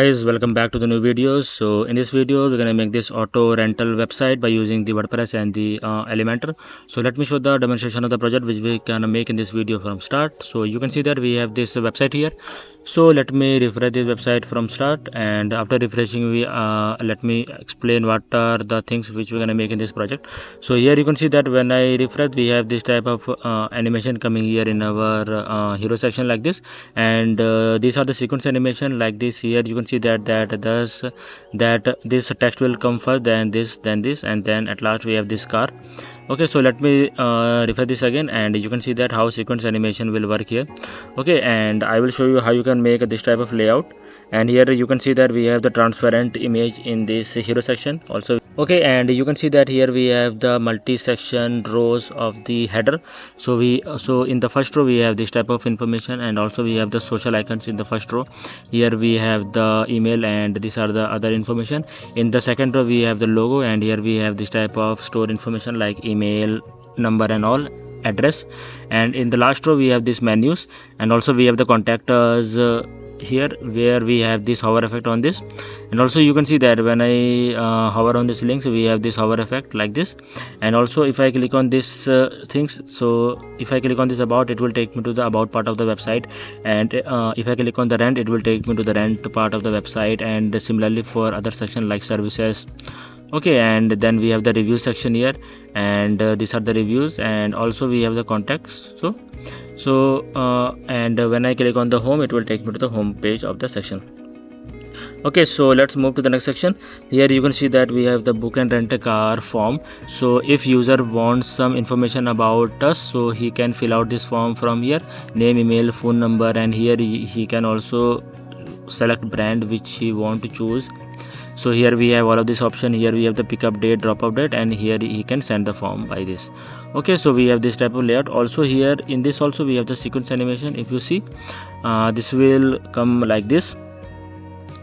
Guys, welcome back to the new videos. So in this video we're gonna make this auto rental website by using the WordPress and the Elementor. So let me show the demonstration of the project which we can make in this video from start. So you can see that we have this website here. So let me refresh this website from start, and after refreshing we let me explain what are the things which we're gonna make in this project. So here you can see that when I refresh we have this type of animation coming here in our hero section like this, and these are the sequence animation like this. Here you can see that this text will come first, then this, and then at last we have this car. Okay, so let me refresh this again, and you can see that how sequence animation will work here. Okay, and I will show you how you can make this type of layout. And here you can see that we have the transparent image in this hero section also. Okay, and you can see that here we have the multi-section rows of the header. So in the first row we have this type of information, and also we have the social icons in the first row. Here we have the email, and these are the other information. In the second row we have the logo, and here we have this type of store information like email, number and all, address. And in the last row we have these menus, and also we have the contact us here, where we have this hover effect on this. And also you can see that when I hover on this link, so we have this hover effect like this. And also if I click on this things, so if I click on this about, it will take me to the about part of the website, and if I click on the rent, it will take me to the rent part of the website, and similarly for other section like services. Okay, and then we have the review section here, and these are the reviews, and also we have the contacts. And when I click on the home, it will take me to the home page of the section. Okay, so let's move to the next section. Here you can see that we have the book and rent a car form. So if user wants some information about us, so he can fill out this form from here, name, email, phone number, and here he can also select brand which he want to choose. So here we have all of this option. Here we have the pickup date, drop off date, and here he can send the form by this. Okay, so we have this type of layout. Also here in this also we have the sequence animation. If you see, this will come like this.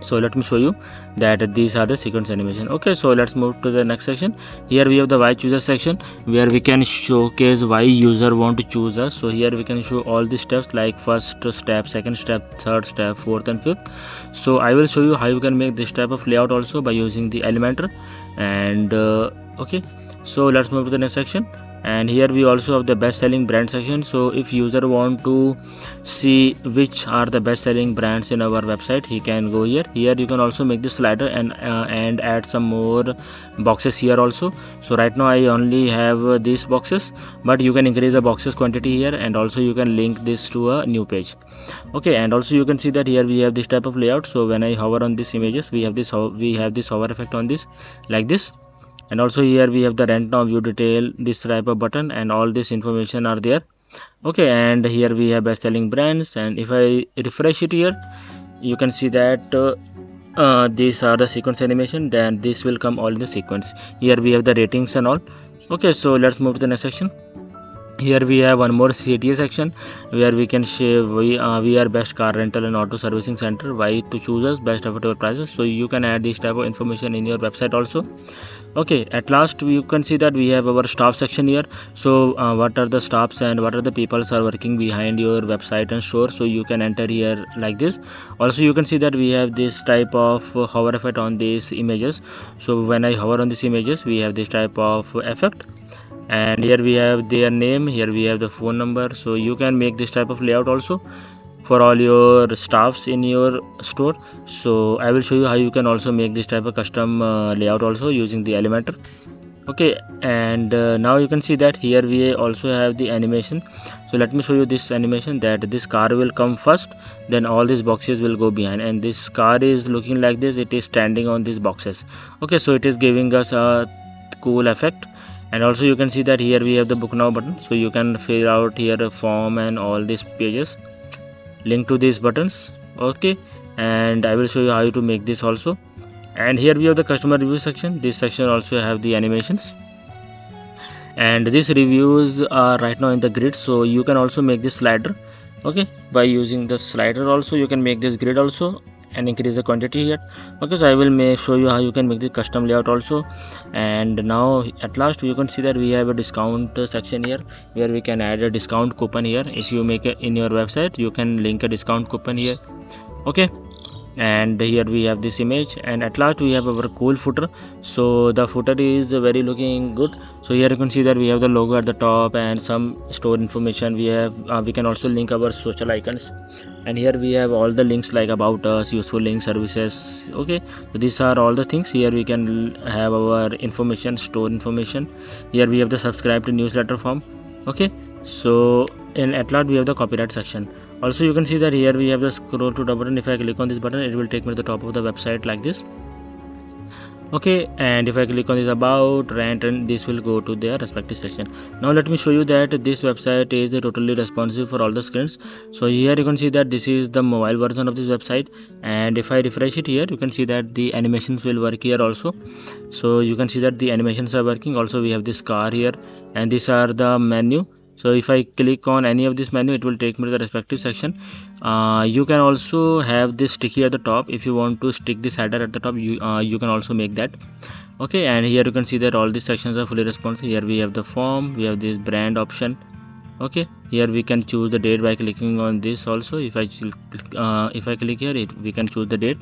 So let me show you that these are the sequence animation. Okay, so let's move to the next section. Here we have the why chooser section, where we can showcase why user want to choose us. So here we can show all the steps like first step, second step, third step, fourth and fifth. So I will show you how you can make this type of layout also by using the Elementor. And okay, so let's move to the next section. And here we also have the best selling brand section. So if user want to see which are the best selling brands in our website, he can go here. Here you can also make the slider and add some more boxes here also. So right now I only have these boxes, but you can increase the boxes quantity here, and also you can link this to a new page. Okay, and also you can see that here we have this type of layout. So when I hover on these images, we have this hover effect on this like this. And also here we have the rent now, view detail, this type of button, and all this information are there. Okay, and here we have best selling brands, and if I refresh it here, you can see that these are the sequence animation. Then this will come all in the sequence. Here we have the ratings and all. Okay, so let's move to the next section. Here we have one more CTA section, where we can say we are best car rental and auto servicing center, why to choose us, best affordable prices. So you can add this type of information in your website also. Okay, at last you can see that we have our staff section here. So what are the staffs and what are the people are working behind your website and store, so you can enter here like this. Also you can see that we have this type of hover effect on these images. So when I hover on these images, we have this type of effect, and here we have their name, here we have the phone number. So you can make this type of layout also for all your staffs in your store. So I will show you how you can also make this type of custom layout also using the Elementor. Okay, and now you can see that here we also have the animation. So let me show you this animation, that this car will come first, then all these boxes will go behind, and this car is looking like this, it is standing on these boxes. Okay, so it is giving us a cool effect. And also you can see that here we have the book now button, so you can fill out here a form and all these pages, link to these buttons. Okay, and I will show you how to make this also. And here we have the customer review section. This section also have the animations, and these reviews are right now in the grid, so you can also make this slider. Okay, by using the slider also you can make this grid also and increase the quantity here. Okay, so I will show you how you can make the custom layout also. And now at last you can see that we have a discount section here, where we can add a discount coupon here. If you make it in your website, you can link a discount coupon here. Okay, and here we have this image, and at last we have our cool footer. So the footer is very looking good. So here you can see that we have the logo at the top and some store information. We have we can also link our social icons, and here we have all the links like about us, useful links, services. Okay, so these are all the things. Here we can have our information, store information. Here we have the subscribe to newsletter form. Okay, so in at last we have the copyright section. Also you can see that here we have the scroll to top button. If I click on this button, it will take me to the top of the website like this. Okay, and if I click on this about rent, and this will go to their respective section. Now let me show you that this website is totally responsive for all the screens. So here you can see that this is the mobile version of this website, and if I refresh it here, you can see that the animations will work here also. So you can see that the animations are working. Also we have this car here, and these are the menu. So if I click on any of this menu, it will take me to the respective section. You can also have this sticky at the top. If you want to stick this header at the top, you can also make that. Okay, and here you can see that all these sections are fully responsive. Here we have the form, we have this brand option. Okay, here we can choose the date by clicking on this also. If I click here, we can choose the date.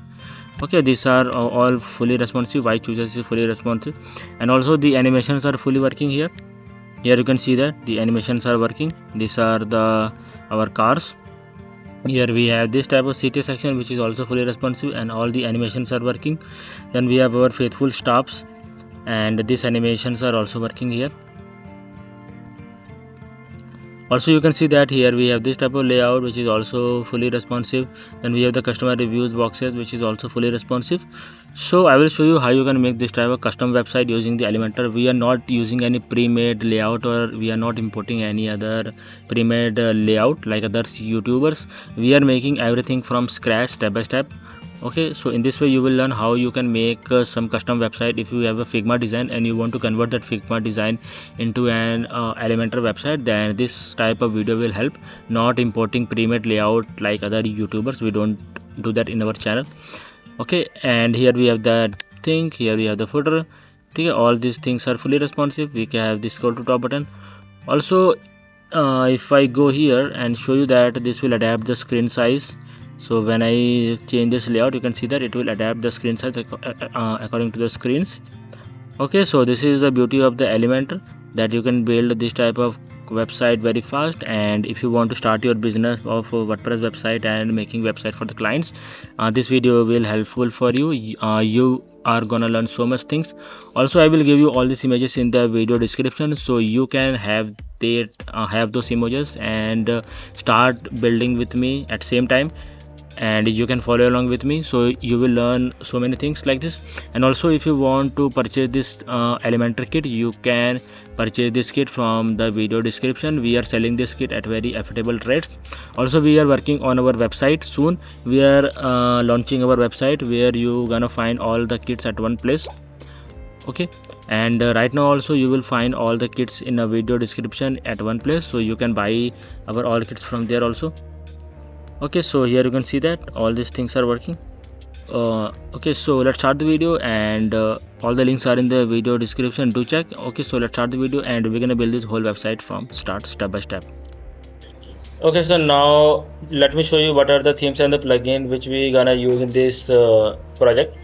Okay, these are all fully responsive. Why chooses is fully responsive, and also the animations are fully working here. Here you can see that the animations are working. These are our cars. Here we have this type of city section which is also fully responsive, and all the animations are working. Then we have our faithful stops, and these animations are also working here. Also you can see that here we have this type of layout which is also fully responsive. Then we have the customer reviews boxes which is also fully responsive. So I will show you how you can make this type of custom website using the Elementor. We are not using any pre-made layout, or we are not importing any other pre-made layout like other YouTubers. We are making everything from scratch, step by step. Okay, so in this way you will learn how you can make some custom website. If you have a Figma design and you want to convert that Figma design into an Elementor website, then this type of video will help. Not importing pre-made layout like other YouTubers, we don't do that in our channel. Okay, and here we have that thing. Here we have the footer. Okay, all these things are fully responsive. We can have this scroll to top button. Also if I go here and show you that this will adapt the screen size. So when I change this layout, you can see that it will adapt the screen size according to the screens. Okay, so this is the beauty of the Elementor, that you can build this type of website very fast. And if you want to start your business of WordPress website and making website for the clients, this video will helpful for you. You are gonna learn so much things. Also I will give you all these images in the video description, so you can have those images and start building with me at same time, and you can follow along with me. So you will learn so many things like this. And also if you want to purchase this Elementor kit, you can purchase this kit from the video description. We are selling this kit at very affordable rates. Also we are working on our website soon. We are launching our website where you gonna find all the kits at one place. Okay, and right now also you will find all the kits in a video description at one place, so you can buy our all kits from there also. Okay, so here you can see that all these things are working. Okay, so let's start the video, and all the links are in the video description, do check. Okay, so let's start the video, and we're gonna build this whole website from start, step by step. Okay, so now let me show you what are the themes and the plugin which we gonna use in this project.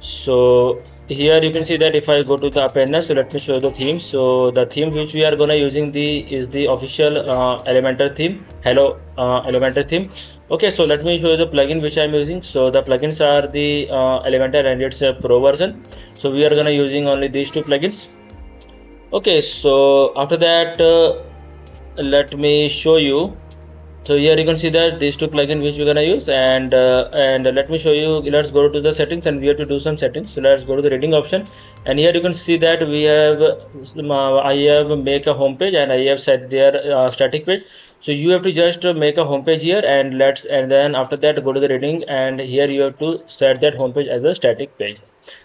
So here you can see that if I go to the appendix, so let me show you the theme. So the theme which we are gonna using is the official Elementor theme. Hello Elementor theme. Okay, so let me show you the plugin which I am using. So the plugins are the Elementor and its Pro version. So we are gonna using only these two plugins. Okay, so after that let me show you. So here you can see that these two plugins which we're gonna use, and let me show you. Let's go to the settings, and we have to do some settings. So let's go to the reading option, and here you can see that we have I have make a home page, and I have set their static page. So you have to just make a home page here, and then after that go to the reading, and here you have to set that home page as a static page.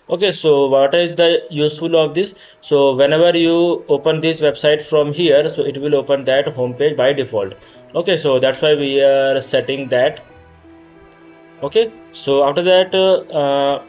Okay, so what is the useful of this? So whenever you open this website from here, so it will open that home page by default. Okay, so that's why we are setting that. Okay, so after that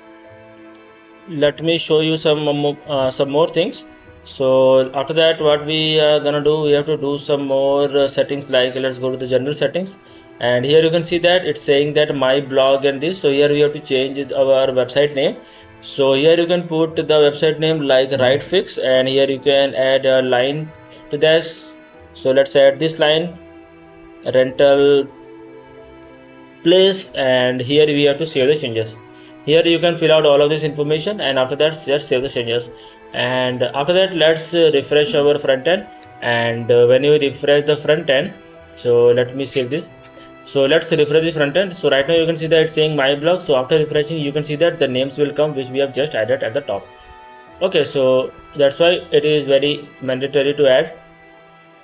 let me show you some more things. So after that what we are gonna do, we have to do some more settings, like let's go to the general settings, and here you can see that it's saying that my blog and this. So here we have to change our website name. So here you can put the website name like right fix, and here you can add a line to this. So let's add this line, rental place, and here we have to save the changes. Here you can fill out all of this information, and after that just save the changes. And after that, let's refresh our front end. And when you refresh the front end, so let me save this. So let's refresh the front end. So right now you can see that it's saying my blog. So after refreshing, you can see that the names will come which we have just added at the top. Okay, so that's why it is very mandatory to add.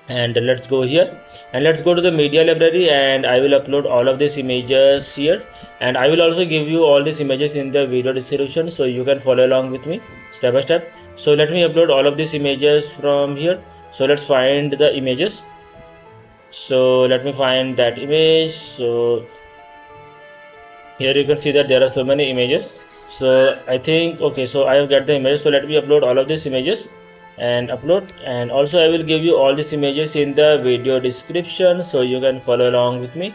And let's go here, and let's go to the media library, and I will upload all of these images here, and I will also give you all these images in the video description, so you can follow along with me step by step. So let me upload all of these images from here. So let's find the images. So let me find that image. So here you can see that there are so many images. So I think, okay, so I have got the images. So let me upload all of these images and upload, and also I will give you all these images in the video description, so you can follow along with me.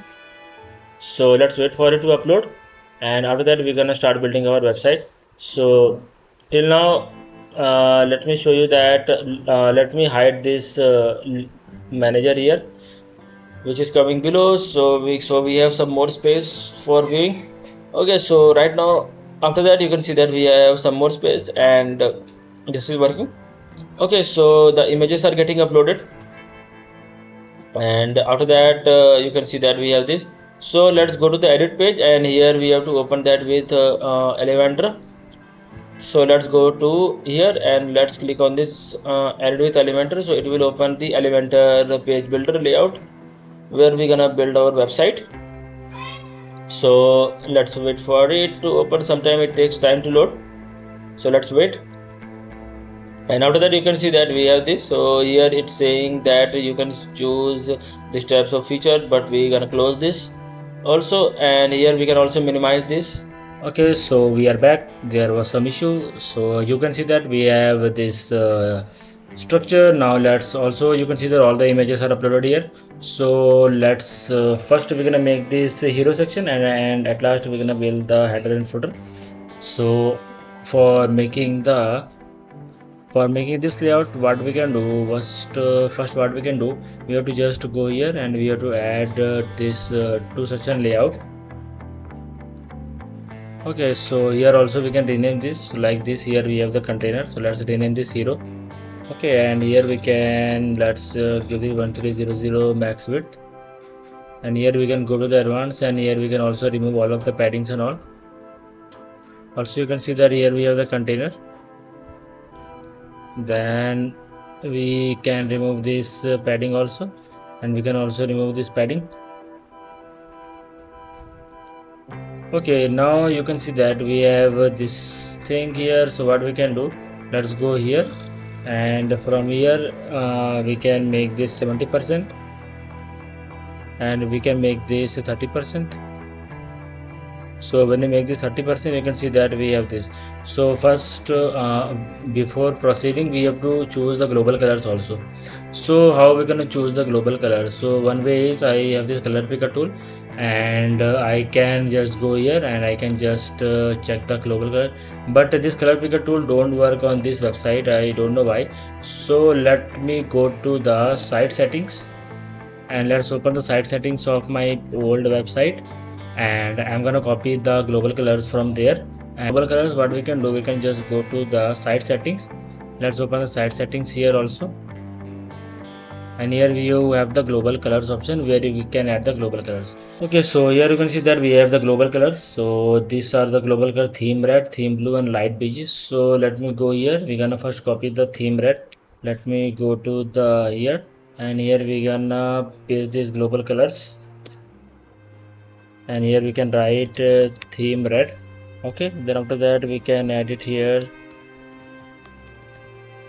So let's wait for it to upload, and after that we're gonna start building our website. So till now, let me show you that. Let me hide this manager here, which is coming below. So we have some more space for viewing. Okay, so right now, after that you can see that we have some more space, and this is working. Okay, so the images are getting uploaded, and after that you can see that we have this. So let's go to the edit page, and here we have to open that with Elementor. So let's go to here, and let's click on this edit with Elementor. So it will open the Elementor page builder layout, where we're gonna build our website. So let's wait for it to open. Sometime it takes time to load, so let's wait. And after that you can see that we have this. So here it's saying that you can choose these types of feature, but we're gonna close this also, and here we can also minimize this. Okay, so we are back. There was some issue, so you can see that we have this structure. Now let's also, you can see that all the images are uploaded here. So let's first we're gonna make this hero section, and at last we're gonna build the header and footer. So for making this layout, what we can do was first what we can do, we have to just go here, and we have to add this two section layout. Okay, so here also we can rename this like this. Here we have the container, so let's rename this hero. Okay, and here we can, let's give it 1300 max width, and here we can go to the advanced, and here we can also remove all of the paddings and all. Also you can see that here we have the container. Then we can remove this padding also, and we can also remove this padding. Okay, now you can see that we have this thing here. So what we can do, let's go here, and from here we can make this 70%, and we can make this 30%. So when you make this 30%, you can see that we have this. So first before proceeding, we have to choose the global colors also. So how we're gonna choose the global colors? So one way is, I have this color picker tool, and I can just go here, and I can just check the global color. But this color picker tool don't work on this website, I don't know why. So let me go to the site settings, and let's open the site settings of my old website, and I'm gonna copy the global colors from there. And global colors, what we can do, we can just go to the site settings. Let's open the site settings here also, and here you have the global colors option, where we can add the global colors. Okay, so here you can see that we have the global colors. So these are the global color: theme red, theme blue, and light beige. So let me go here, we're gonna first copy the theme red. Let me go to the here, and here we're gonna paste these global colors, and here we can write theme red. Okay, then after that we can add it here,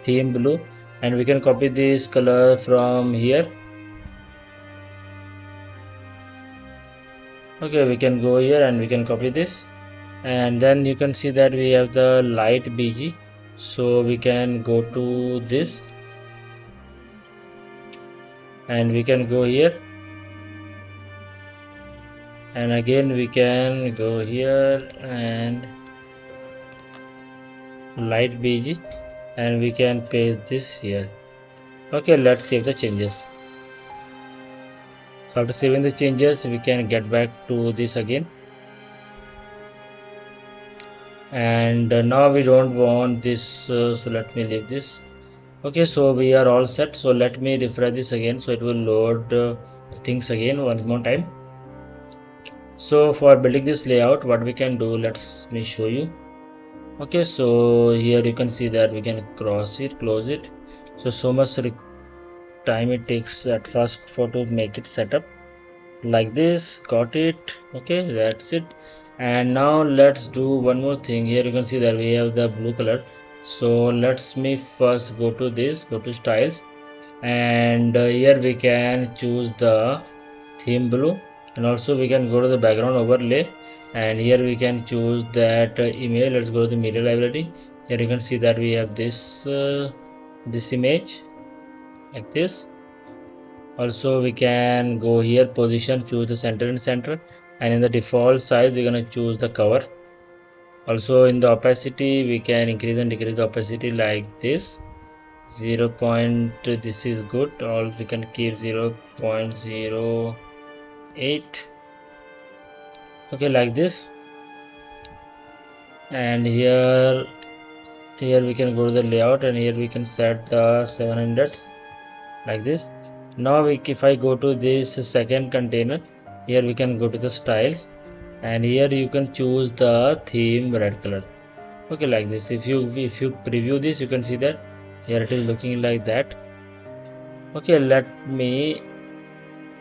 theme blue, and we can copy this color from here. Okay, we can go here, and we can copy this, and then you can see that we have the light beige. So we can go to this, and we can go here, and again we can go here and light beige, and we can paste this here. Okay, let's save the changes. So after saving the changes, we can get back to this again, and now we don't want this, so let me leave this. Okay, so we are all set. So let me refresh this again, so it will load things again one more time. So for building this layout, what we can do, let me show you. Okay, so here you can see that we can cross it, close it. So much time it takes at first for to make it set up like this. Got it. Okay, that's it. And now let's do one more thing. Here you can see that we have the blue color. So let's me first go to this, go to styles, and here we can choose the theme blue, and also we can go to the background overlay, and here we can choose that image. Let's go to the media library. Here you can see that we have this image like this. Also we can go here, position, choose the center and center, and in the default size we're gonna choose the cover. Also in the opacity we can increase and decrease the opacity like this. 0. This is good, or we can keep 0.08. okay, like this. And here we can go to the layout, and here we can set the 700 like this. Now if I go to this second container, here we can go to the styles, and here you can choose the theme red color. Okay, like this. If you preview this, you can see that here it is looking like that. Okay, let me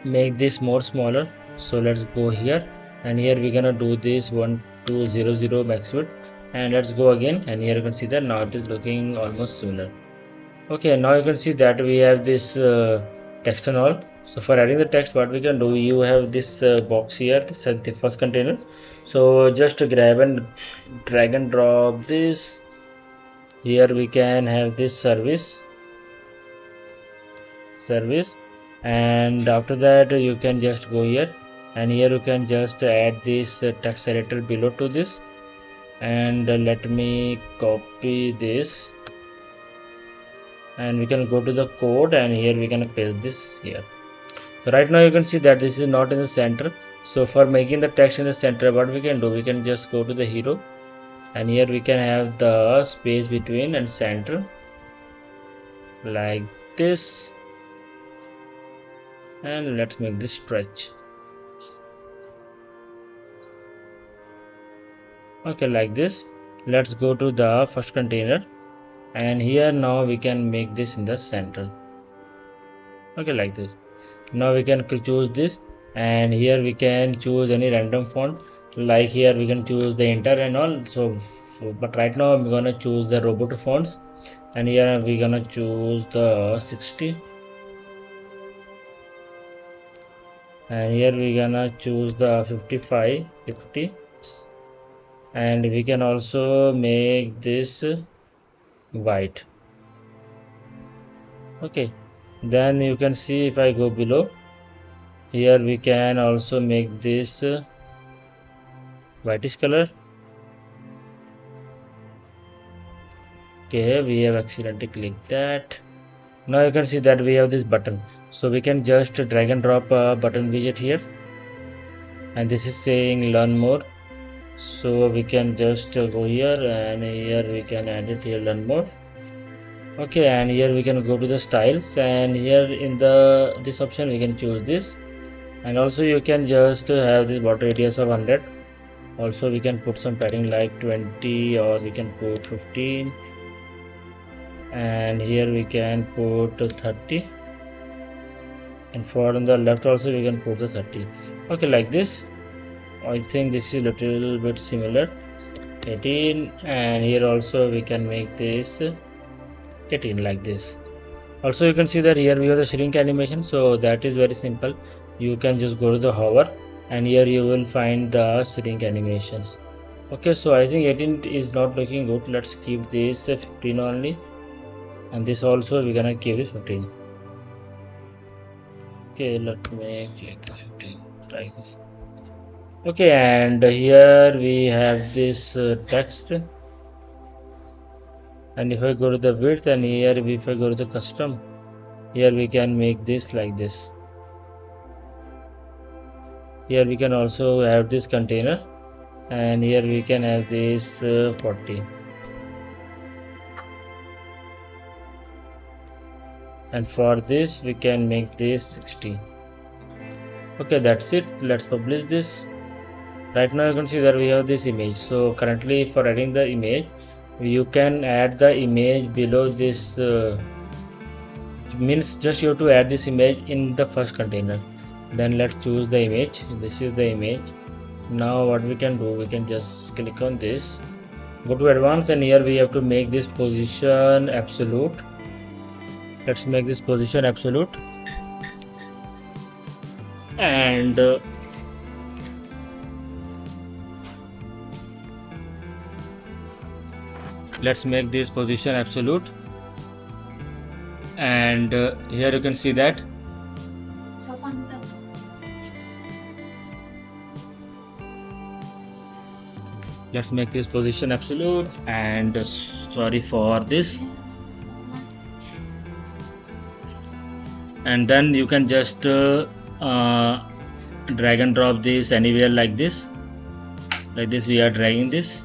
make this more smaller. So let's go here, and here we're gonna do this 1200 max width, and let's go again, and here you can see that now it is looking almost similar. Okay, now you can see that we have this text and all. So for adding the text, what we can do, you have this box here, this is the first container. So just grab and drag and drop this. Here we can have this service, and after that you can just go here, and here you can just add this text editor below to this, and let me copy this, and we can go to the code, and here we can paste this here. So right now you can see that this is not in the center. So for making the text in the center, what we can do, we can just go to the hero, and here we can have the space between and center like this, and let's make this stretch. Okay, like this. Let's go to the first container, and here now we can make this in the center. Okay, like this. Now we can choose this, and here we can choose any random font, like here we can choose the enter and all. So but right now I'm gonna choose the robot fonts, and here we're gonna choose the 60, and here we're gonna choose the 50, and we can also make this white. Okay, then you can see if I go below, here we can also make this whitish color. Okay, we have accidentally clicked that. Now you can see that we have this button, so we can just drag and drop a button widget here, and this is saying learn more. So we can just go here, and here we can add it here, learn more. Okay, and here we can go to the styles, and here in this option we can choose this, and also you can just have this border radius of 100. Also we can put some padding like 20, or we can put 15, and here we can put 30, and for on the left also we can put the 30. Okay, like this. I think this is a little bit similar, 18, and here also we can make this 18 like this. Also you can see that here we have the shrink animation, so that is very simple. You can just go to the hover, and here you will find the shrink animations. Okay, so I think 18 is not looking good. Let's keep this 15 only, and this also we're gonna keep this 15. Okay, let me click this 15 like this. Okay, and here we have this text, and if I go to the width, and here if I go to the custom, here we can make this like this. Here we can also have this container, and here we can have this 40, and for this we can make this 60. Okay, that's it. Let's publish this. Right now you can see that we have this image. So currently for adding the image, you can add the image below this, means just you have to add this image in the first container. Then let's choose the image. This is the image. Now what we can do, we can just click on this, go to advanced, and here we have to make this position absolute. Let's make this position absolute, and let's make this position absolute, and here you can see that let's make this position absolute, and sorry for this, and then you can just drag and drop this anywhere like this we are dragging this.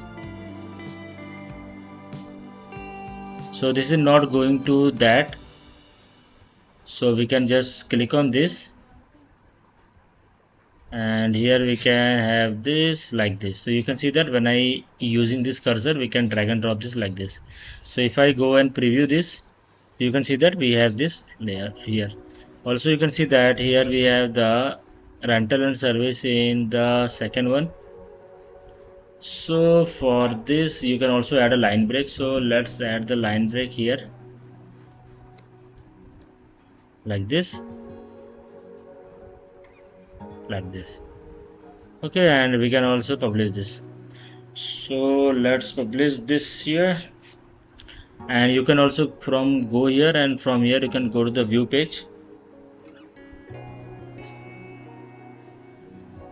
So this is not going to that, so we can just click on this, and here we can have this like this. So you can see that when I using this cursor, we can drag and drop this like this. So if I go and preview this, you can see that we have this layer here. Also you can see that here we have the rental and service in the second one. So for this you can also add a line break. So let's add the line break here like this. Okay, and we can also publish this. So let's publish this here, and you can also go here, and from here you can go to the view page.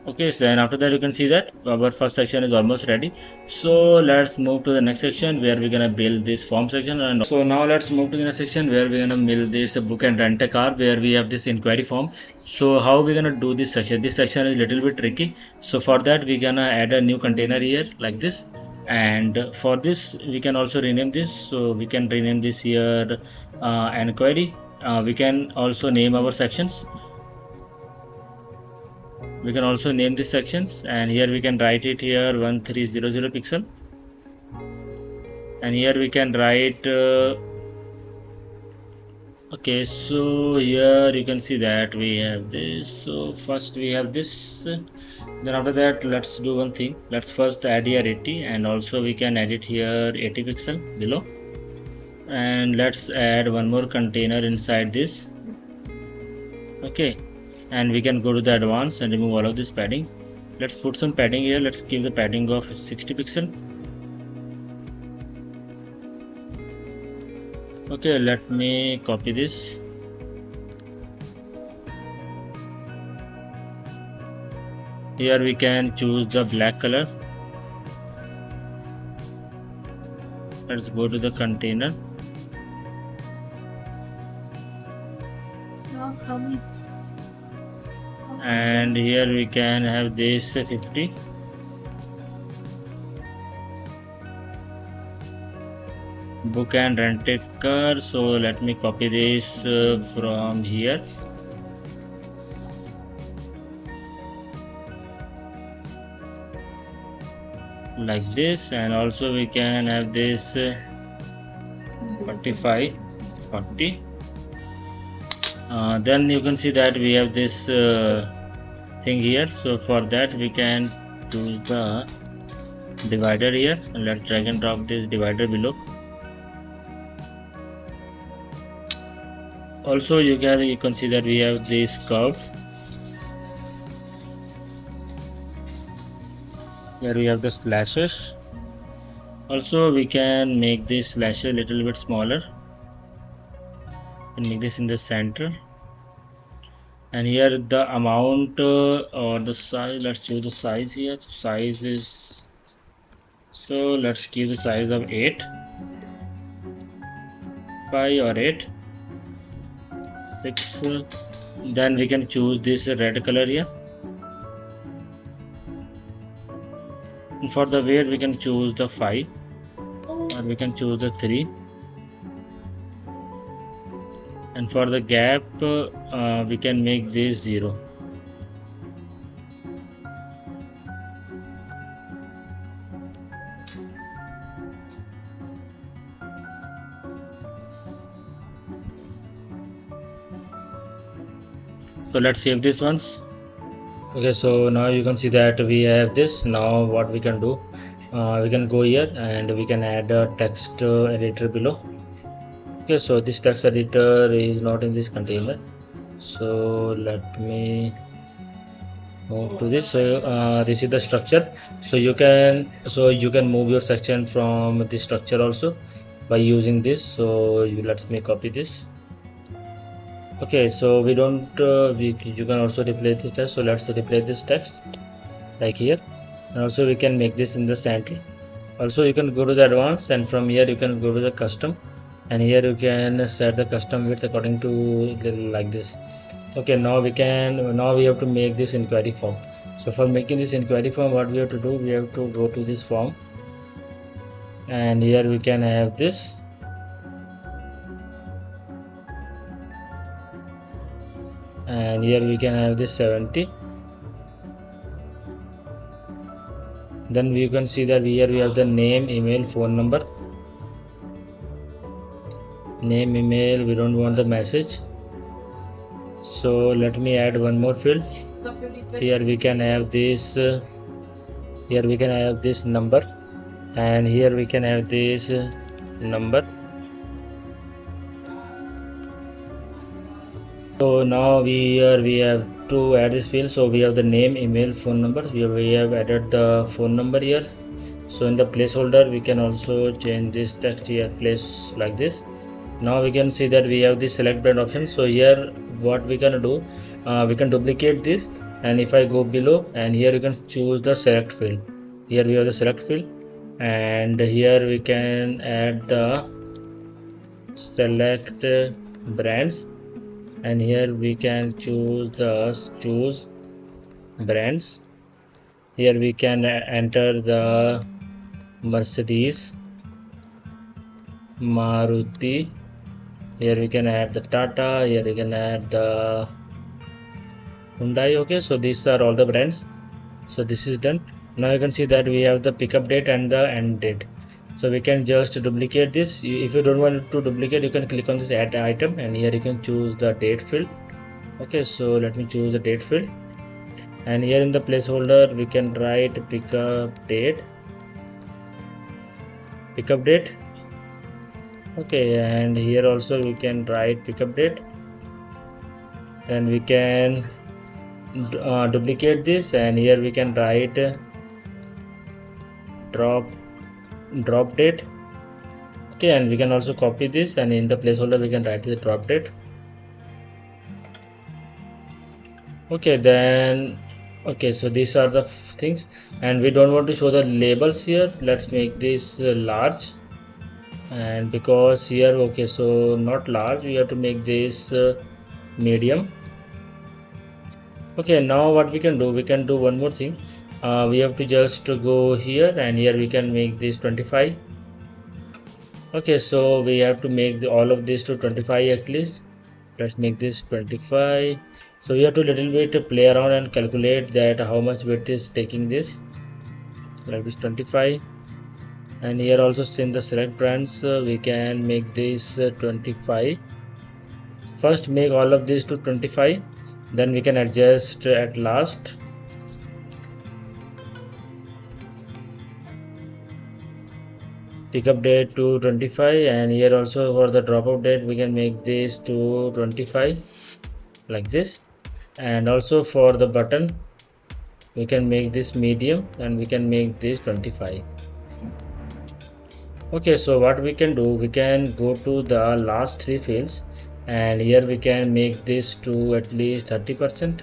Okay, so then after that you can see that our first section is almost ready. So let's move to the next section where we're gonna build this form section. And so now let's move to the next section where we're gonna build this book and rent a car, where we have this inquiry form. So how we're gonna do this section? This section is a little bit tricky. So for that we're gonna add a new container here like this, and for this we can also rename this. So we can rename this here inquiry. We can also name our sections. We can also name these sections, and here we can write it here 1300 pixel, and here we can write okay, so here you can see that we have this. So first we have this, then after that let's do one thing. Let's first add here 80, and also we can edit here 80 pixel below, and let's add one more container inside this. Okay, and we can go to the advanced and remove all of this padding. Let's put some padding here. Let's give the padding of 60 pixel. Okay, let me copy this. Here we can choose the black color. Let's go to the container. And here we can have this 50. Book and rent a car. So let me copy this from here. Like this, and also we can have this 45, 40. Then you can see that we have this thing here. So for that we can do the divider here, and let's drag and drop this divider below. Also you can see that we have this curve. Here we have the slashes. Also we can make this slashes a little bit smaller and make this in the center, and here the amount or the size, let's choose the size here. Size is, so let's give the size of 8, 5 or 8, 6. Then we can choose this red color here, and for the weight we can choose the 5 or we can choose the 3, and for the gap we can make this 0. So let's save this once. Okay, so now you can see that we have this. Now what we can do, we can go here and we can add a text editor below. Okay, so this text editor is not in this container, so let me move to this. So this is the structure, so you can move your section from this structure also by using this. So let me copy this. Okay, so we don't you can also replace this text, so let's replace this text like here, and also we can make this in the center. Also you can go to the advanced, and from here you can go to the custom, and here you can set the custom width according to like this. Okay, now we have to make this inquiry form. So for making this inquiry form, what we have to do, we have to go to this form, and here we can have this, and here we can have this 70. Then we can see that here we have the name, email, phone number. Name, email, we don't want the message, so let me add one more field. Here we can have this number, and here we can have this number. So now we have to add this field. So we have the name, email, phone number. We have added the phone number here. So in the placeholder we can also change this text here, place like this. Now we can see that we have the select brand option. So here what we can do, we can duplicate this, and if I go below, and here you can choose the select field. Here we have the select field, and here we can add the select brands, and here we can choose brands. Here we can enter the Mercedes, Maruti. Here we can add the Tata. Here we can add the Hyundai. Okay, so these are all the brands. So this is done. Now you can see that we have the pickup date and the end date. So we can just duplicate this. If you don't want to duplicate, you can click on this add item, and here you can choose the date field. Okay, so let me choose the date field, and here in the placeholder we can write pickup date. Okay, and here also we can write pickup date. Then we can duplicate this, and here we can write drop date. Okay, and we can also copy this, and in the placeholder we can write the drop date. Okay, then so these are the things, and we don't want to show the labels here. Let's make this large, and because here, okay, so not large, we have to make this medium. Okay, now what we can do, we can do one more thing. We have to just go here, and here we can make this 25. Okay, so we have to make all of this to 25 at least. Let's make this 25. So we have to little bit play around and calculate that how much width is taking this, like this 25. And here also, in the select brands, we can make this 25. First make all of this to 25, then we can adjust at last. Pickup date to 25, and here also for the dropout date we can make this to 25 like this. And also for the button we can make this medium, and we can make this 25. Okay, so what we can do, we can go to the last three fields, and here we can make this to at least 30%.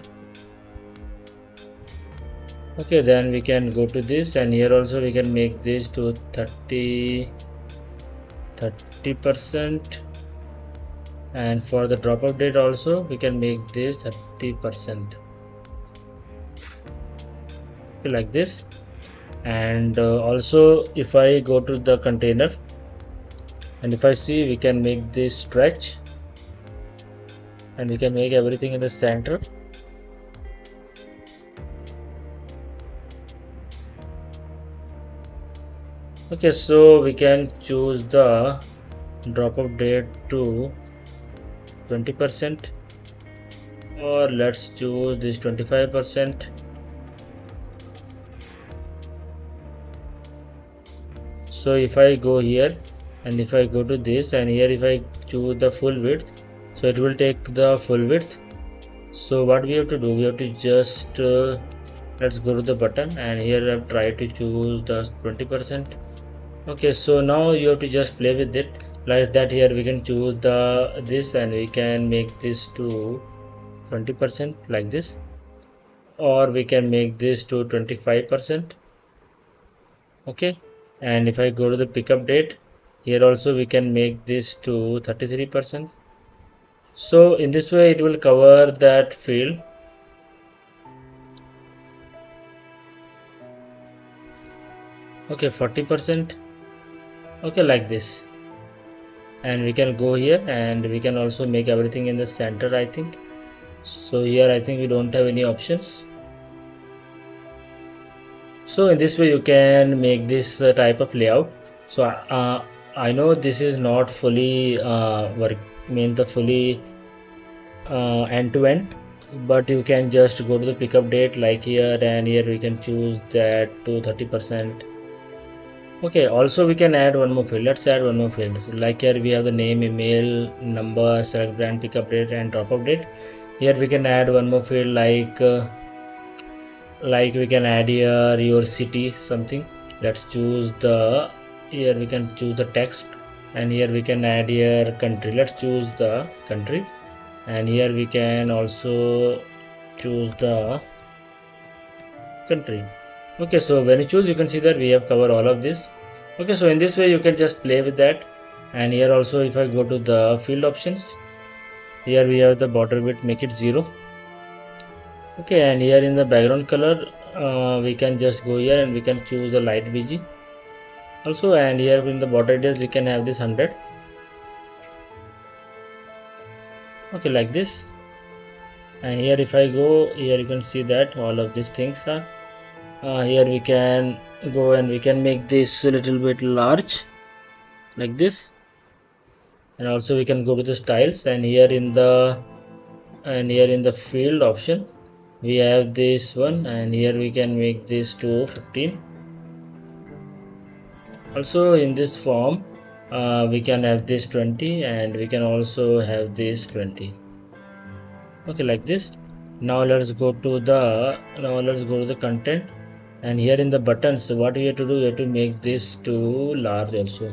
Okay, then we can go to this, and here also we can make this to 30%, and for the dropout date also we can make this 30%. Okay, like this. And also if I go to the container, and if I see, we can make this stretch, and we can make everything in the center. Okay, so we can choose the dropout date to 20%, or let's choose this 25%. So if I go here, and if I go to this, and here if I choose the full width, so it will take the full width. So what we have to do, we have to just let's go to the button, and here I've tried to choose the 20%. Okay, so now you have to just play with it like that. Here we can choose this, and we can make this to 20% like this, or we can make this to 25%. Okay, and if I go to the pickup date, here also we can make this to 33%. So in this way it will cover that field. Okay, 40%. Okay, like this. And we can go here, and we can also make everything in the center, I think. So here I think we don't have any options. So in this way you can make this type of layout. So I know this is not fully fully end to end, but you can just go to the pickup date like here, and here we can choose that to 30%. Okay, also we can add one more field. Let's add one more field. So like here we have the name, email, number, select brand, pickup date, and drop-off date. Here we can add one more field like we can add here your city something. Let's choose here we can choose the text, and here we can add here country. Let's choose the country, and here we can also choose the country. Okay, so when you choose, you can see that we have covered all of this. Okay, so in this way you can just play with that. And here also if I go to the field options, here we have the border width, make it 0. Okay, and here in the background color we can just go here, and we can choose the light BG also, and here in the border radius we can have this 100. Okay, like this. And here if I go here, you can see that all of these things are here we can go, and we can make this a little bit large like this. And also we can go to the styles, and here in the field option we have this one, and here we can make this to 15. Also in this form we can have this 20, and we can also have this 20. Okay, like this. Now let's go to the content, and here in the buttons, what we have to do, we have to make this to large also.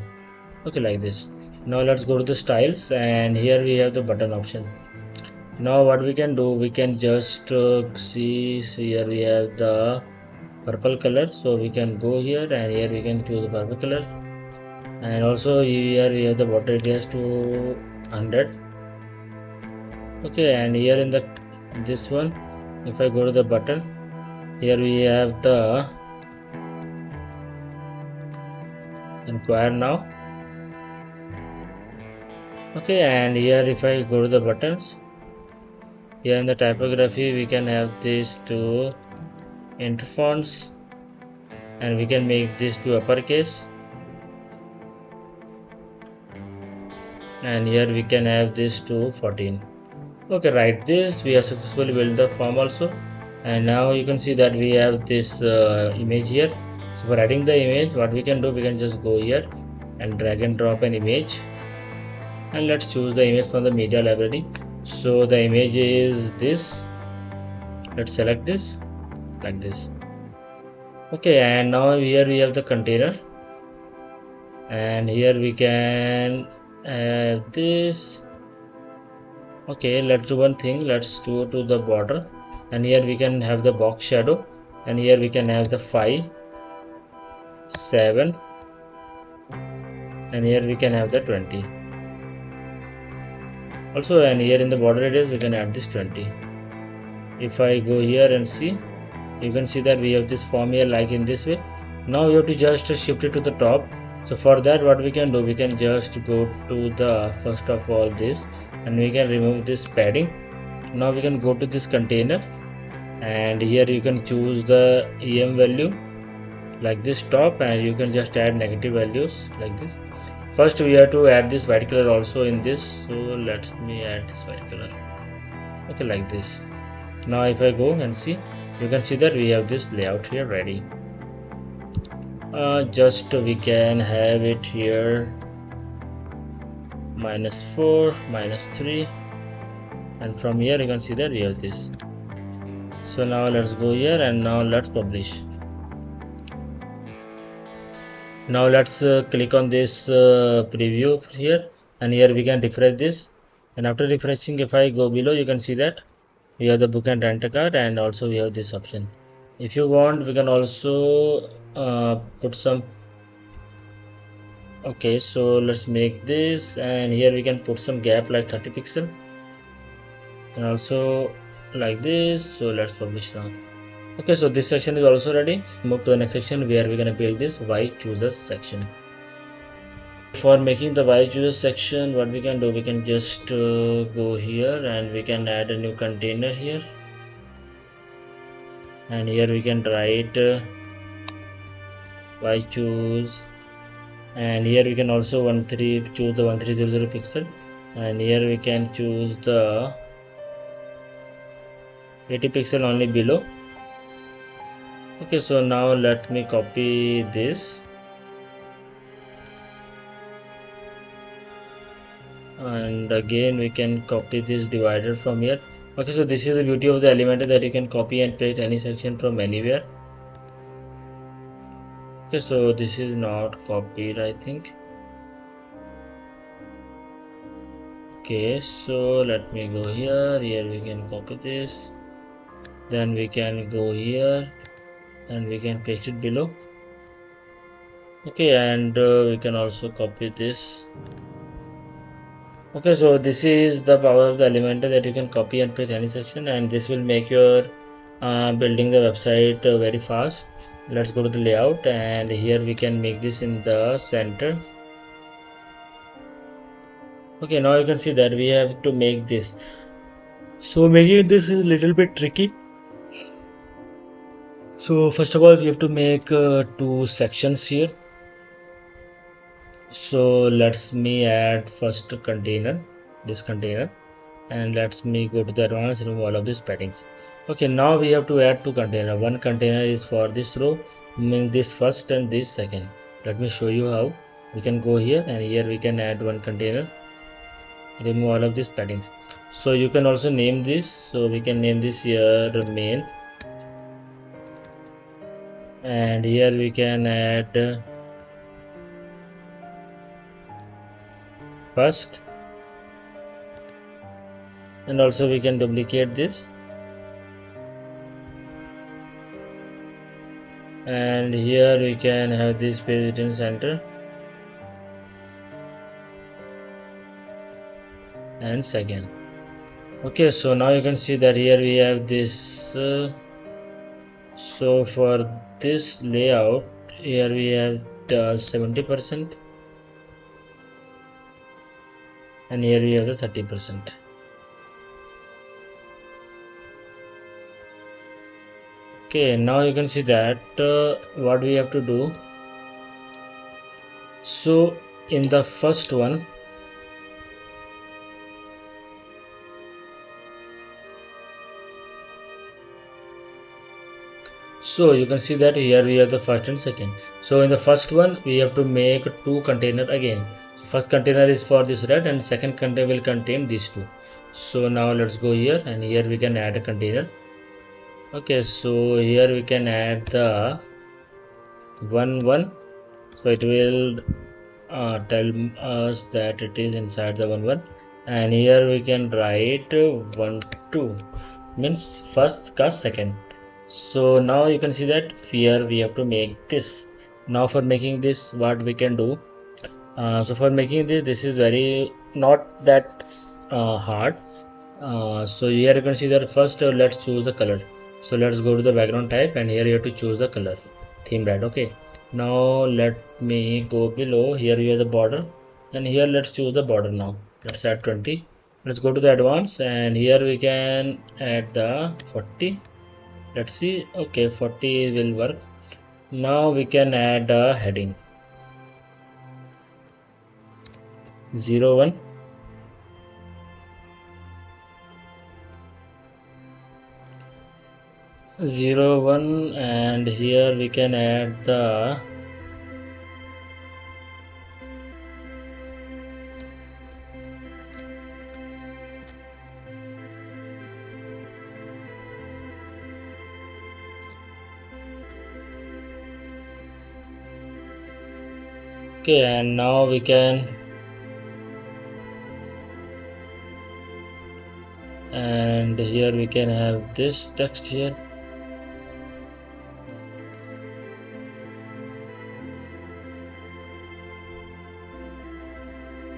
Okay, like this. Now let's go to the styles, and here we have the button option. Now what we can do, we can just see, so here we have the purple color, so we can go here, and here we can choose the purple color. And also here we have the border radius to 100. Okay, and here in this one, if I go to the button, here we have the inquire now. Okay, and here if I go to the buttons, here in the typography we can have this to enter fonts, and we can make this to uppercase, and here we can have this to 14. Okay, right, this we have successfully built the form also. And now you can see that we have this image here. So for adding the image, what we can do, we can just go here and drag and drop an image, and let's choose the image from the media library. So the image is this. Let's select this like this. Okay, and now here we have the container, and here we can have this, Okay, let's do one thing. Let's go to the border, and here we can have the box shadow, and here we can have the 5, 7, and here we can have the 20 also, and here in the border radius we can add this 20. If I go here and see, you can see that we have this form here like in this way. Now we have to just shift it to the top. So for that, what we can do, we can just go to the first of all this, and we can remove this padding. Now we can go to this container, and here you can choose the EM value like this top, and you can just add negative values like this. First we have to add this white color also in this, so let me add this white color. Okay, like this. Now if I go and see, you can see that we have this layout here ready. Just we can have it here -4, -3, and from here you can see that we have this. So now let's go here, and now let's publish. Now let's click on this preview here, and here we can refresh this, and after refreshing, if I go below, you can see that we have the book and rent a car, and also we have this option. If you want, we can also put some. Okay, so let's make this, and here we can put some gap like 30 pixel, and also like this. So let's publish now. Okay, so this section is also ready. Move to the next section where we're gonna build this why choosers section. For making the why choosers section, what we can do, we can just go here, and we can add a new container here, and here we can write why choose, and here we can also choose the 1300 pixel, and here we can choose the 80 pixel only below. Okay, so now let me copy this, and again we can copy this divider from here. Okay, so this is the beauty of the Elementor, that you can copy and paste any section from anywhere. Okay, so this is not copied, I think. Okay, so let me go here. Here we can copy this, then we can go here, and we can paste it below. Okay, and we can also copy this. Okay, so this is the power of the Elementor, that you can copy and paste any section, and this will make your building the website very fast. Let's go to the layout, and here we can make this in the center. Okay, now you can see that we have to make this. So making this is a little bit tricky. So first of all, we have to make 2 sections here. So let's me add first container, this container, and let's me go to the advanced, remove all of these paddings. Okay, now we have to add 2 containers. One container is for this row, meaning this first and this second. Let me show you how. We can go here, and here we can add 1 container, remove all of these paddings. So you can also name this. So we can name this here main, and here we can add first, and also we can duplicate this, and here we can have this page within center and second. Okay, so now you can see that here we have this. So for this layout, here we have the 70%, and here we have the 30%. Okay, now you can see that what we have to do. So in the first one, so you can see that here we have the first and second. So in the first one, we have to make 2 containers again. First container is for this red, and second container will contain these 2. So now let's go here, and here we can add a container. Okay, so here we can add the 1 so it will tell us that it is inside the 1 and here we can write 1 2 means first cast second. So now you can see that here we have to make this. Now for making this, what we can do, so for making this is very not that hard. So here you can see that first let's choose the color. So let's go to the background type, and here you have to choose the color theme red. Okay, now let me go below. Here you have the border, and here let's choose the border. Now let's add 20. Let's go to the advanced, and here we can add the 40. Let's see. Okay, 40 will work. Now we can add a heading 01. And here we can add the okay, and now we can and here we can have this text here.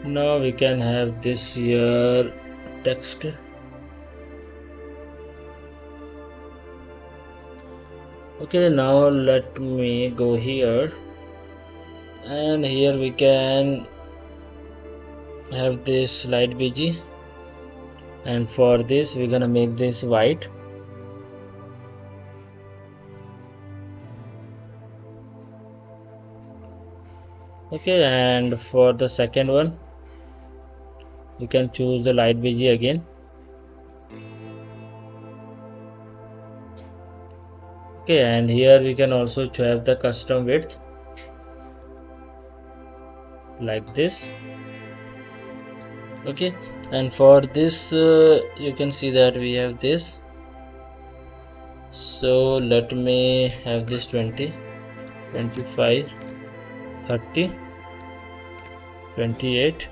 Now we can have this here text. Okay, now let me go here, and here we can have this light bg, and for this we're gonna make this white. Okay, and for the second one we can choose the light bg again. Okay, and here we can also have the custom width like this. Okay, and for this you can see that we have this. So let me have this 20, 25, 30, 28,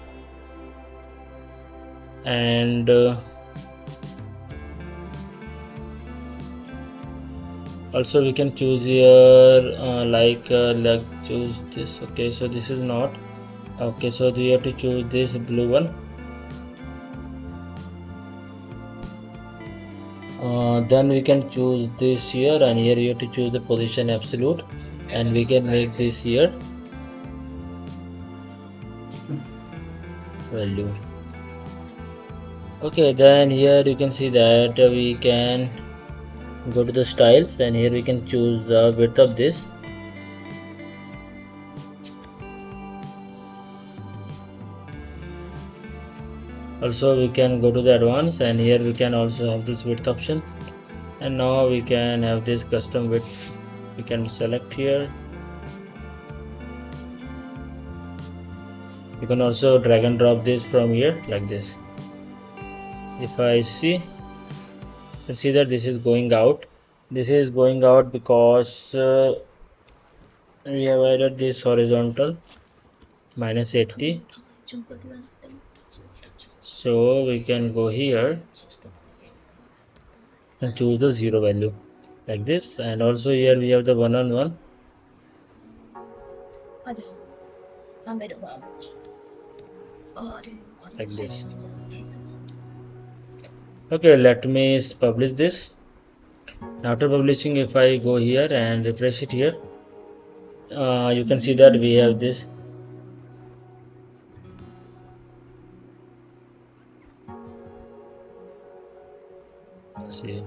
and also we can choose here like choose this. Okay, so this is not okay, so we have to choose this blue one. Then we can choose this here, and here you have to choose the position absolute, and we can make this here value. Okay, then here you can see that we can go to the styles, and here we can choose the width of this. Also we can go to the advanced, and here we can also have this width option, and now we can have this custom width. We can select here. You can also drag and drop this from here like this. If I see, you can see that this is going out. This is going out because we have added this horizontal -80. So we can go here and choose the 0 value like this, and also here we have the 1-on-1 like this. Okay, let me publish this. After publishing, if I go here and refresh it here, you can see that we have this. See.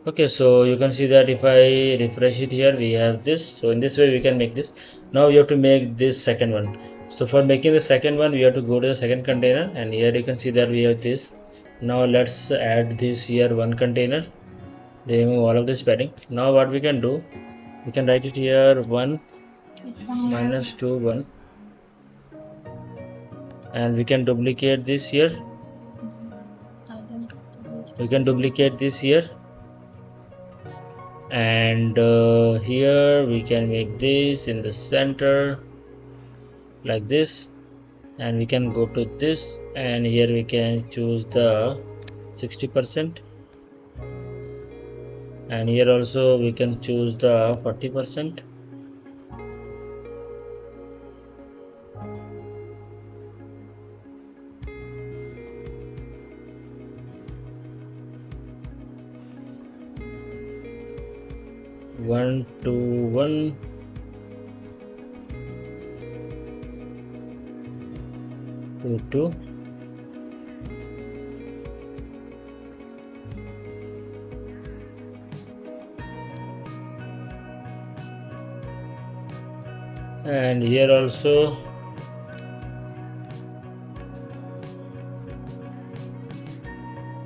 Okay, so you can see that if I refresh it here, we have this. So in this way we can make this. Now you have to make this second one. So for making the second one, we have to go to the second container, and here you can see that we have this. Now let's add this here one container, remove all of this padding. Now what we can do, we can write it here 1 -2 1, and we can duplicate this here. We can duplicate this here, and here we can make this in the center like this, and we can go to this, and here we can choose the 60%, and here also we can choose the 40%. One to one, two, and here also,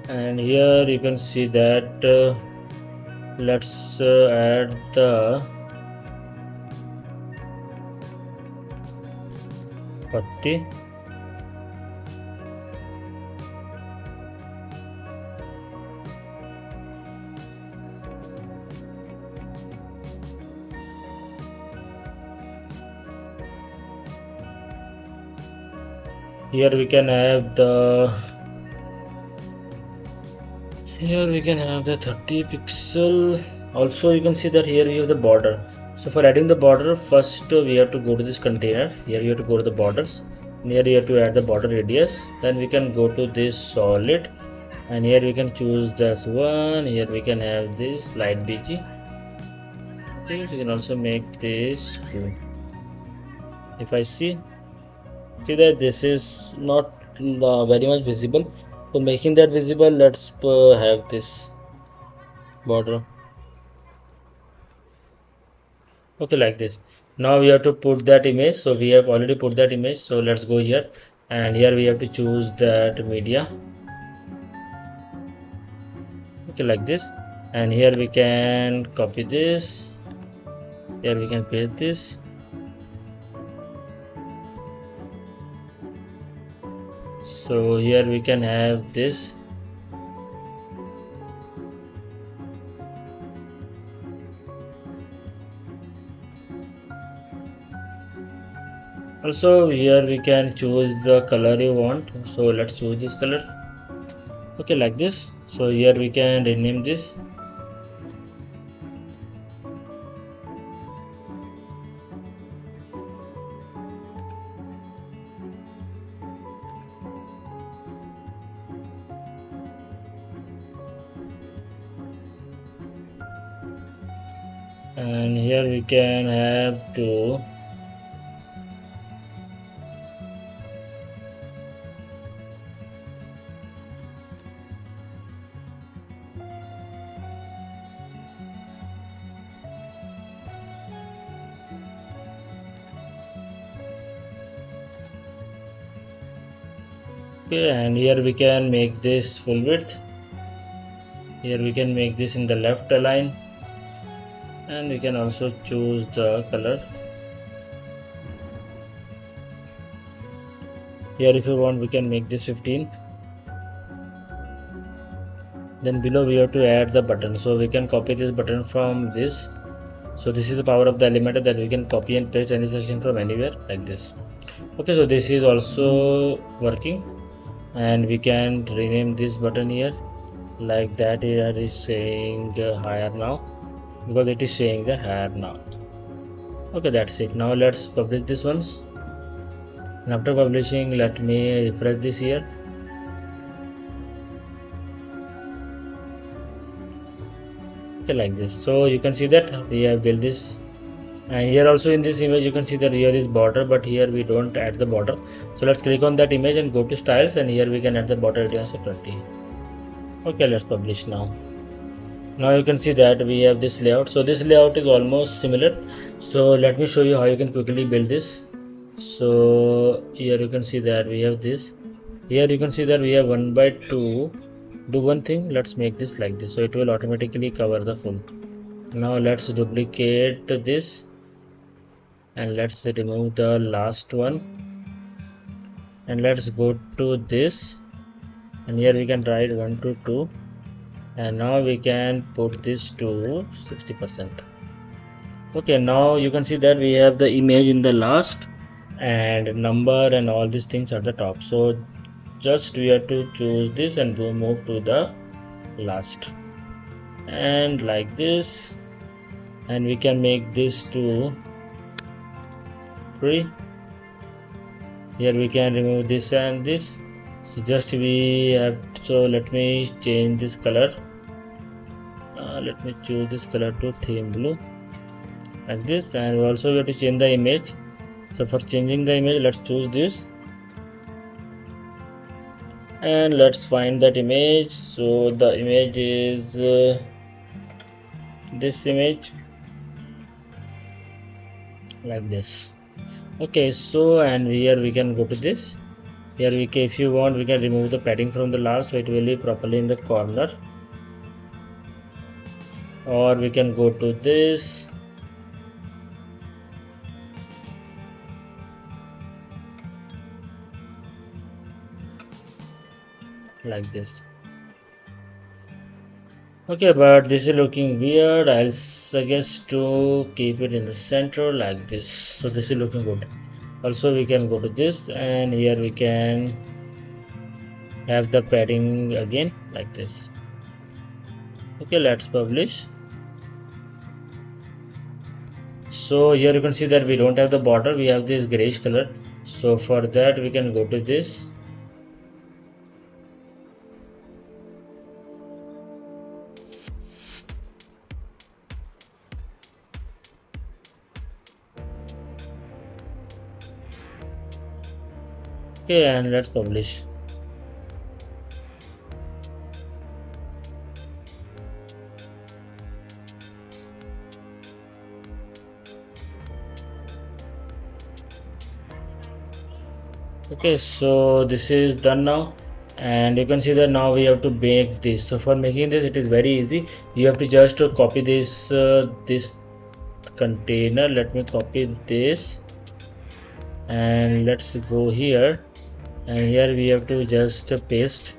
and here you can see that let's add the 40, here we can have the 30 pixel. Also you can see that here we have the border. So for adding the border, first we have to go to this container. Here you have to go to the borders, and here you have to add the border radius. Then we can go to this solid, and here we can choose this one. Here we can have this light BG. Okay, so you can also make this blue. If I see that this is not very much visible, so making that visible, let's have this border. Okay, like this. Now we have to put that image. So we have already put that image, so let's go here, and here we have to choose that media. Okay, like this, and here we can copy this, here we can paste this. So here we can have this. Also here we can choose the color you want, so let's choose this color. Okay, like this. So here we can rename this. And here we can have to okay, and here we can make this full width. Here we can make this in the left align, and we can also choose the color. Here if you want, we can make this 15. Then below we have to add the button, so we can copy this button from this. So this is the power of the Elementor, that we can copy and paste any section from anywhere, like this. Okay, so this is also working, and we can rename this button here like that. Here is saying higher now, because it is saying the higher now. Okay, that's it. Now let's publish this once, and after publishing, let me refresh this here. Okay, like this. So you can see that we have built this, and here also in this image you can see that here is border, but here we don't add the border. So let's click on that image and go to styles, and here we can add the border radius of 20. Okay, let's publish now. Now you can see that we have this layout. So this layout is almost similar, so let me show you how you can quickly build this. So here you can see that we have this. Here you can see that we have 1/2. Do one thing, let's make this like this, so it will automatically cover the full. Now let's duplicate this, and let's remove the last one, and let's go to this, and here we can write 1 to 2, and now we can put this to 60%. Okay, now you can see that we have the image in the last, and number and all these things at the top. So just we have to choose this and move to the last, and like this, and we can make this to free. Here we can remove this and this. So just we have, so let me change this color. Let me choose this color to theme blue, like this. And also we have to change the image. So for changing the image, let's choose this and let's find that image. So the image is this image, like this. Okay, so and here we can go to this. Here we can, if you want, we can remove the padding from the last, so it will be properly in the corner, or we can go to this, like this. Okay, but this is looking weird. I'll suggest to keep it in the center like this. So this is looking good. Also we can go to this, and here we can have the padding again, like this. Okay, let's publish. So here you can see that we don't have the border, we have this grayish color. So for that we can go to this, okay, and let's publish. Okay, so this is done now, and you can see that now we have to make this. So for making this, it is very easy. You have to just copy this this container. Let me copy this, and let's go here, and here we have to just paste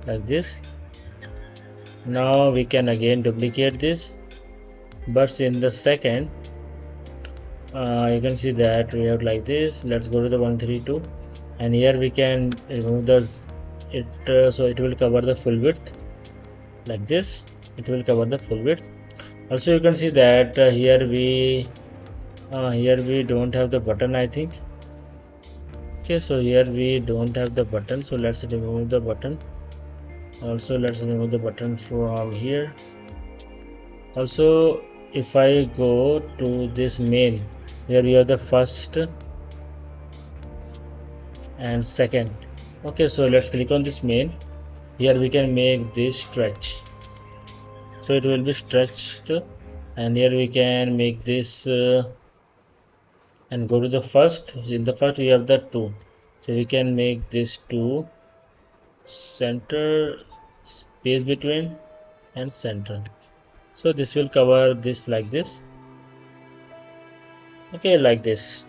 like this. Now we can again duplicate this, but in the second you can see that we have like this. Let's go to the 132, and here we can remove the so it will cover the full width, like this. It will cover the full width. Also you can see that here we don't have the button, I think. Okay, so here we don't have the button, so let's remove the button. Also let's remove the button from here. Also if I go to this main, here we have the first and second. Okay, so let's click on this main. Here we can make this stretch, so it will be stretched, and here we can make this and go to the first. In the first we have the 2, so we can make this 2, center, space between, and center. So this will cover this like this. Okay, like this.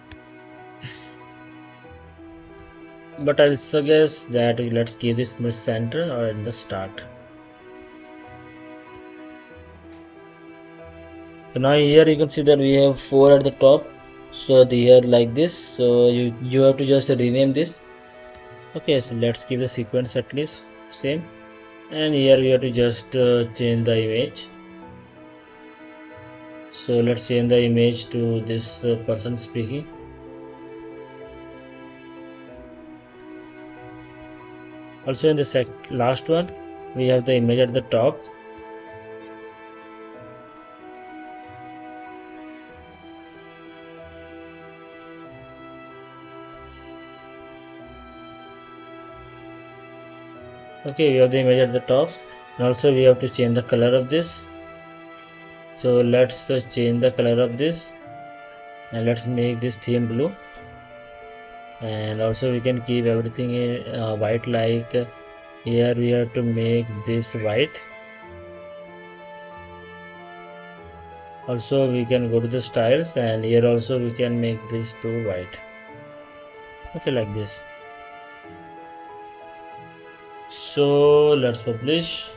But I'll suggest that let's keep this in the center or in the start. So now here you can see that we have 4 at the top, so they are like this. So you have to just rename this. Okay, so let's keep the sequence at least same, and here we have to just change the image. So let's change the image to this person speaking. Also in the last one we have the image at the top. Okay, we have the image at the top, and also we have to change the color of this. So let's change the color of this, and let's make this theme blue. And also we can keep everything white, like here we have to make this white. Also we can go to the styles, and here also we can make this to white. Okay, like this. So let's publish.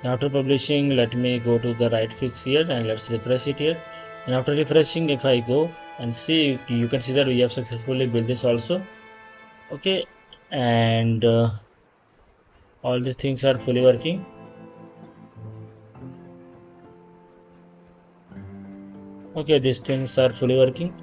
After publishing, let me go to the right fix here, and let's refresh it here. And after refreshing, if I go, and see, you can see that we have successfully built this also. Okay, and all these things are fully working. Okay, these things are fully working.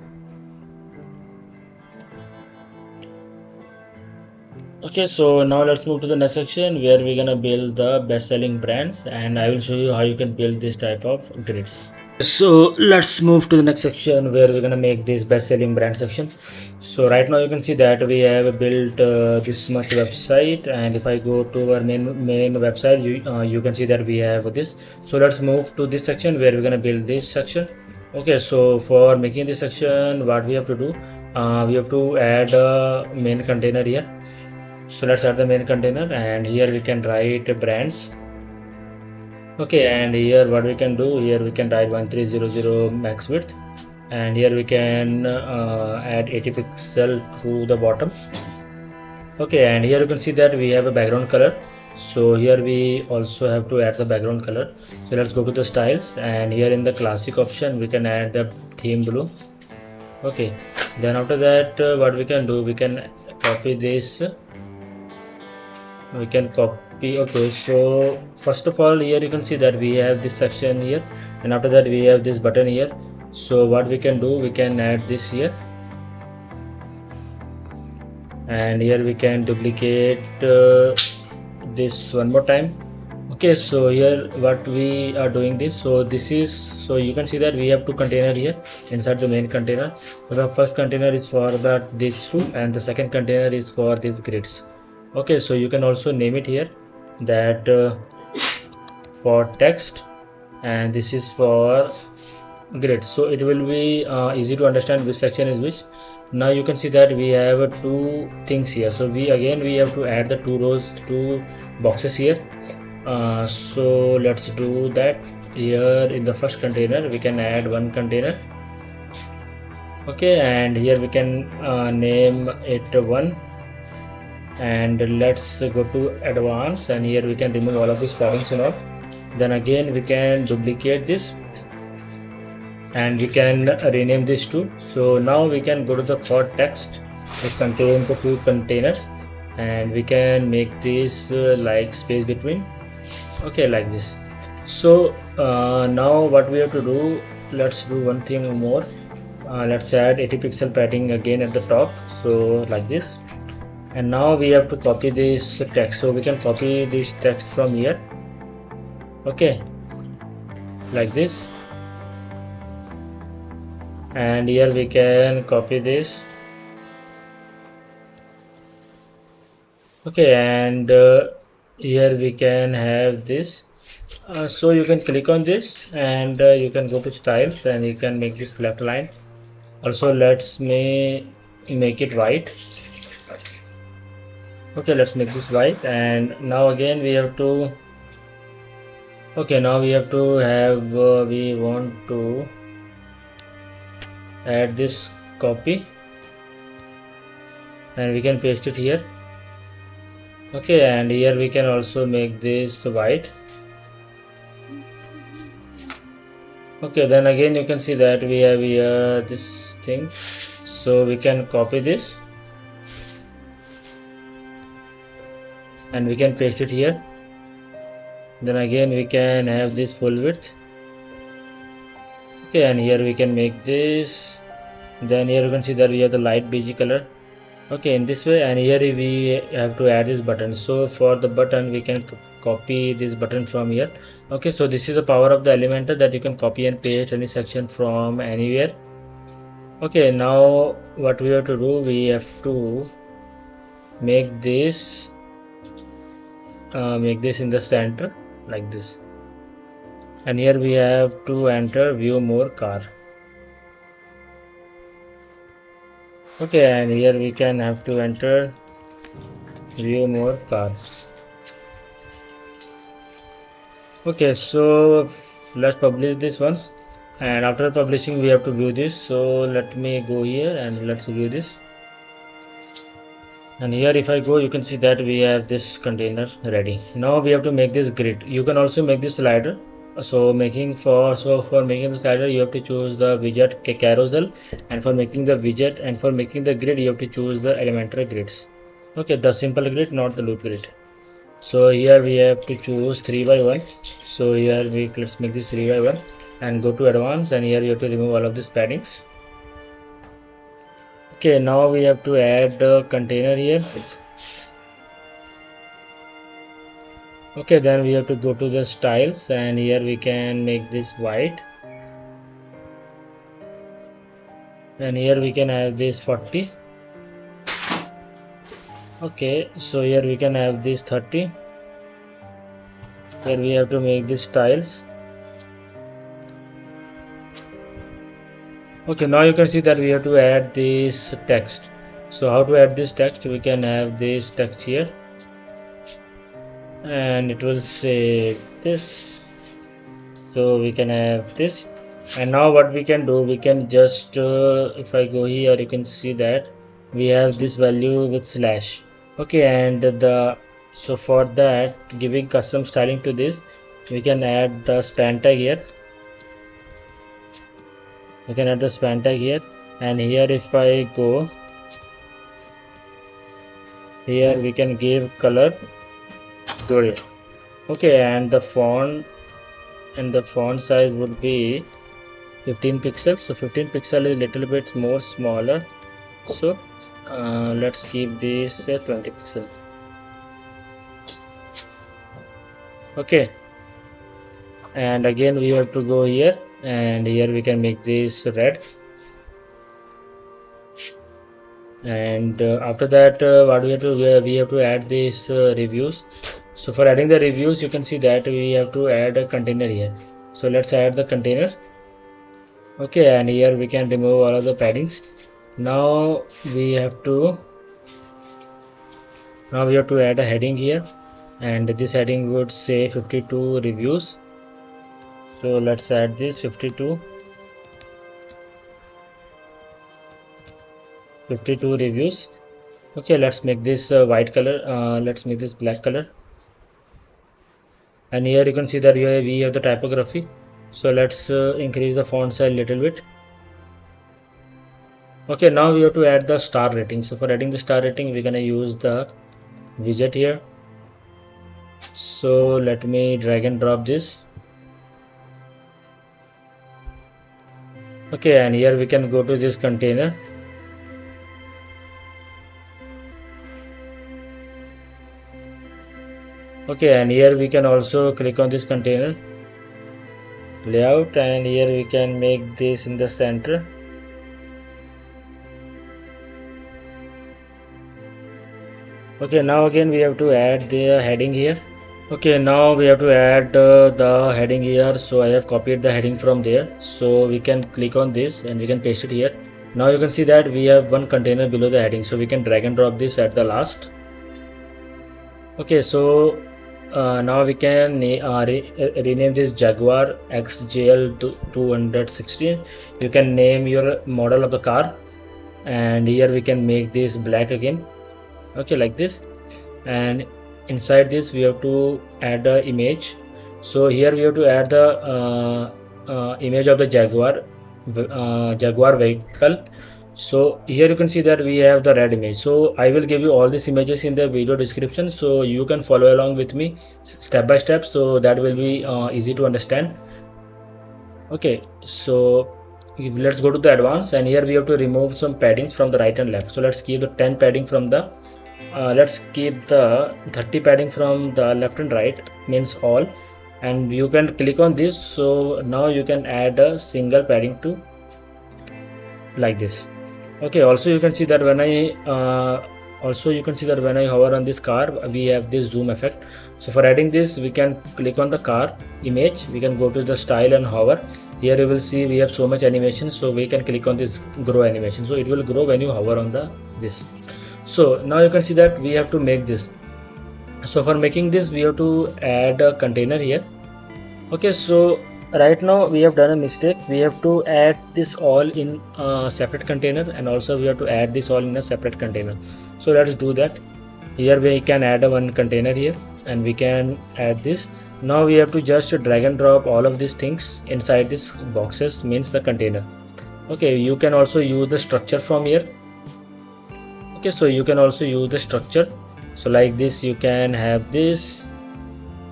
Okay, so now let's move to the next section where we're gonna build the best-selling brands, and I will show you how you can build this type of grids. So let's move to the next section where we're gonna make this best-selling brand section. So right now you can see that we have built this much website, and if I go to our main website, you can see that we have this. So let's move to this section where we're gonna build this section. Okay, so for making this section, what we have to do, we have to add a main container here. So let's add the main container, and here we can write brands. Okay, and here what we can do, here we can write 1300 max width, and here we can add 80 pixel to the bottom. Okay, and here you can see that we have a background color, so here we also have to add the background color. So let's go to the styles, and here in the classic option we can add the theme blue. Okay, then after that what we can do, we can copy this, okay, so first of all, here you can see that we have this section here, and after that we have this button here. So what we can do, we can add this here, and here we can duplicate this one more time. Okay, so here what we are doing this, so this is, so you can see that we have two containers here inside the main container. So the first container is for this two, and the second container is for these grids. Okay, so you can also name it here that for text, and this is for grid, so it will be easy to understand which section is which. Now you can see that we have two things here, so we have to add the two boxes here. So let's do that. Here in the first container we can add one container. Okay, and here we can name it 1, and let's go to advanced, and here we can remove all of these plugins and all. Then again we can duplicate this, and we can rename this too. So now we can go to the for text, which contains the two containers, and we can make this like space between. Okay, like this. So now what we have to do, let's do one thing more. Let's add 80 pixel padding again at the top, so like this. And now we have to copy this text, so we can copy this text from here. Okay, like this, and here we can copy this. Okay, and here we can have this. So you can click on this, and you can go to styles, and you can make this left line. Also let's make it white. Okay, let's make this white, and now again we have to, okay, now we have to have we want to add this copy, and we can paste it here. Okay, and here we can also make this white. Okay, then again you can see that we have here this thing, so we can copy this, and we can paste it here. Then again we can have this full width. Okay, and here we can make this. Then here you can see that we have the light beige color. Okay, in this way, and here we have to add this button. So for the button we can copy this button from here. Okay, so this is the power of the Elementor, that you can copy and paste any section from anywhere. Okay, now what we have to do, we have to make this in the center like this, and here we have to enter view more car. Okay, and here we can have to enter view more car. Okay, so let's publish this once, and after publishing we have to view this. So let me go here and let's view this. And here if I go, you can see that we have this container ready. Now we have to make this grid. You can also make this slider. So for making the slider, you have to choose the widget carousel, and for making the widget and for making the grid, you have to choose the Elementor grids. Okay, the simple grid, not the loop grid. So here we have to choose 3 by 1. So here let's make this 3 by 1 and go to advanced, and here you have to remove all of these paddings. Okay, now we have to add a container here. Okay, then we have to go to the styles, and here we can make this white, and here we can have this 40. Okay, so here we can have this 30. Here we have to make this styles. Okay, now you can see that we have to add this text. So how to add this text? We can have this text here, and it will say this. So we can have this, and now what we can do, we can just if I go here, you can see that we have this value with slash. Okay, and so for that, giving custom styling to this, we can add the span tag here. We can add the span tag here, and here if I go here, we can give color Gloria. Okay, and the font size would be 15 pixels. So 15 pixel is a little bit more smaller, so let's keep this 20 pixels. Okay, and again we have to go here, and here we can make this red, and after that what we have to add this reviews. So for adding the reviews, you can see that we have to add a container here. So let's add the container. Okay, and here we can remove all of the paddings. Now we have to add a heading here, and this heading would say 52 reviews. So let's add this 52 reviews. Okay, let's make this white color, let's make this black color, and here you can see that we have the typography. So let's increase the font size a little bit. Okay, now we have to add the star rating. So for adding the star rating, we're gonna use the widget here. So let me drag and drop this. Okay, and here we can go to this container. Okay, and here we can also click on this container layout, and here we can make this in the center. Okay, now again we have to add the heading here. Okay, now we have to add the heading here. So I have copied the heading from there, so we can click on this and we can paste it here. Now you can see that we have one container below the heading, so we can drag and drop this at the last. Okay, so now we can rename this Jaguar XJL 216. You can name your model of the car, and here we can make this black again. Okay, like this, and inside this we have to add the image. So here we have to add the image of the Jaguar vehicle. So here you can see that we have the red image. So I will give you all these images in the video description, so you can follow along with me step by step, so that will be easy to understand. Okay, so let's go to the advanced, and here we have to remove some paddings from the right and left. So let's keep the 10 padding from the let's keep the 30 padding from the left and right, means all, and you can click on this. So now you can add a single padding to like this. Okay, also you can see that when I hover on this car, we have this zoom effect. So for adding this, we can click on the car image, we can go to the style and hover. Here you will see we have so much animation, so we can click on this grow animation, so it will grow when you hover on this. So now you can see that we have to make this. So for making this, we have to add a container here. Okay, so right now we have done a mistake. We have to add this all in a separate container, and also we have to add this all in a separate container. So let's do that. Here we can add a one container here, and we can add this, Now we have to just drag and drop all of these things inside this boxes, means the container. Okay, you can also use the structure from here. Okay, so you can also use the structure. So like this you can have this.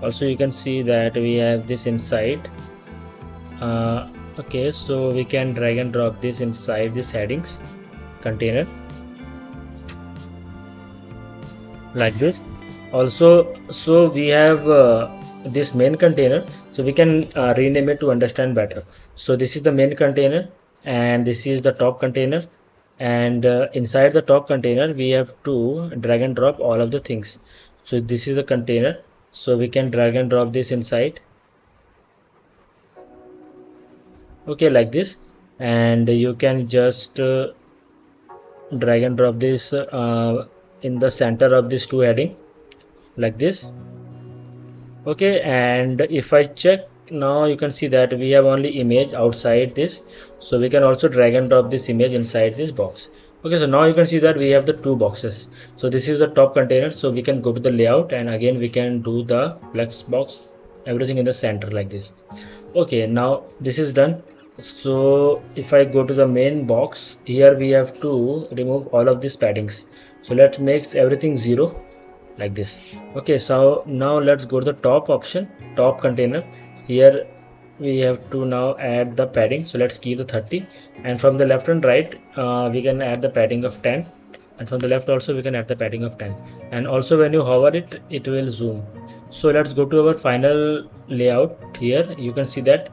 Also you can see that we have this inside. Okay, so we can drag and drop this inside this headings container like this. Also, so we have this main container, so we can rename it to understand better. So this is the main container and this is the top container, and inside the top container we have to drag and drop all of the things. So this is the container, so we can drag and drop this inside. Okay, like this, and you can just drag and drop this in the center of this two heading like this. Okay, and if I check now, you can see that we have only image outside this, so we can also drag and drop this image inside this box. Okay, so now you can see that we have the two boxes. So this is the top container, so we can go to the layout and again we can do the flex box, everything in the center like this. Okay, now this is done. So if I go to the main box, here we have to remove all of these paddings. So let's make everything 0 like this. Okay, so now let's go to the top option, top container. Here we have to now add the padding, so let's keep the 30, and from the left and right we can add the padding of 10, and from the left also we can add the padding of 10, and also when you hover it, it will zoom. So let's go to our final layout. Here you can see that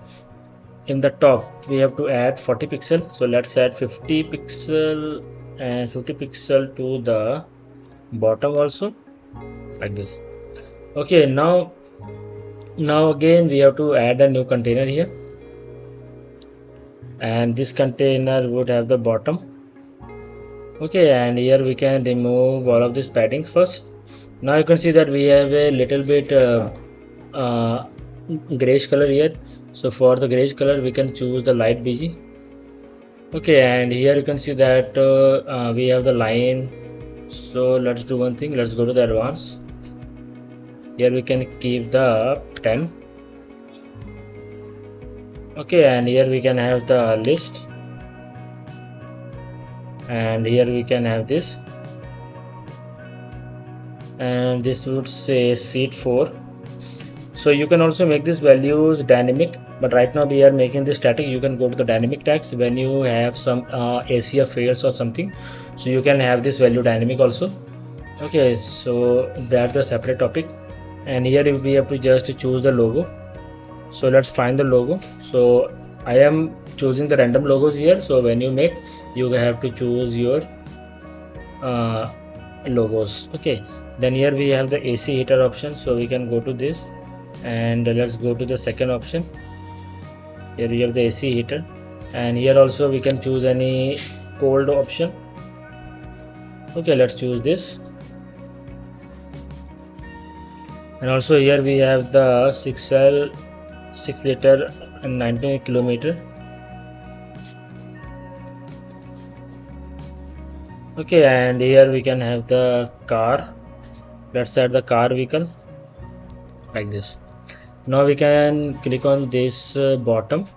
in the top we have to add 40 pixel, so let's add 50 pixel and 50 pixel to the bottom also like this. Okay, now again we have to add a new container here, and this container would have the bottom. Okay, and here we can remove all of these paddings first. Now you can see that we have a little bit grayish color here, so for the grayish color we can choose the light BG. Okay, and here you can see that we have the line. So let's do one thing, let's go to the advanced. Here we can keep the 10. Okay, and here we can have the list, and here we can have this, and this would say seat 4. So you can also make these values dynamic, but right now we are making this static. You can go to the dynamic tags when you have some AC affairs or something, so you can have this value dynamic also. Okay, so that's the separate topic. And here we have to just choose the logo. So let's find the logo. So I am choosing the random logos here, so when you make, you have to choose your logos. Okay, then here we have the AC heater option, so we can go to this, and let's go to the second option. Here we have the AC heater, and here also we can choose any cold option. Okay, let's choose this. And also here we have the 6L 6 liter and 19 kilometer. Okay, and here we can have the car. Let's add the car vehicle like this. Now we can click on this bottom.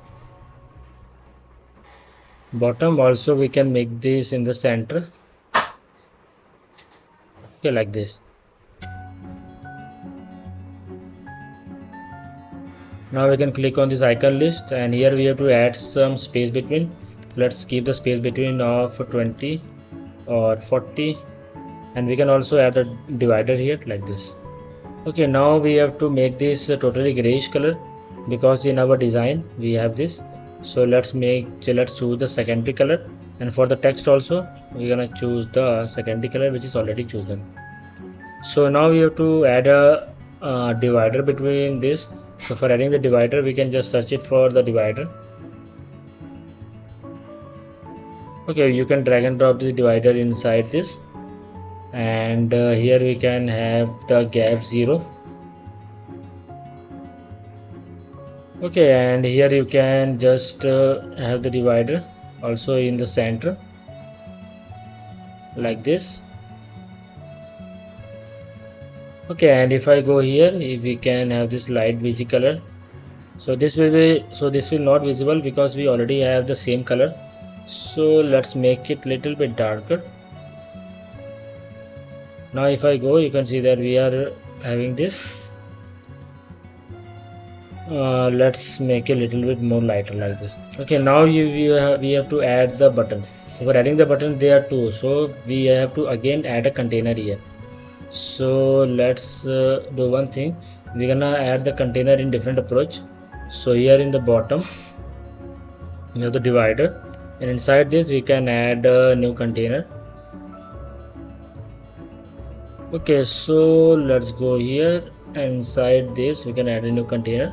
Also we can make this in the center. Okay, like this. Now we can click on this icon list, and here we have to add some space between. Let's keep the space between of 20 or 40, and we can also add a divider here like this. Okay, now we have to make this totally grayish color, because in our design we have this. So let's choose the secondary color, and for the text also we're gonna choose the secondary color which is already chosen. So now we have to add a divider between this. So for adding the divider, we can just search it for the divider. Okay, you can drag and drop the divider inside this, and here we can have the gap 0. Okay, and here you can just have the divider also in the center like this. Okay, and if I go here, if we can have this light beige color, so this will not visible because we already have the same color. So let's make it little bit darker. Now if I go, you can see that we are having this. Let's make a little bit more lighter like this. Okay, now we have to add the button. So for adding the button, there are two, so we have to again add a container here. So let's do one thing. We're gonna add the container in different approach. So here in the bottom you have the divider, and inside this we can add a new container. Okay, so let's go here, and inside this we can add a new container.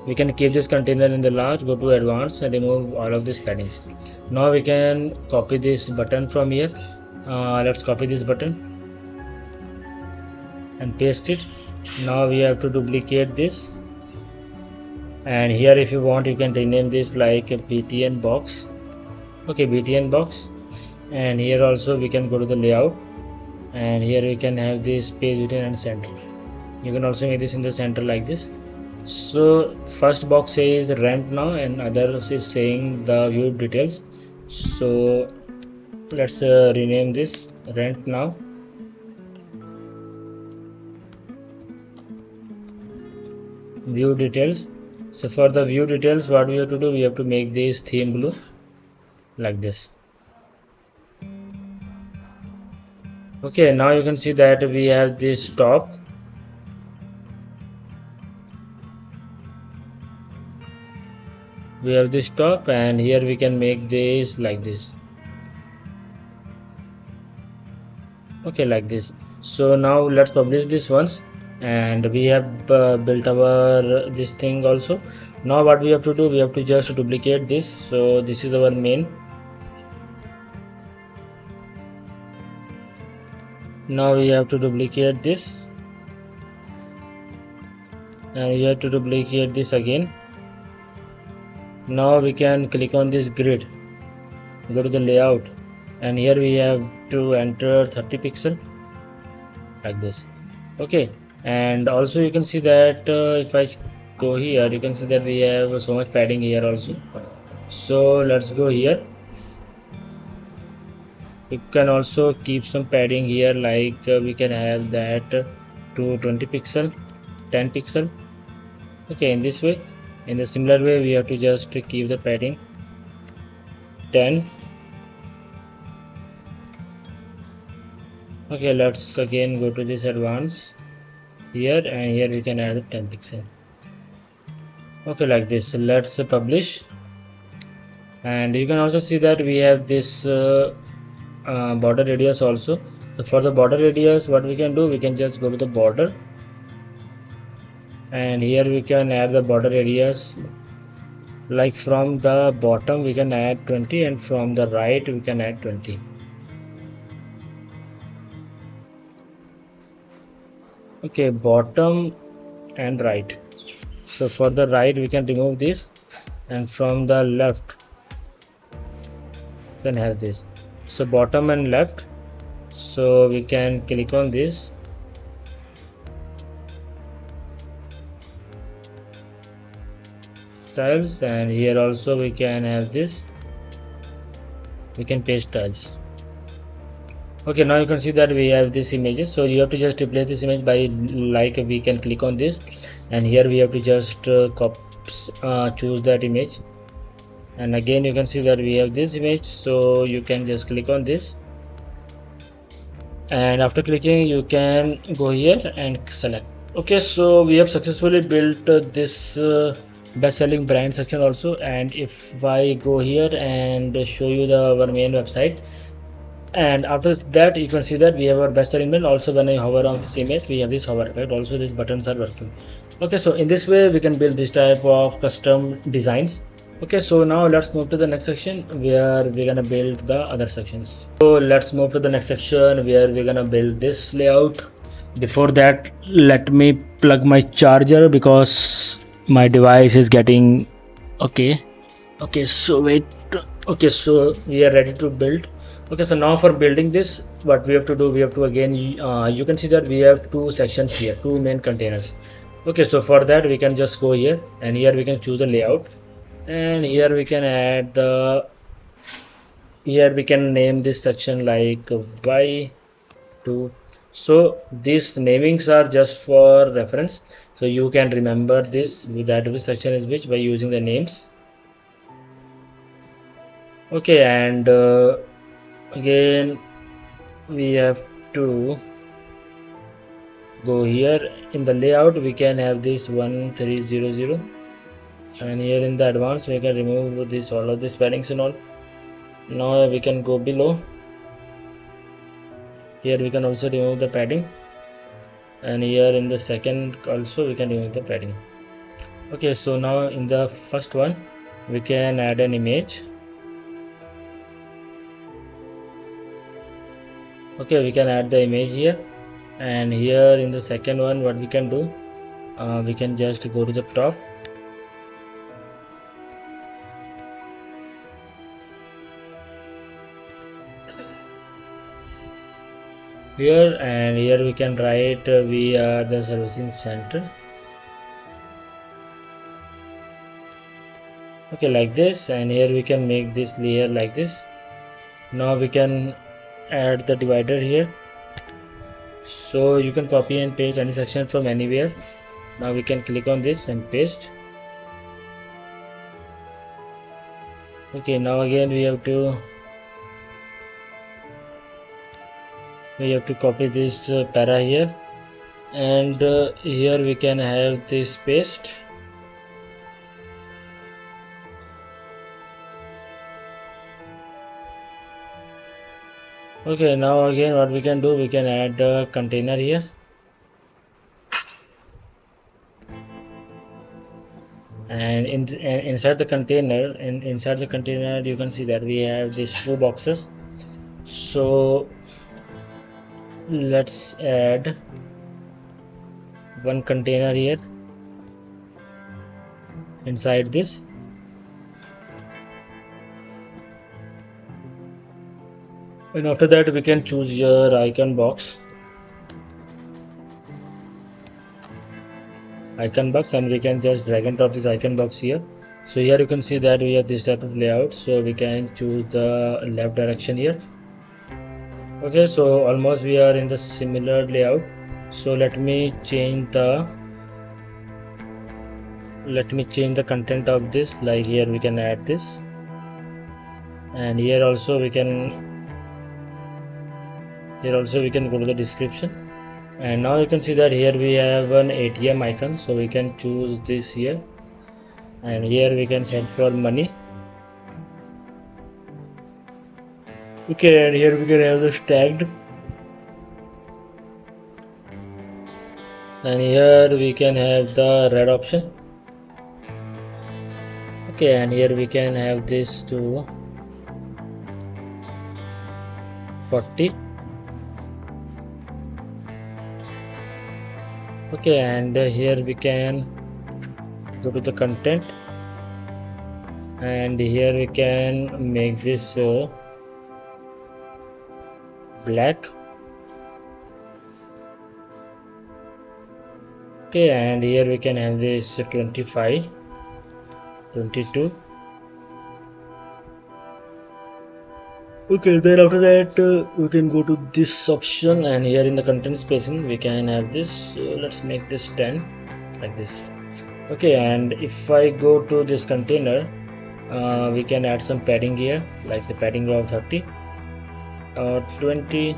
We can keep this container in the large, go to advanced and remove all of these paddings. Now we can copy this button from here. Let's copy this button and paste it. Now we have to duplicate this, and here if you want you can rename this like a BTN box. Okay, BTN box. And here also we can go to the layout, and here we can have this page within and center. You can also make this in the center like this. So first box says rent now, and others is saying the view details. So let's rename this rent now. View details. So for the view details, what we have to do, we have to make this theme blue like this. Okay, now you can see that we have this top. We have this top, and here we can make this like this. Okay, like this. So now let's publish this once, and we have built our this thing also. Now what we have to do, we have to just duplicate this. So this is our main. Now we have to duplicate this, and we have to duplicate this again. Now we can click on this grid, go to the layout, and here we have to enter 30 pixel like this. Okay, and also you can see that if I go here, you can see that we have so much padding here also. So let's go here. You can also keep some padding here, like we can have that to 20 pixel, 10 pixel. Okay, in this way. In the similar way, we have to just keep the padding 10. Okay, let's again go to this advanced here, and here we can add 10 pixel. Okay, like this. Let's publish, and you can also see that we have this border radius also. So for the border radius, what we can do, we can just go to the border, and here we can add the border radius. Like from the bottom we can add 20, and from the right we can add 20. Okay, bottom and right. So for the right we can remove this, and from the left we can have this. So bottom and left, so we can click on this, styles, and here also we can have this, we can paste styles. Okay, now you can see that we have this images. So you have to just replace this image by, like, we can click on this, and here we have to just choose that image, and again you can see that we have this image. So you can just click on this, and after clicking you can go here and select. Okay, so we have successfully built this best-selling brand section also. And if I go here and show you our main website, and after that you can see that we have our best-selling brand. Also when I hover on this image, we have this hover effect. Also these buttons are working. Okay, so in this way we can build this type of custom designs. Okay, so now let's move to the next section where we're gonna build the other sections. So let's move to the next section where we're gonna build this layout. Before that, let me plug my charger because my device is getting okay. So wait. Okay, so we are ready to build. Okay, so now for building this, what we have to do, we have to again you can see that we have two sections here, two main containers. Okay, so for that we can just go here, and here we can choose the layout, and here we can add the, here we can name this section like y2. So these namings are just for reference, so you can remember this, that which section is which, by using the names. Okay, and again we have to go here in the layout. We can have this 1300, and here in the advanced we can remove this, all of these paddings and all. Now we can go below. Here we can also remove the padding, and here in the second also we can remove the padding. Okay, so now in the first one we can add an image. Okay, we can add the image here, and here in the second one what we can do, we can just go to the crop. Here, and here we can write we are the servicing center. Okay, like this, and here we can make this layer like this. Now we can add the divider here, so you can copy and paste any section from anywhere. Now we can click on this and paste. Okay, now again we have to copy this para here, and here we can have this paste. Okay, now again what we can do, we can add a container here, and inside the container, you can see that we have these two boxes. So let's add one container here inside this. And after that we can choose your icon box, and we can just drag and drop this icon box here. So here you can see that we have this type of layout, so we can choose the left direction here. Okay, so almost we are in the similar layout. So let me change the content of this. Like here we can add this, and here also we can go to the description. And now you can see that here we have an ATM icon, so we can choose this here, and here we can set for money. Okay, and here we can have this tagged, and here we can have the red option. Okay, and here we can have this to 40. Okay, and here we can go to the content, and here we can make this black. Okay, and here we can have this 25, 22. Okay, then after that we can go to this option, and here in the content spacing we can have this. So let's make this 10 like this. Okay, and if I go to this container, we can add some padding here, like the padding of 30 or 20,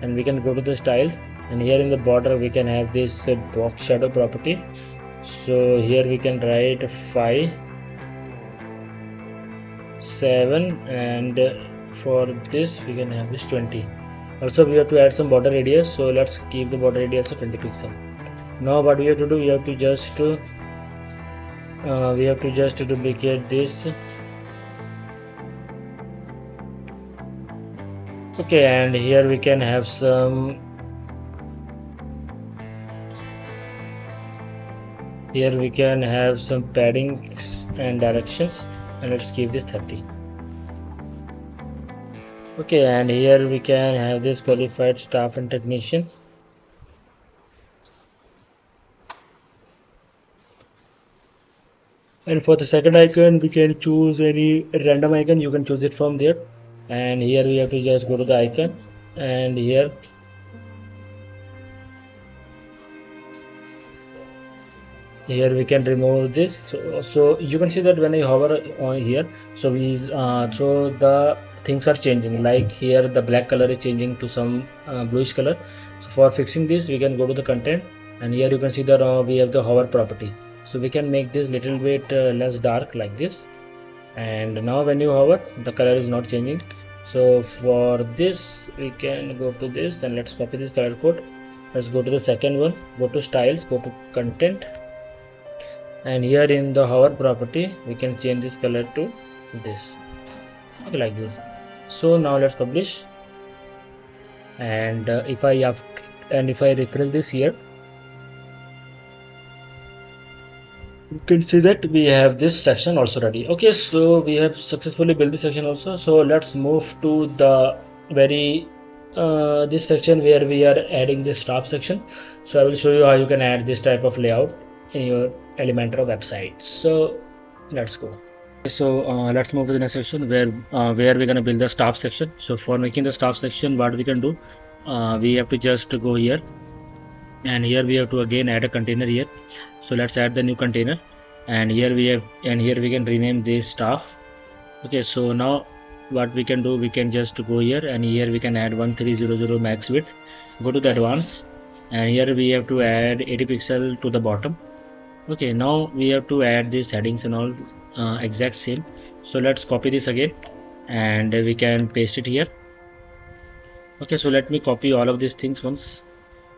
and we can go to the styles, and here in the border we can have this box shadow property. So here we can write 5, 7, and for this we can have this 20. Also we have to add some border radius, so let's keep the border radius of 20 pixels. Now what we have to do, we have to just duplicate this. Okay, and here we can have some, paddings and directions, and let's keep this 30. Okay, and here we can have this qualified staff and technician. And for the second icon, we can choose any random icon. You can choose it from there. And here we have to just go to the icon, and here we can remove this. So you can see that when I hover on here, so the things are changing. Like here the black color is changing to some bluish color. So for fixing this, we can go to the content, and here you can see that we have the hover property. So we can make this little bit less dark like this, and now when you hover, the color is not changing. So for this, we can go to this, and let's copy this color code. Let's go to the second one, go to styles, go to content, and here in the hover property we can change this color to this, okay, like this. So now let's publish, and if I refresh this here, you can see that we have this section also ready. Okay, so we have successfully built this section also. So let's move to the this section where we are adding this staff section. So I will show you how you can add this type of layout in your Elementor website. So let's go. So let's move to the next section where we're gonna build the staff section. So for making the staff section, what we can do, we have to just go here, and here we have to again add a container here. So let's add the new container, and here we can rename this staff. Okay, so now what we can do, we can just go here, and here we can add 1300 max width. Go to the advanced, and here we have to add 80 pixel to the bottom. Okay, now we have to add these headings and all exact same. So let's copy this again, and we can paste it here. Okay, so let me copy all of these things once.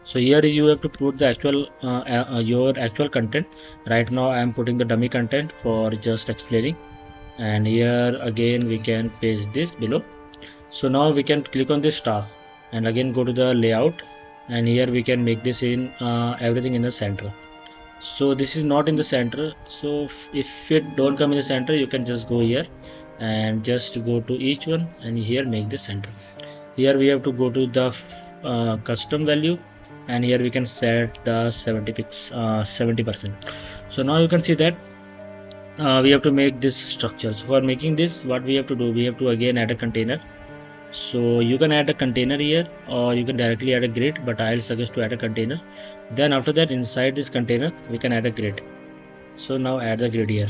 So here you have to put the actual your actual content. Right now I am putting the dummy content for just explaining, and here again we can paste this below. So now we can click on this star, and again go to the layout, and here we can make this in everything in the center. So this is not in the center, so if it don't come in the center, you can just go here and just go to each one, and here make the center. Here we have to go to the custom value, and here we can set the 70%. So now you can see that we have to make this structure. So for making this, what we have to do, we have to again add a container. So you can add a container here, or you can directly add a grid, but I'll suggest to add a container. Then after that, inside this container we can add a grid. So now add the grid here.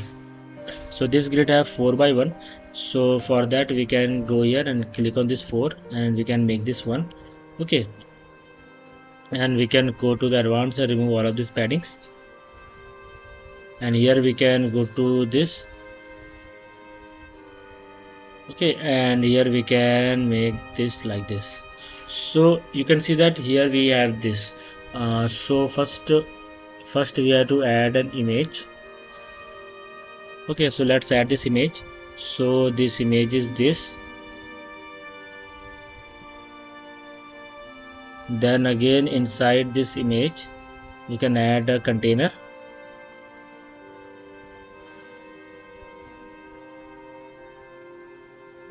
So this grid have 4 by 1. So for that we can go here and click on this 4, and we can make this 1. Okay, and we can go to the advanced and remove all of these paddings, and here we can go to this. Okay, and here we can make this like this. So you can see that here we have this. So first we have to add an image. Okay, so let's add this image. So this image is this. Then again inside this image you can add a container.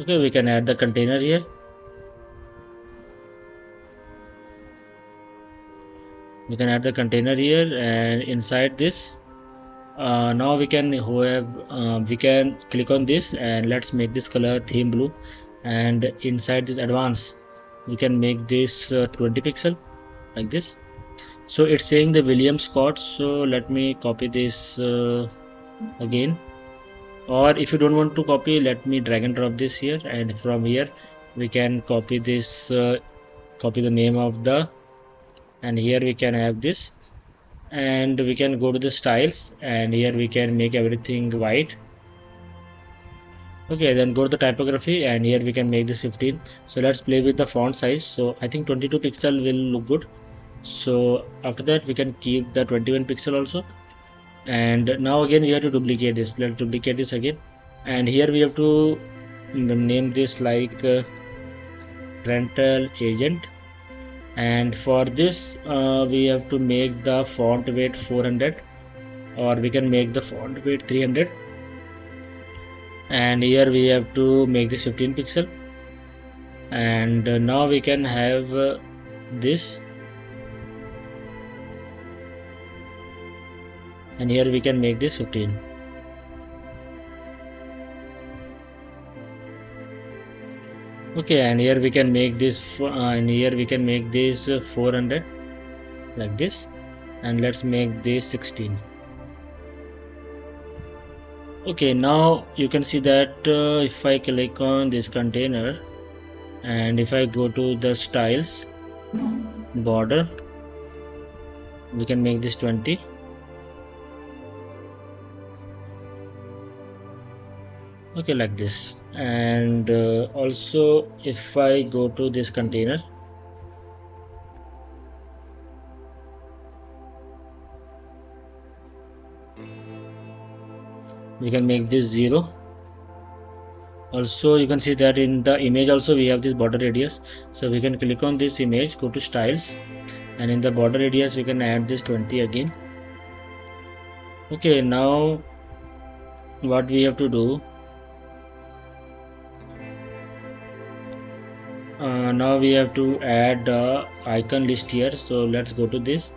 Okay, we can add the container here. We can add the container here, and inside this now we can click on this, and let's make this color theme blue, and inside this advanced we can make this 20 pixel like this. So it's saying the William Scott, so let me copy this again, or if you don't want to copy, let me drag and drop this here, and from here we can copy this copy the name of the, and here we can have this, and we can go to the styles, and here we can make everything white. Okay, then go to the typography, and here we can make this 15. So let's play with the font size. So I think 22 pixel will look good. So after that we can keep the 21 pixel also, and now again we have to duplicate this. Let's duplicate this again, and here we have to name this like rental agent, and for this we have to make the font weight 400, or we can make the font weight 300, and here we have to make this 15 pixel. and now we can have this, and here we can make this 15. Okay, and here we can make this 400 like this, and let's make this 16. Okay, now you can see that if I click on this container and if I go to the styles border, we can make this 20. Okay, like this. And also if I go to this container, we can make this 0. Also you can see that in the image also we have this border radius, so we can click on this image, go to styles, and in the border radius we can add this 20 again. Okay, now what we have to do, now we have to add the icon list here. So let's go to this,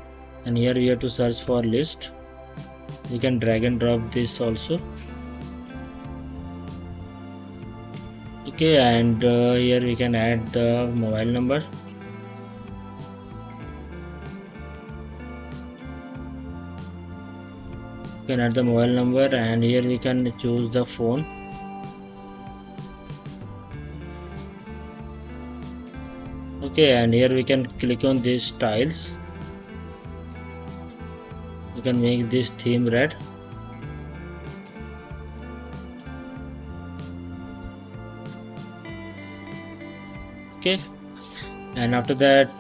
and here we have to search for list. We can drag and drop this also. Okay, and here we can add the mobile number. We can add the mobile number, and here we can choose the phone. Okay, and here we can click on these styles. You can make this theme red. Okay, and after that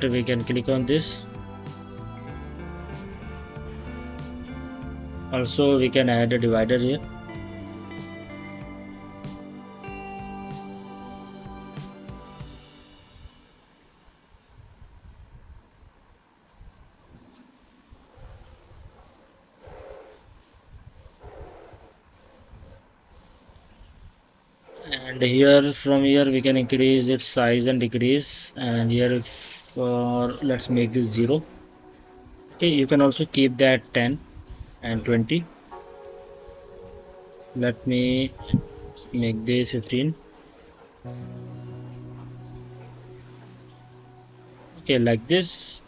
we can click on this. Also we can add a divider here. And here, from here we can increase its size and decrease, and here for let's make this 0. Okay, you can also keep that 10 and 20. Let me make this 15. Okay, like this.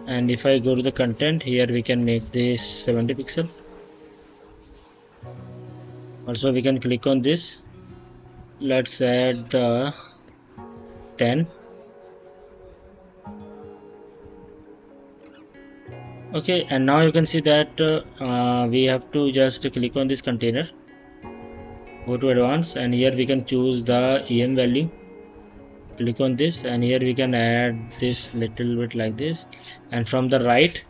And if I go to the content, here we can make this 70 pixel. Also we can click on this. Let's add the 10. Okay, and now you can see that we have to just click on this container, go to advanced, and here we can choose the EM value. Click on this, and here we can add this little bit like this, and from the right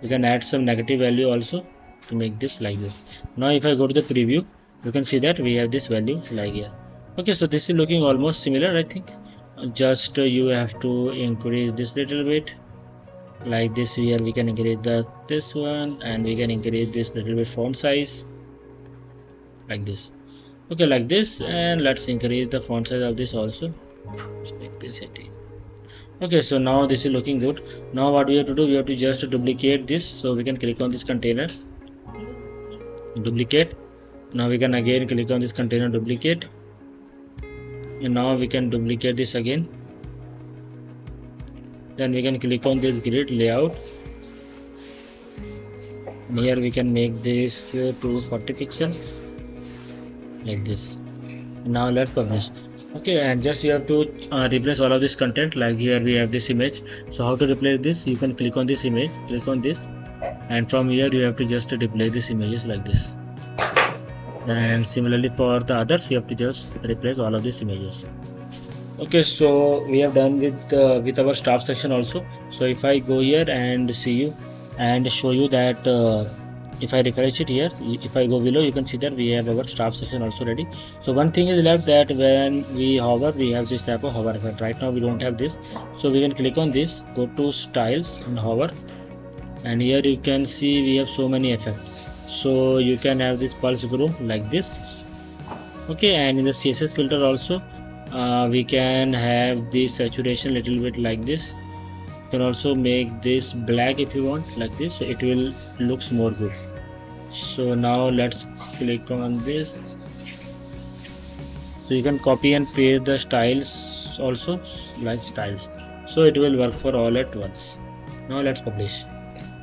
we can add some negative value also to make this like this. Now if I go to the preview, you can see that we have this value like here. Okay, so this is looking almost similar. I think just you have to increase this little bit like this. Here we can increase this one, and we can increase this little bit font size like this. Okay, like this, and let's increase the font size of this also. Let's make this 18. Okay, so now this is looking good. Now what we have to do, we have to just duplicate this. So we can click on this container, duplicate. Now we can again click on this container, duplicate, and now we can duplicate this again. Then we can click on this grid layout, and here we can make this to 40 pixels like this. Now let's publish. Okay, and just you have to replace all of this content. Like here we have this image. So how to replace this? You can click on this image, click on this, and from here you have to just replace these images like this. And similarly for the others, you have to just replace all of these images. Okay, so we have done with our staff section also. So if I go here and see you and show you that if I refresh it here, if I go below, you can see that we have our staff section also ready. So one thing is left, that when we hover, we have this type of hover effect. Right now we don't have this, so we can click on this, go to styles and hover, and here you can see we have so many effects. So you can have this pulse grow like this. Okay, and in the CSS filter also we can have the saturation little bit like this. You can also make this black if you want, like this, so it will looks more good. So now let's click on this. So you can copy and paste the styles also, like styles, so it will work for all at once. Now let's publish.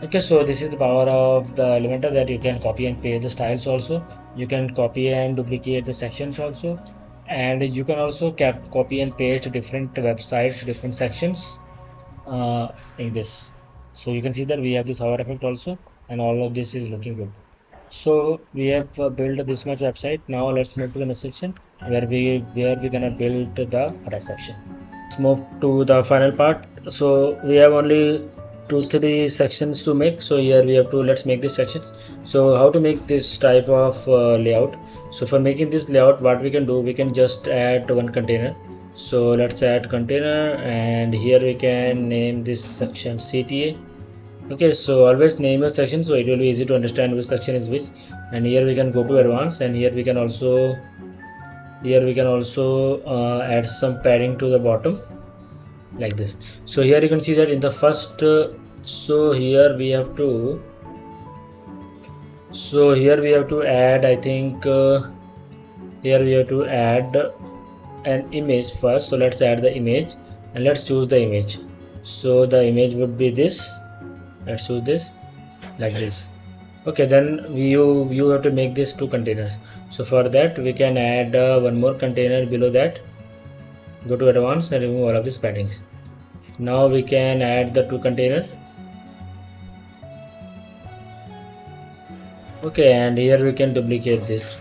Okay, so this is the power of the Elementor, that you can copy and paste the styles also. You can copy and duplicate the sections also, and you can also copy and paste different websites, different sections in this. So you can see that we have this hover effect also, and all of this is looking good. So we have built this much website. Now let's move to the next section where we're gonna build the rest section. Let's move to the final part. So we have only 2-3 sections to make. So here we have to, let's make these sections. So how to make this type of layout? So for making this layout, what we can do, we can just add one container. So let's add container, and here we can name this section CTA. Okay, so always name your section so it will be easy to understand which section is which. And here we can go to advanced, and here we can also add some padding to the bottom like this. So here you can see that in the first so here we have to add, I think here we have to add an image first. So let's add the image, and let's choose the image. So the image would be this. Let's choose this like this. Okay, then you have to make these 2 containers. So for that we can add one more container below that. Go to advanced and remove all of these paddings. Now we can add the 2 containers. Okay, and here we can duplicate this.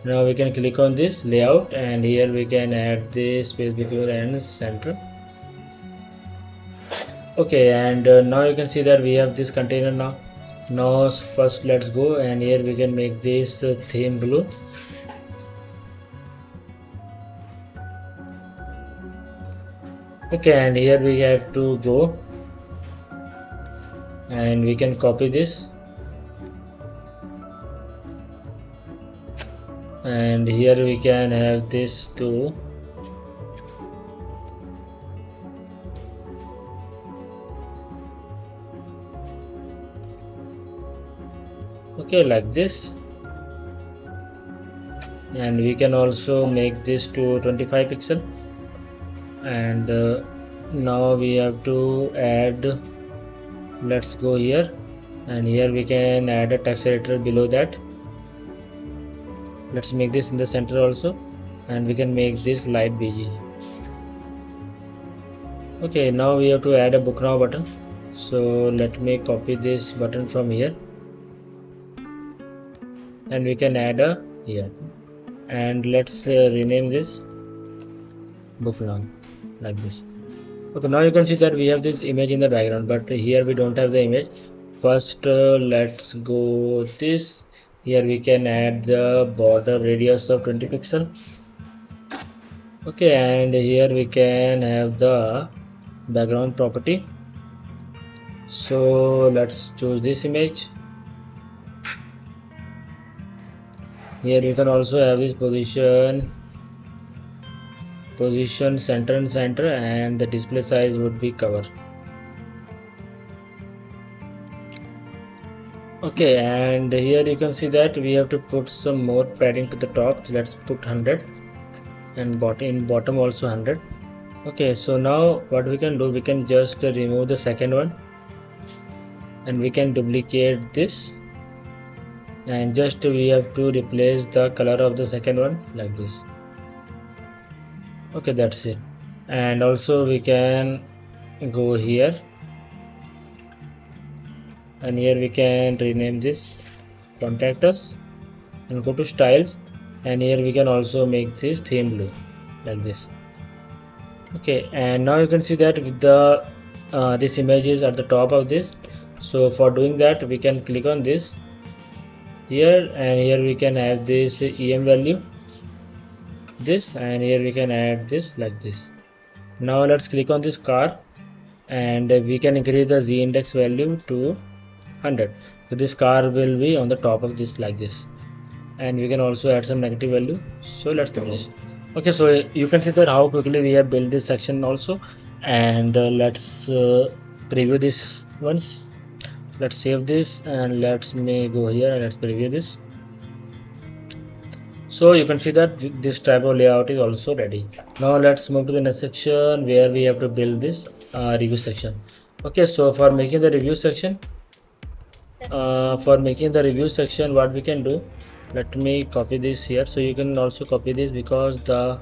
Now we can click on this layout, and here we can add the space between and center. Okay, and now you can see that we have this container now. Now first let's go, and here we can make this theme blue. Okay, and here we have to go, and we can copy this, and here we can have this too. Okay, like this, and we can also make this to 25 pixel. And now we have to add, let's go here, and here we can add a text editor below that. Let's make this in the center also, and we can make this light BG. Okay, now we have to add a book now button. So let me copy this button from here, and we can add a here, and let's rename this book now like this. Okay, now you can see that we have this image in the background, but here we don't have the image. First let's go this. Here we can add the border radius of 20 pixel. Okay, and here we can have the background property. So let's choose this image. Here you can also have this position, center and center, and the display size would be cover. Okay, and here you can see that we have to put some more padding to the top. Let's put 100, and bottom also 100. Okay, so now what we can do, we can just remove the second one, and we can duplicate this, and just we have to replace the color of the second one like this. Okay, that's it. And also we can go here, and here we can rename this contact us, and go to styles, and here we can also make this theme blue like this. Okay, and now you can see that with the this image is at the top of this. So for doing that, we can click on this here, and here we can have this em value, this, and here we can add this like this. Now let's click on this car, and we can increase the z index value to 100. So this car will be on the top of this like this, and we can also add some negative value. So let's publish. Okay, so you can see that how quickly we have built this section also, and let's preview this once. Let's save this and let's go here and let's preview this. So you can see that this type of layout is also ready. Now let's move to the next section where we have to build this review section. Okay, so for making the review section, what we can do, let me copy this here, so you can also copy this because the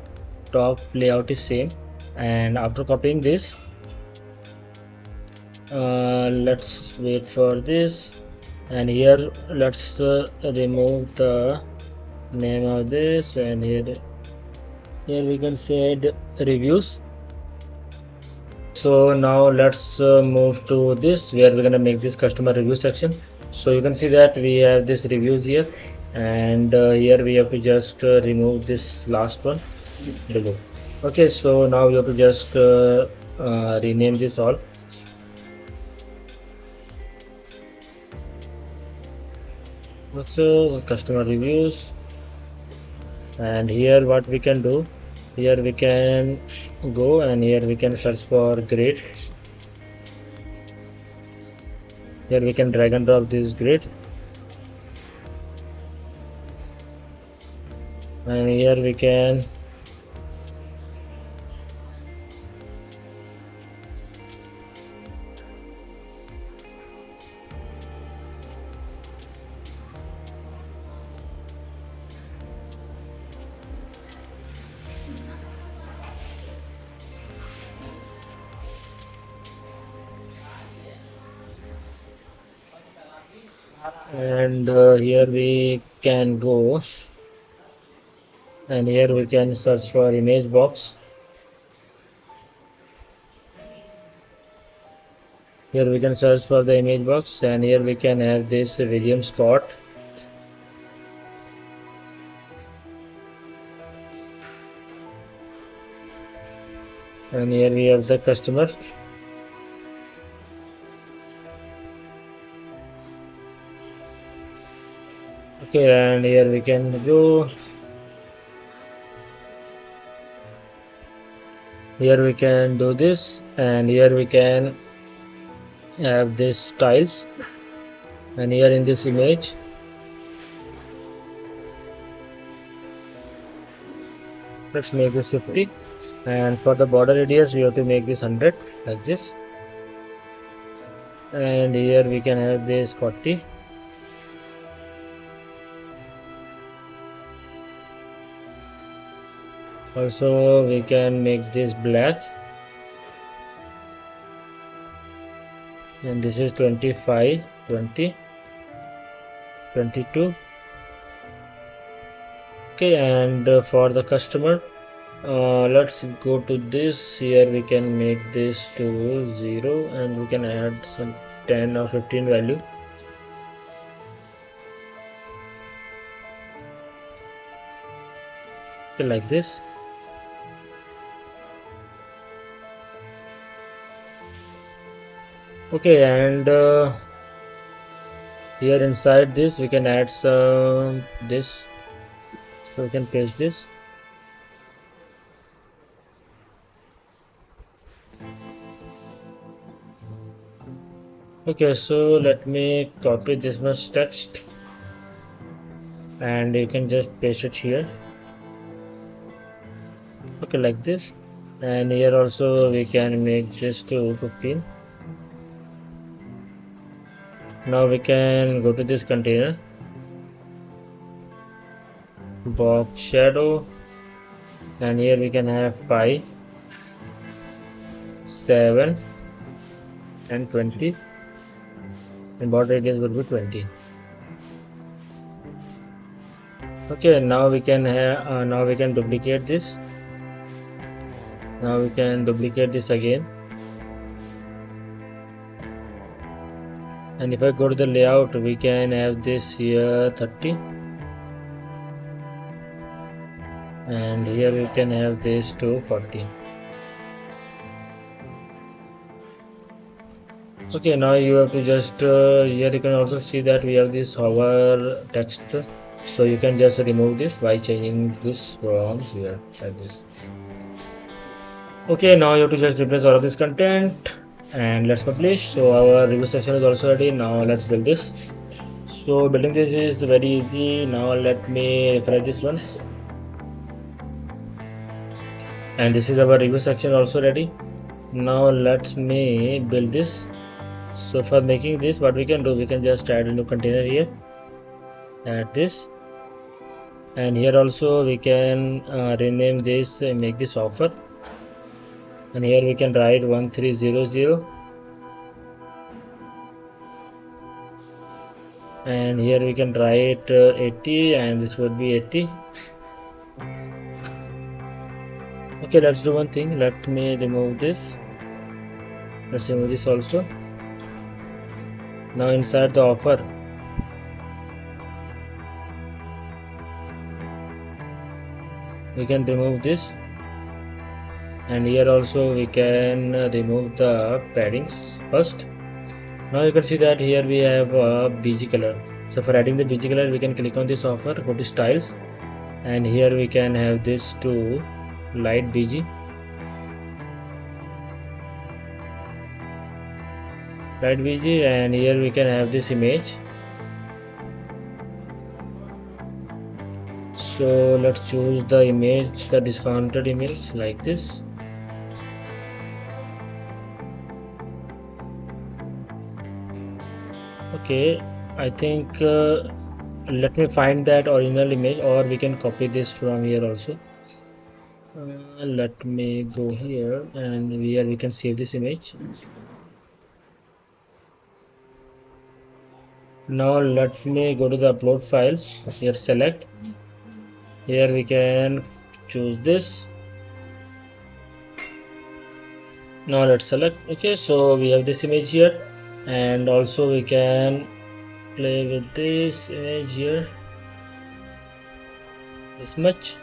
top layout is same. And after copying this, let's wait for this, and here let's remove the name of this, and here we can say reviews. So now let's move to this where we're gonna make this customer review section. So you can see that we have this reviews here, and here we have to just remove this last one below. Okay, so now we have to just rename this all. Also customer reviews, and here what we can do, here we can go and here we can search for grid. Here we can drag and drop this grid, and here we can and here we can go and here we can search for image box. Here we can search for the image box, and here we can have this William Scott. And here we have the customer. Okay, and here we can go. Here we can do this, and here we can have this tiles, and here in this image let's make this 50, and for the border radius we have to make this 100 like this, and here we can have this 40. Also we can make this black, and this is 25, 20, 22. Okay, and for the customer, let's go to this. Here we can make this to 0, and we can add some 10 or 15 value. Okay, like this. Okay, and here inside this we can add some this, so we can paste this. Okay, so let me copy this much text, and you can just paste it here. Okay, like this, and here also we can make this to 15. Now we can go to this container, box shadow, and here we can have 5, 7 and 20, and border radius will be 20. Okay, now we can have now we can duplicate this. Now we can duplicate this again, and if I go to the layout, we can have this here 30, and here we can have this to 40. Okay, now you have to just here you can also see that we have this hover text, so you can just remove this by changing this from here like this. Okay, now you have to just replace all of this content and let's publish. So our review section is also ready. Now let's build this. So building this is very easy. Now let me refresh this once, and this is our review section also ready. Now let me build this. So for making this, what we can do, we can just add a new container here, add this, and here also we can rename this, make this offer, and here we can write 1300, and here we can write 80, and this would be 80. Okay, let's do one thing. Let me remove this. Let's remove this also. Now inside the offer, we can remove this, and here also we can remove the paddings first. Now you can see that here we have a BG color. So for adding the BG color, we can click on this offer, go to styles, and here we can have this to light BG. Light BG, and here we can have this image. So let's choose the image, the discounted image like this. Okay, I think let me find that original image, or we can copy this from here also. Let me go here, and here we can save this image. Now let me go to the upload files. Here select, here we can choose this. Now let's select. Okay, so we have this image here, and also we can play with this image here, this much.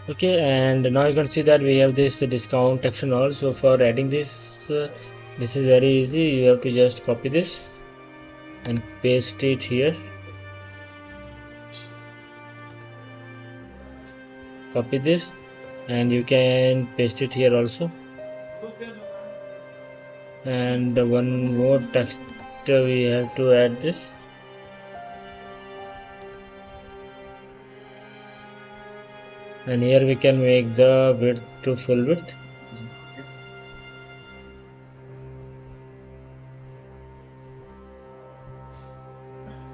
Okay, and now you can see that we have this discount section also. For adding this, this is very easy. You have to just copy this and paste it here. Copy this, and you can paste it here also. And one more text we have to add this. And here we can make the width to full width.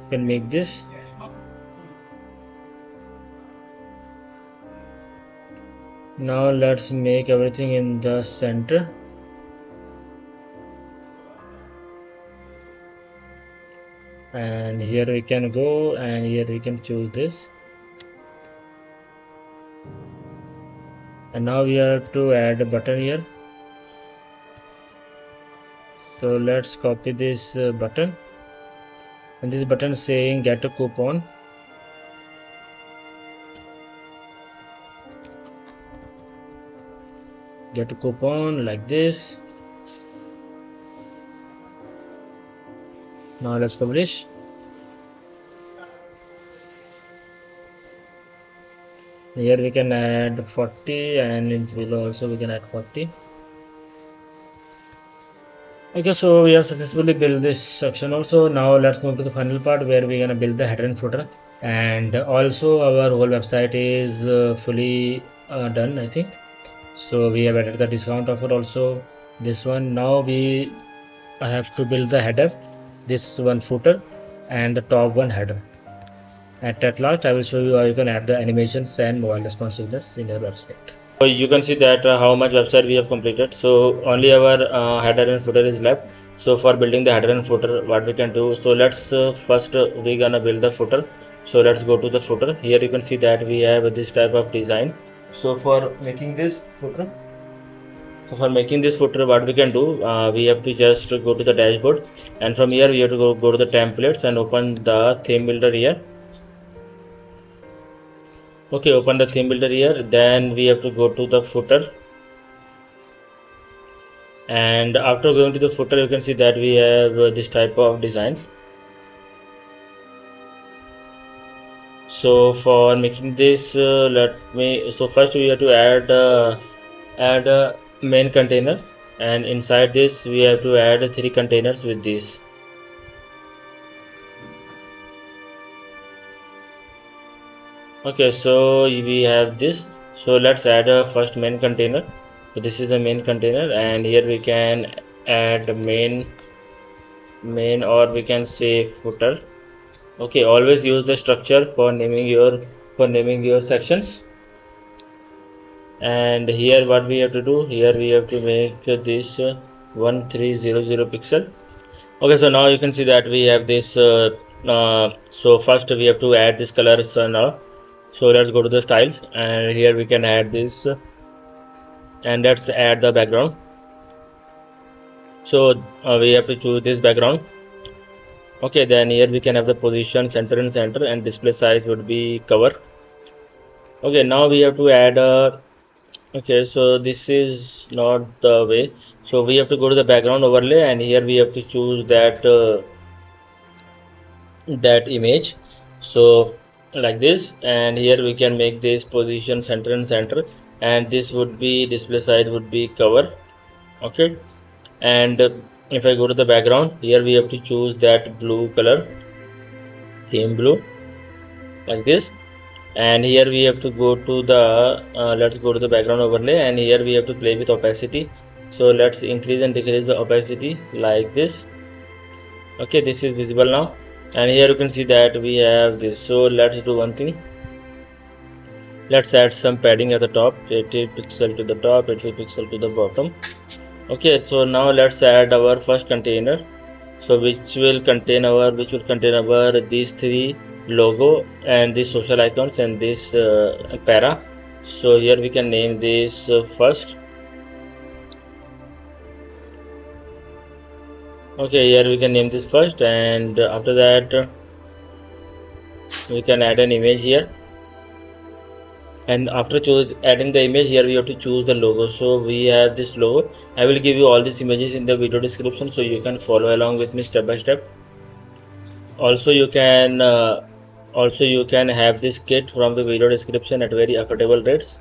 You can make this. Now let's make everything in the center. And here we can go, and here we can choose this. And now we have to add a button here. So let's copy this button, and this button saying get a coupon. Get a coupon like this. Now let's publish. Here we can add 40, and in below also we can add 40. Okay, so we have successfully built this section also. Now let's move to the final part where we're gonna build the header and footer, and also our whole website is fully done, I think. So we have added the discount offer also, this one. Now we have to build the header, this one footer, and the top one header. At last I will show you how you can add the animations and mobile responsiveness in your website. So you can see that how much website we have completed. So only our header and footer is left. So for building the header and footer, what we can do, so let's first we're gonna build the footer. So let's go to the footer. Here you can see that we have this type of design. So for making this footer, what we can do, we have to just go to the dashboard, and from here we have to go to the templates and open the theme builder here. Okay, open the theme builder here. Then we have to go to the footer. And after going to the footer, you can see that we have this type of design. So for making this, so first we have to add a main container, and inside this we have to add 3 containers with this. Okay, so we have this. So let's add a first main container. So this is the main container, and here we can add main, or we can say footer. Okay, always use the structure for naming your sections. And here what we have to do, here we have to make this 1300 pixel. Okay, so now you can see that we have this so first we have to add this colors now. So let's go to the styles, and here we can add this, and let's add the background. So we have to choose this background. Okay, then here we can have the position, center, and display size would be cover. Okay, now we have to add okay, so this is not the way. So we have to go to the background overlay, and here we have to choose that image. So like this, and here we can make this position, center, and this would be display size would be cover. Okay, and if I go to the background, here we have to choose that blue color, theme blue, like this. And here we have to go to the let's go to the background overlay, and here we have to play with opacity. So let's increase and decrease the opacity like this. Okay, this is visible now, and here you can see that we have this. So let's do one thing, let's add some padding at the top, 80 pixel to the top, 80 pixel to the bottom. Okay, so now let's add our first container, so which will contain our these 3 logo and these social icons and this para. So here we can name this first. Okay, here we can name this first, and after that we can add an image here, and after adding the image, here we have to choose the logo. So we have this logo. I will give you all these images in the video description, so you can follow along with me step by step. Also you can have this kit from the video description at very affordable rates.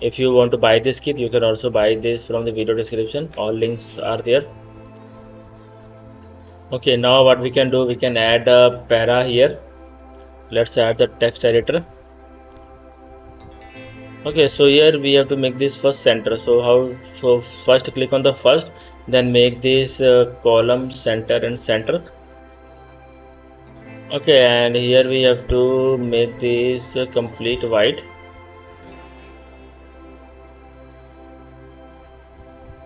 If you want to buy this kit, you can also buy this from the video description. All links are there. Okay, now what we can do, we can add a para here. Let's add the text editor. Okay, so here we have to make this first center. So first click on the first, then make this column center and center. Okay, and here we have to make this complete white.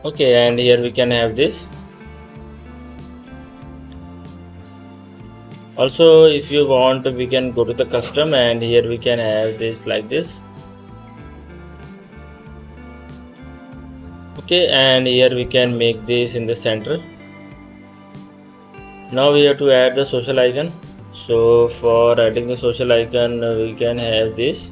Okay, and here we can have this. Also, if you want, we can go to the custom, and here we can have this like this. Okay, and here we can make this in the center. Now we have to add the social icon. So for adding the social icon, we can have this.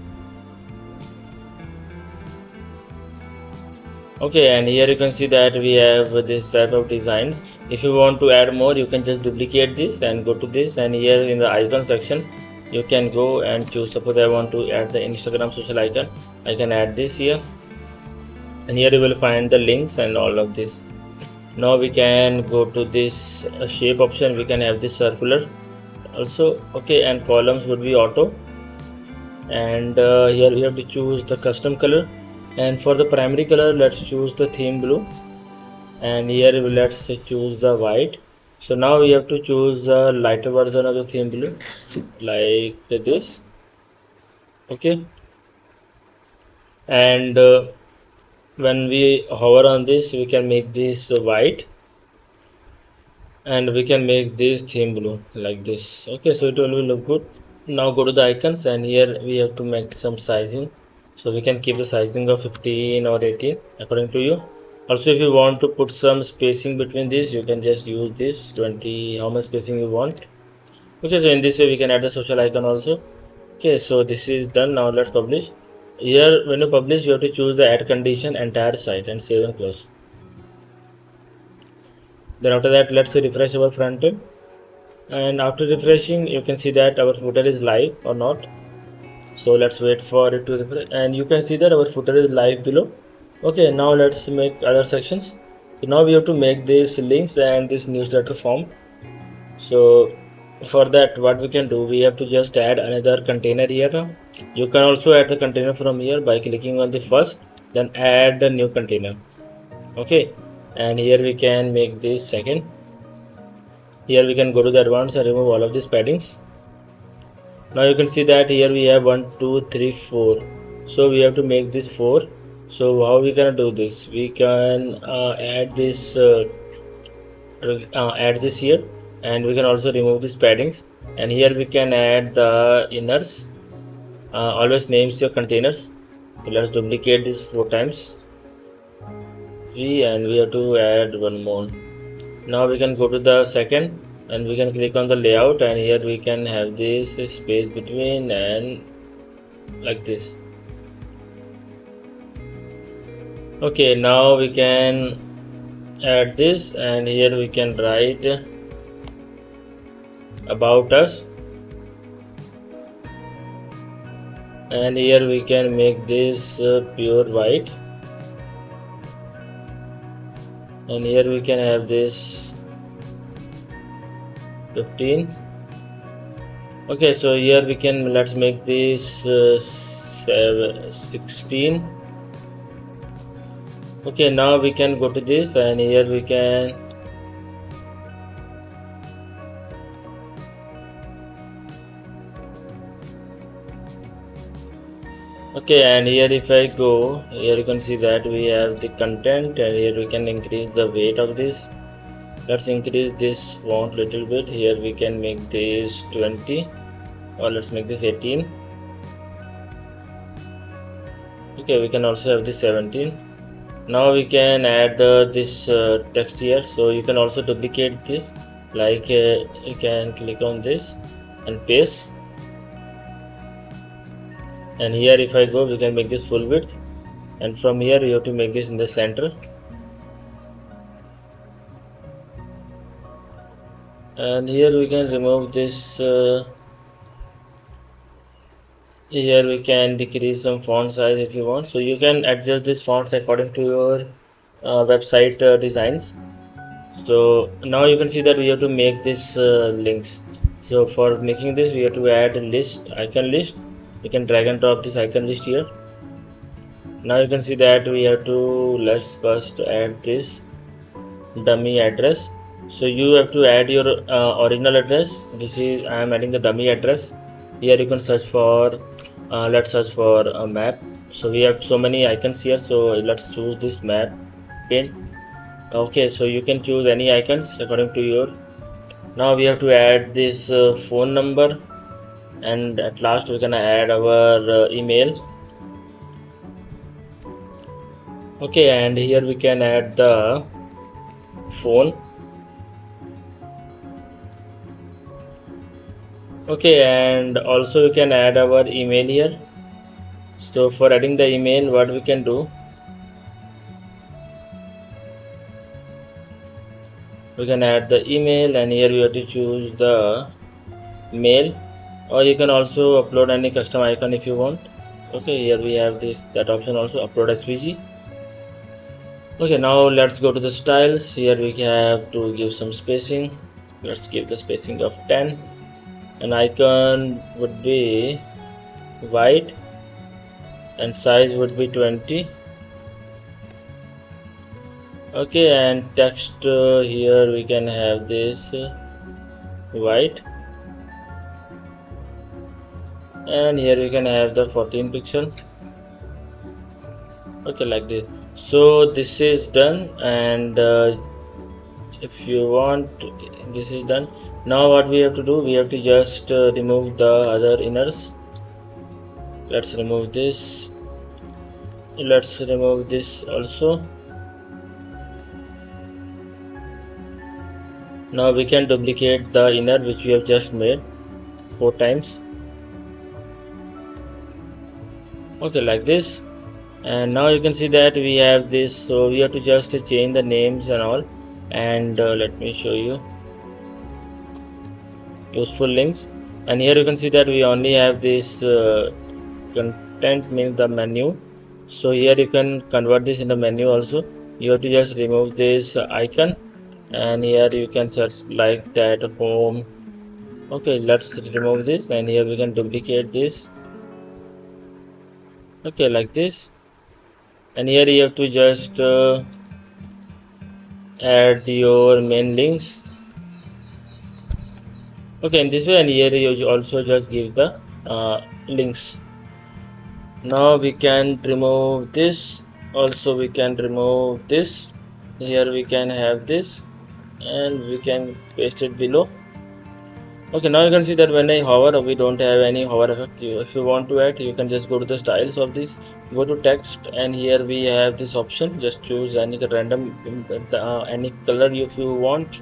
Okay, and here you can see that we have this type of designs. If you want to add more, you can just duplicate this and go to this, and here in the icon section you can go and choose. Suppose I want to add the Instagram social icon, I can add this here, and here you will find the links and all of this. Now we can go to this shape option, we can have this circular also. Okay, and columns would be auto, and here we have to choose the custom color, and for the primary color let's choose the theme blue, and here let's choose the white. So now we have to choose the lighter version of the theme blue like this. Okay, and when we hover on this, we can make this white, and we can make this theme blue like this. Okay, so it will look good. Now go to the icons, and here we have to make some sizing. So we can keep the sizing of 15 or 18 according to you. Also, if you want to put some spacing between these, you can just use this 20, how much spacing you want. Okay, so in this way we can add the social icon also. Okay, so this is done. Now let's publish. Here when you publish, you have to choose the add condition entire site and save and close. Then after that, let's refresh our front end, and after refreshing you can see that our footer is live or not. So let's wait for it to refresh, and you can see that our footer is live below. Okay, now let's make other sections. So now we have to make these links and this newsletter form. So for that, what we can do, we have to just add another container here. You can also add the container from here by clicking on the first, then add a new container. Okay, and here we can make this second. Here we can go to the advanced and remove all of these paddings. Now you can see that here we have 1 2 3 4, so we have to make this 4. So how we can do this? We can add this here, and we can also remove these paddings, and here we can add the inners. Always names your containers. So let's duplicate this 4 times, and we have to add one more. Now we can go to the second, and we can click on the layout, and here we can have this space between, and like this. Okay, now we can add this, and here we can write about us, and here we can make this pure white, and here we can have this 15. Okay, so here we can, let's make this 16. Okay, now we can go to this, and here we can and here if I go, here you can see that we have the content, and here we can increase the weight of this. Let's increase this font little bit. Here we can make this 20, or let's make this 18. Okay, we can also have this 17. Now we can add this text here, so you can also duplicate this, like you can click on this and paste, and here if I go, we can make this full width, and from here we have to make this in the center, and here we can remove this. Here we can decrease some font size if you want, so you can adjust this font according to your website designs. So now you can see that we have to make this links. So for making this, we have to add a list, icon list. You can drag and drop this icon list here. Now you can see that we have to, let's first add this dummy address. So you have to add your original address. This is, I am adding the dummy address. Here you can search for let's search for a map. So we have so many icons here, so let's choose this map pin. Okay, so you can choose any icons according to your. Now we have to add this phone number, and at last we can add our email. Okay, and here we can add the phone. Okay, and also we can add our email here. So for adding the email, what we can do, we can add the email, and here we have to choose the mail, or you can also upload any custom icon if you want. Okay, here we have that option also, upload SVG. Okay, now let's go to the styles. Here we have to give some spacing. Let's give the spacing of 10. An icon would be white, and size would be 20. Okay, and text here we can have this white, and here we can have the 14 pixel. Okay, like this. So this is done, and if you want, this is done. Now what we have to do, we have to just remove the other inners. Let's remove this. Let's remove this also. Now we can duplicate the inner which we have just made 4 times. Okay, like this. And now you can see that we have this, so we have to just change the names and all. and let me show you useful links. And here you can see that we only have this content means the menu. So here you can convert this in the menu also. You have to just remove this icon, and here you can search like that home. Okay, let's remove this, and here we can duplicate this. Okay, like this, and here you have to just add your main links. Okay, in this way, and here you also just give the links. Now we can remove this. Also we can remove this. Here we can have this, and we can paste it below. Okay, now you can see that when I hover, we don't have any hover effect. If you want to add, you can just go to the styles of this, go to text, and here we have this option. Just choose any random any color if you want.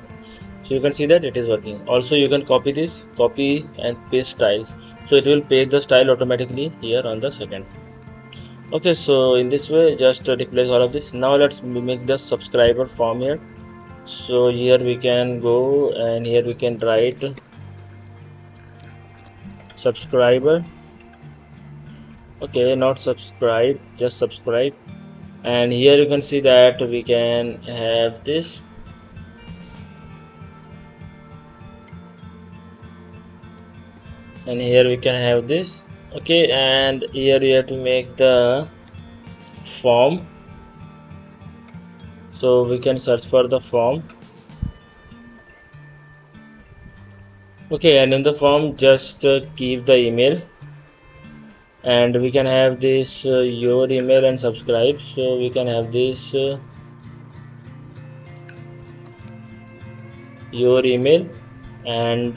So you can see that it is working. Also you can copy this, copy and paste styles, so it will paste the style automatically here on the second. Okay, so in this way just replace all of this. Now let's make the subscriber form here. So here we can go, and here we can write subscriber. Okay, not subscribe, just subscribe. And here you can see that we can have this. And here we can have this. Okay, and here you have to make the form. So we can search for the form. Okay, and in the form just keep the email, and we can have this your email and subscribe. So we can have this your email and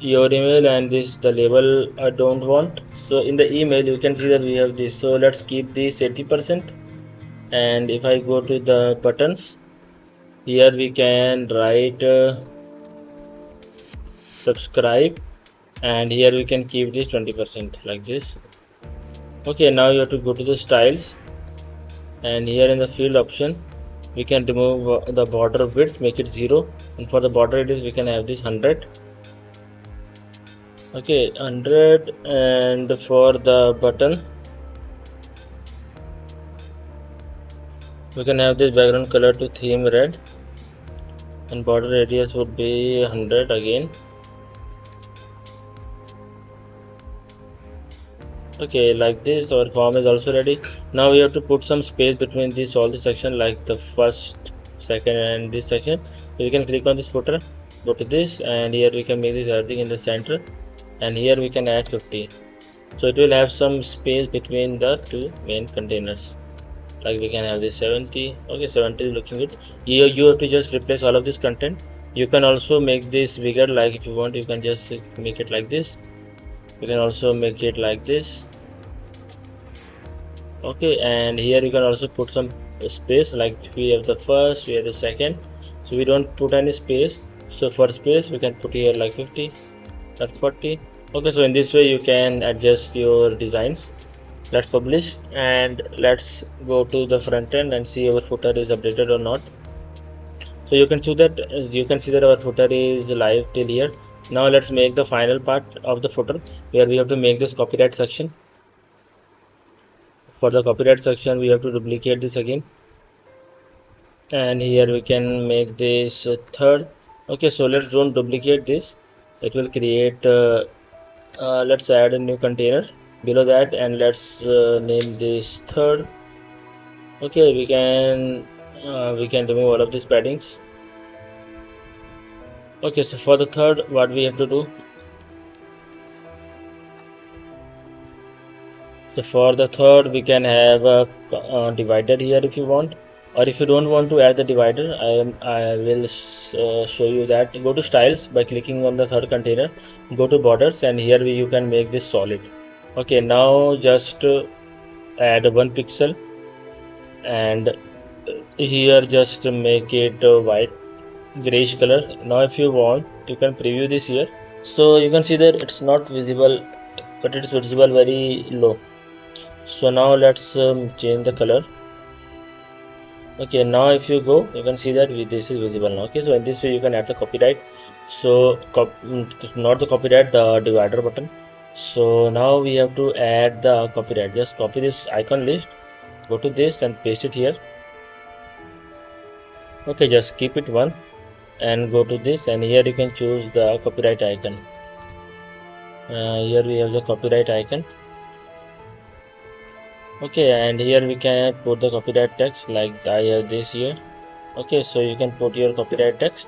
your email, and this the label I don't want. So in the email you can see that we have this. So let's keep this 80%. And if I go to the buttons, here we can write subscribe, and here we can keep this 20% like this. Okay, now you have to go to the styles, and here in the field option we can remove the border width, make it 0, and for the border radius we can have this 100. Okay, 100. And for the button we can have this background color to theme red, and border radius would be 100 again. Okay, like this our form is also ready. Now we have to put some space between this all the section, like the first, second, and this section. So we can click on this footer, go to this, and here we can make this everything in the center, and here we can add 50. So it will have some space between the two main containers. Like we can have this 70. Okay, 70 is looking good. Here you have to just replace all of this content. You can also make this bigger, like if you want you can just make it like this. You can also make it like this. Okay, and here you can also put some space, like we have the first, we have the second, so we don't put any space. So for space we can put here like 50 or 40. Okay, so in this way you can adjust your designs. Let's publish, and let's go to the front end and see our footer is updated or not. So you can see that our footer is live till here. Now let's make the final part of the footer, where we have to make this copyright section. For the copyright section we have to duplicate this again, and here we can make this third. Okay, so let's don't duplicate this, it will create let's add a new container below that, and let's name this third. Okay, we can remove all of these paddings. Okay, so for the third, what we have to do, so for the third we can have a divider here if you want, or if you don't want to add the divider, I will show you that. Go to styles by clicking on the third container, go to borders, and here you can make this solid. Okay, now just add 1 pixel, and here just make it white grayish color. Now if you want you can preview this here. So you can see that it's not visible, but it's visible very low. So now let's change the color. Okay, now if you go, you can see that this is visible now. Okay, so in this way you can add the copyright. So not the copyright, the divider button. So now we have to add the copyright. Just copy this icon list, go to this and paste it here. Okay, just keep it one and go to this, and here you can choose the copyright icon. Here we have the copyright icon. Okay, and here we can put the copyright text, like I have this here. Okay, so you can put your copyright text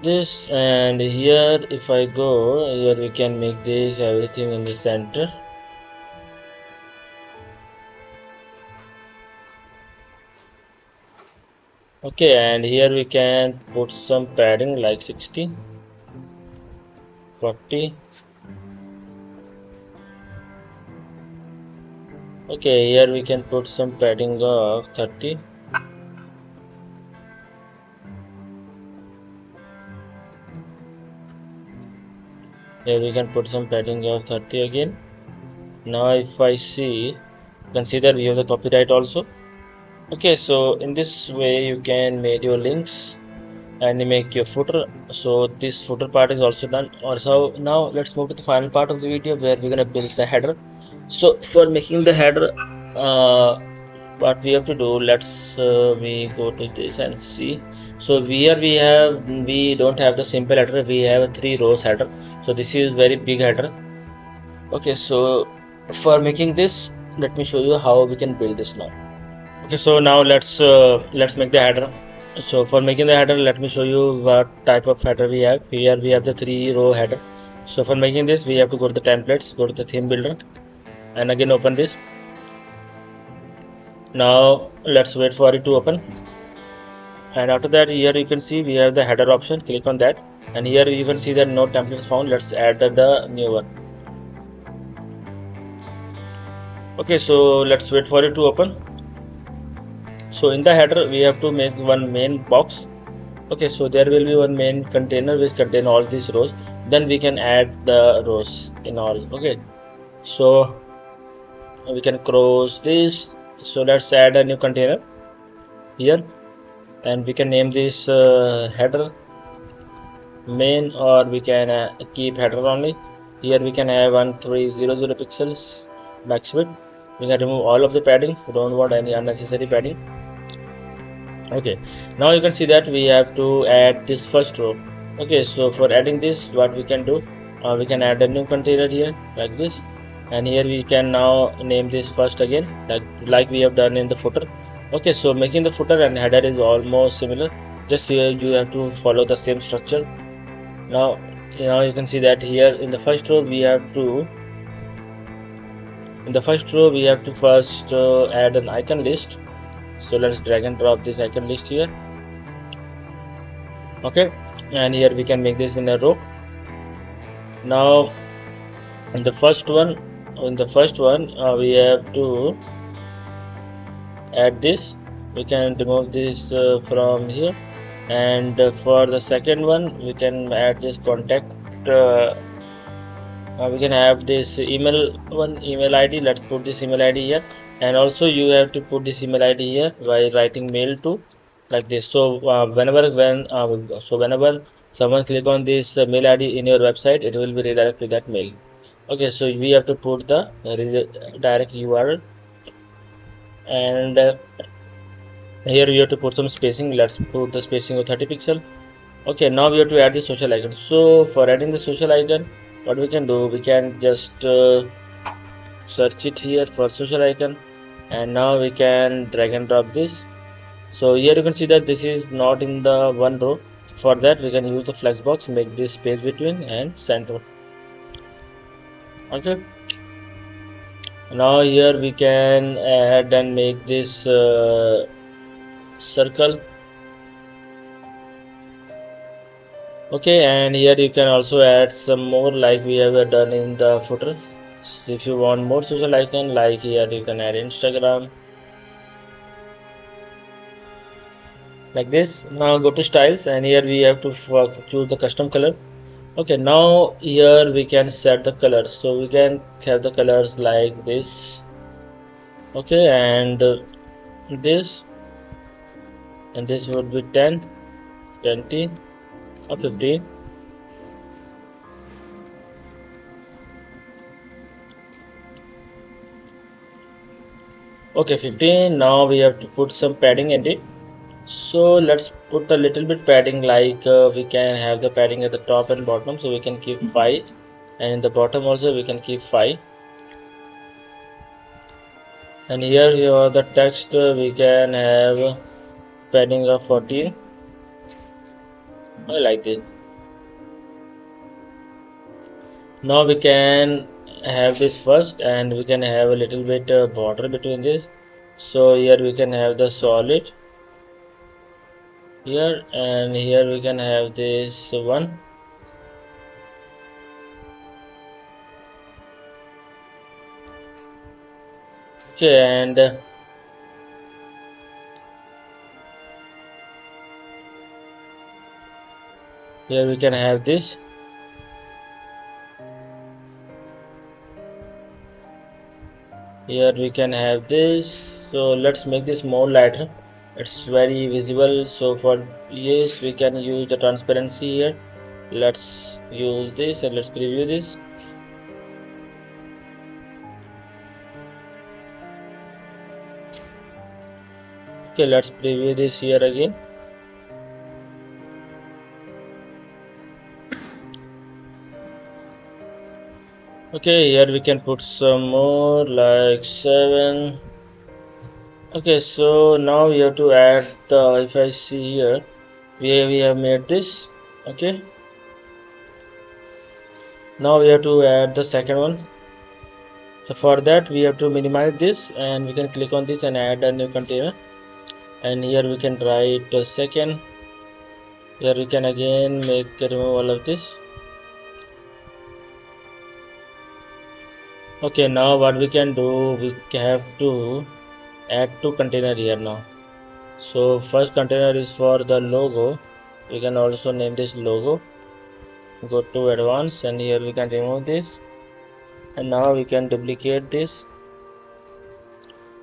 this, and here if I go here, we can make this everything in the center. Okay, and here we can put some padding like 60, 40. Okay, here we can put some padding of 30. Here we can put some padding of 30 again. Now if I see, you can see that we have the copyright also. Okay, so in this way you can make your links and make your footer. So this footer part is also done. Also, now let's move to the final part of the video where we're gonna build the header. So for making the header, what we have to do, let's we go to this and see. So here we don't have the simple header, we have a 3 rows header. So this is very big header. Okay, so for making this, let me show you how we can build this now. Okay, so now let's make the header. So for making the header, let me show you what type of header we have. Here we have the 3 row header. So for making this, we have to go to the templates, go to the theme builder, and again open this. Now let's wait for it to open, and after that here you can see we have the header option. Click on that, and here you can see that no template found. Let's add the new one. Okay, so let's wait for it to open. So in the header we have to make one main box. Okay, so there will be one main container which contain all these rows. Then we can add the rows in all. Okay, so we can close this. So let's add a new container here, and we can name this header main, or we can keep header only. Here we can have 1300 pixels max width. We can remove all of the padding. We don't want any unnecessary padding. Okay, now you can see that we have to add this first row. Okay, so for adding this, what we can do, we can add a new container here like this, and here we can now name this first again, like we have done in the footer. Okay, so making the footer and header is almost similar, just here you have to follow the same structure. Now you can see that here in the first row we have to first add an icon list. So let's drag and drop this icon list here. Okay, and here we can make this in a row. Now in the first one we have to add this. We can remove this from here, and for the second one we can add this contact. We can have this email ID. Let's put this email ID here, and also you have to put this email ID here by writing mail to, like this. So whenever someone click on this mail ID in your website, it will be redirect to that mail. Okay, so we have to put the direct URL, and here we have to put some spacing. Let's put the spacing of 30 pixel. Okay, now we have to add the social icon. So for adding the social icon, what we can do, we can just search it here for social icon, and now we can drag and drop this. So here you can see that this is not in the one row. For that we can use the flex box, make this space between and center. Okay, now here we can add and make this circle. Okay, and here you can also add some more like we have done in the footer. If you want more social icon, like here you can add Instagram like this. Now go to styles, and here we have to choose the custom color. Okay, now here we can set the colors. So we can have the colors like this. Okay, and this, and this would be 10, 20 or 15. Okay, 15. Now we have to put some padding in it. So let's put a little bit padding, like we can have the padding at the top and bottom, so we can keep 5, and in the bottom also we can keep 5. And here the text we can have padding of 14. I like this. Now we can have this first, and we can have a little bit border between this. So here we can have the solid here, and here we can have this one. Okay, and here we can have this. Here we can have this. So let's make this more lighter. It's very visible, so for yes we can use the transparency here. Let's use this and let's preview this. Okay, let's preview this here again. Okay, here we can put some more, like 7. Okay, so now we have to add the, if I see here, we have made this. Okay, now we have to add the second one. So for that we have to minimize this, and we can click on this and add a new container, and here we can write second. Here we can again remove all of this. Okay, now what we can do, we have to add 2 container here now. So first container is for the logo. We can also name this logo. Go to advanced, and here we can remove this, and now we can duplicate this.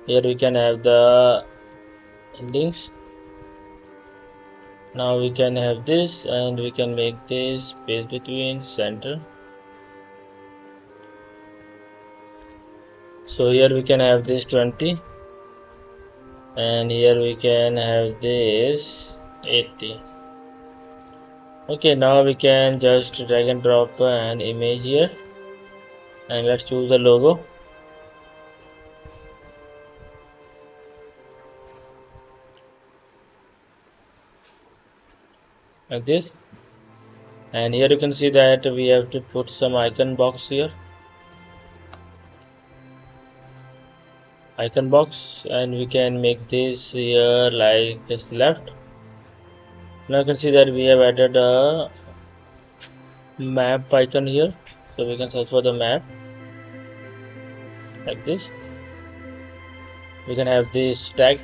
Here we can have the links. Now we can have this, and we can make this space between center. So here we can have this 20, and here we can have this 80. Okay, now we can just drag and drop an image here, and let's choose the logo. Like this, and here you can see that we have to put some icon box here, icon box, and we can make this here like this left. Now you can see that we have added a map icon here, so we can search for the map like this. We can have this tag,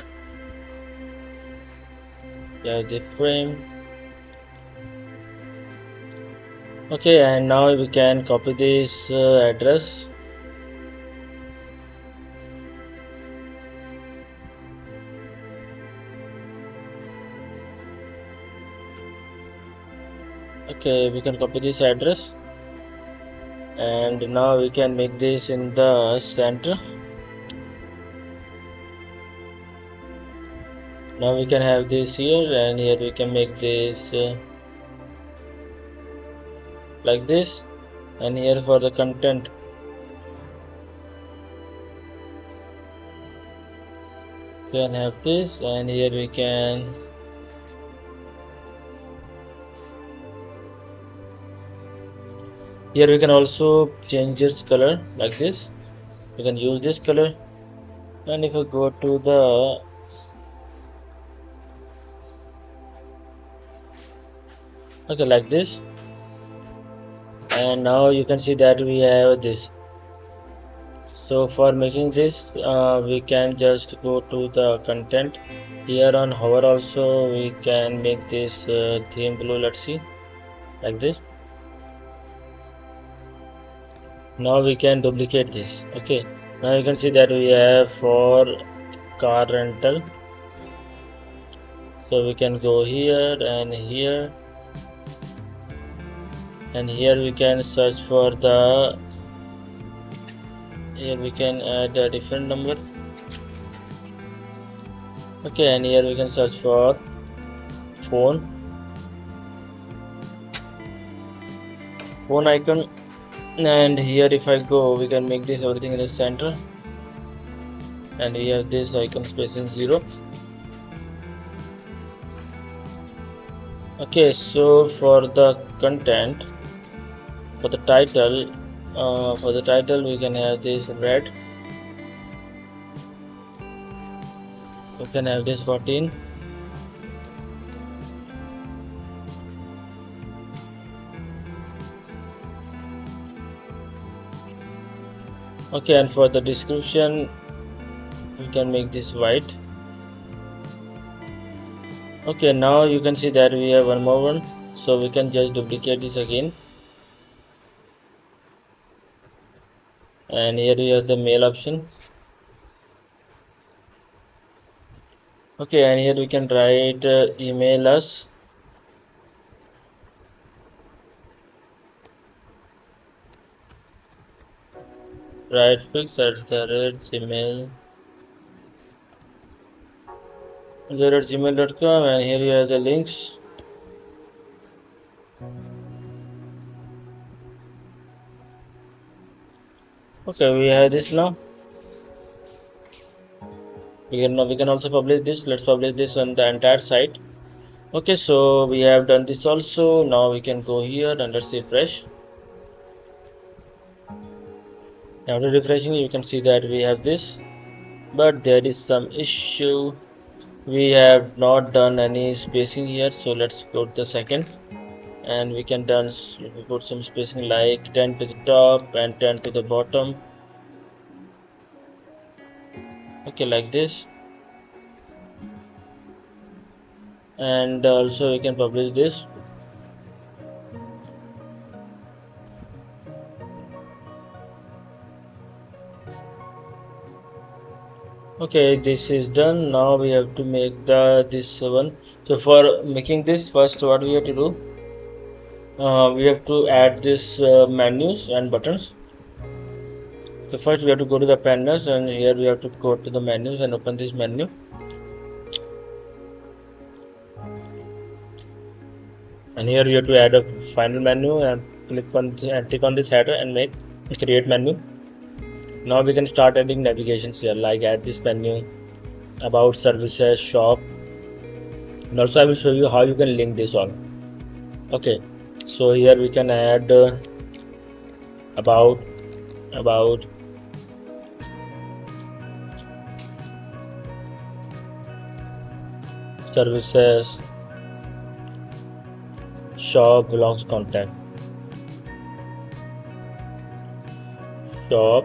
we have the frame. Okay, and now we can copy this address. Okay, we can copy this address, and now we can make this in the center. Now we can have this here, and here we can make this like this, and here for the content we can have this, and here we can also change its color like this. We can use this color, and if we go to the like this, and now you can see that we have this. So for making this we can just go to the content. Here on hover also we can make this theme blue. Let's see, like this. Now we can duplicate this. Okay, now you can see that we have for car rental So we can go here and here, and here we can search for the, here we can add a different number. Okay, and here we can search for phone icon, and here if I go, we can make this everything in the center, and we have this icon spacing 0. Okay, so for the content, for the title we can have this red, we can have this 14. Okay, and for the description we can make this white. Okay, now you can see that we have one more one, so we can just duplicate this again, and here we have the mail option. Okay, and here we can write email us, right fix @gmail.com, and here you have the links. Okay, we have this now. We can also publish this. Let's publish this on the entire site. Okay, so we have done this also. Now we can go here and let's refresh. After refreshing, you can see that we have this, but there is some issue. We have not done any spacing here, so let's go to the second, and we can put some spacing like 10 to the top and 10 to the bottom. Okay, like this, and also we can publish this. Okay, this is done. Now we have to make this one. So for making this, first what we have to do, we have to add this menus and buttons. So first we have to go to the panels, and here we have to go to the menus and open this menu. And here we have to add a final menu and click on this header and make create menu. Now we can start adding navigations here, like add this menu, about services, shop, and also I will show you how you can link this all. Okay, so here we can add about services, shop belongs contact, shop.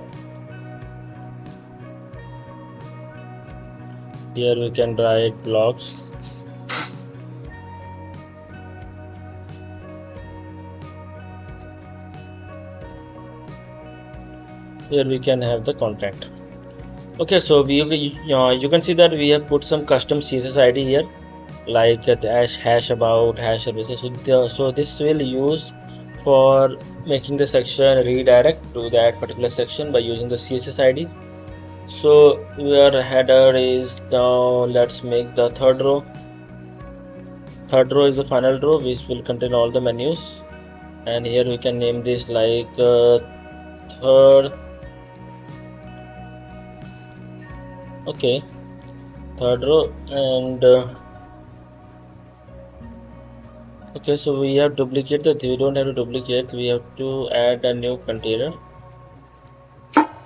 Here we can write blogs. Here we can have the contact. Okay, so you can see that we have put some custom CSS ID here, like hash about, hash services. So this will use for making the section redirect to that particular section by using the CSS ID. So your header is now, let's make the third row. Third row is the final row which will contain all the menus, and here we can name this like third. Okay, third row, and okay, so we have duplicate that. We don't have to duplicate, we have to add a new container.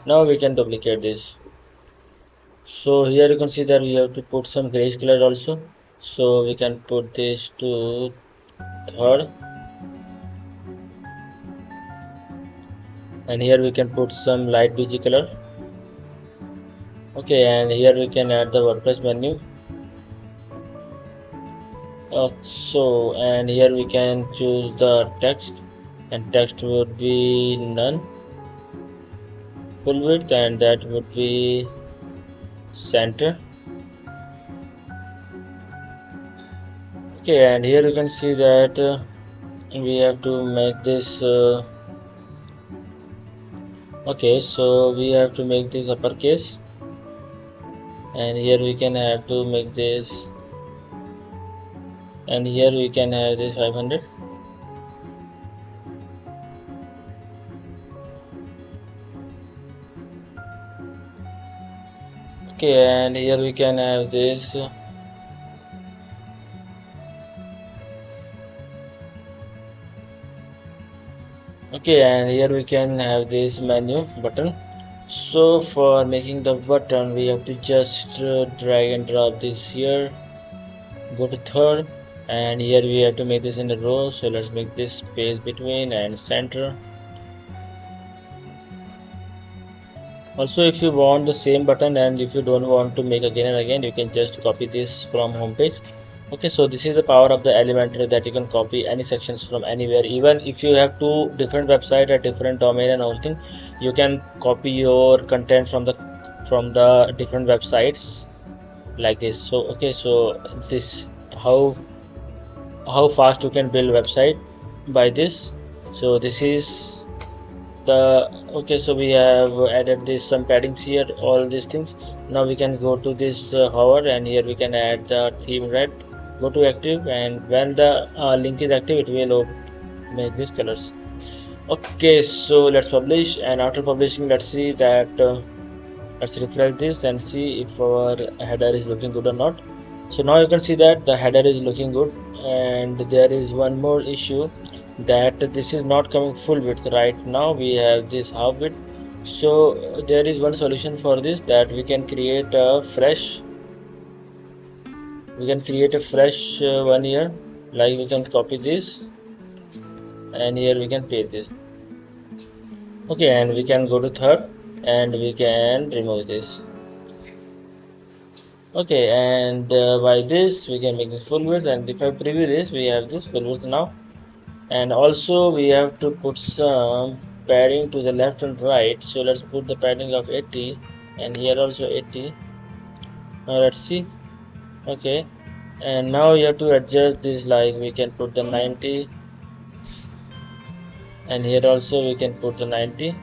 Now we can duplicate this. So here you can see that we have to put some grayish color also, so we can put this to third, and here we can put some light beige color. Okay, and here we can add the WordPress menu. So, and here we can choose the text, and text would be none, full width, and that would be center. Okay, and here you can see that we have to make this okay, so we have to make this uppercase, and here we can have to make this, and here we can have this 500. Okay, and here we can have this okay, and here we can have this menu button. So for making the button, we have to just drag and drop this here, go to third, and here we have to make this in a row. So let's make this space between and center. Also, if you want the same button and if you don't want to make again and again, you can just copy this from home page. Okay, so this is the power of the Elementor, that you can copy any sections from anywhere. Even if you have two different websites at different domain and hosting, you can copy your content from the different websites like this. So okay, so this how fast you can build website by this. So this is the okay, so we have added this some paddings here, all these things. Now we can go to this hover, and here we can add the theme red. Go to active, and when the link is active, it will make these colors. Okay, so let's publish, and after publishing, let's see that let's refresh this and see if our header is looking good or not. So now you can see that the header is looking good, and there is one more issue, that this is not coming full width. Right now we have this half width. So there is one solution for this, that we can create a fresh one here. Like we can copy this, and here we can paste this. Okay, and we can go to third, and we can remove this. Okay, and by this we can make this full width, and if I preview this, we have this full width now. And also we have to put some padding to the left and right. So let's put the padding of 80, and here also 80. Now let's see. Okay, and now you have to adjust this, like we can put the 90, and here also we can put the 90.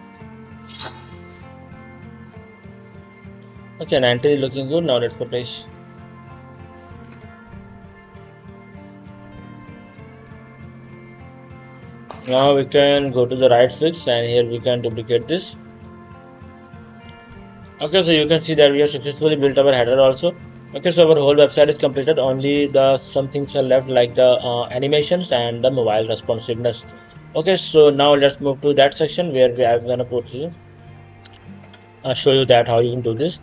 Okay, 90 is looking good. Now let's publish. Now we can go to the right fix, and here we can duplicate this. Okay, so you can see that we have successfully built our header also. Okay, so our whole website is completed. Only the some things are left, like the animations and the mobile responsiveness. Okay, so now let's move to that section where we are gonna put you show you that how you can do this.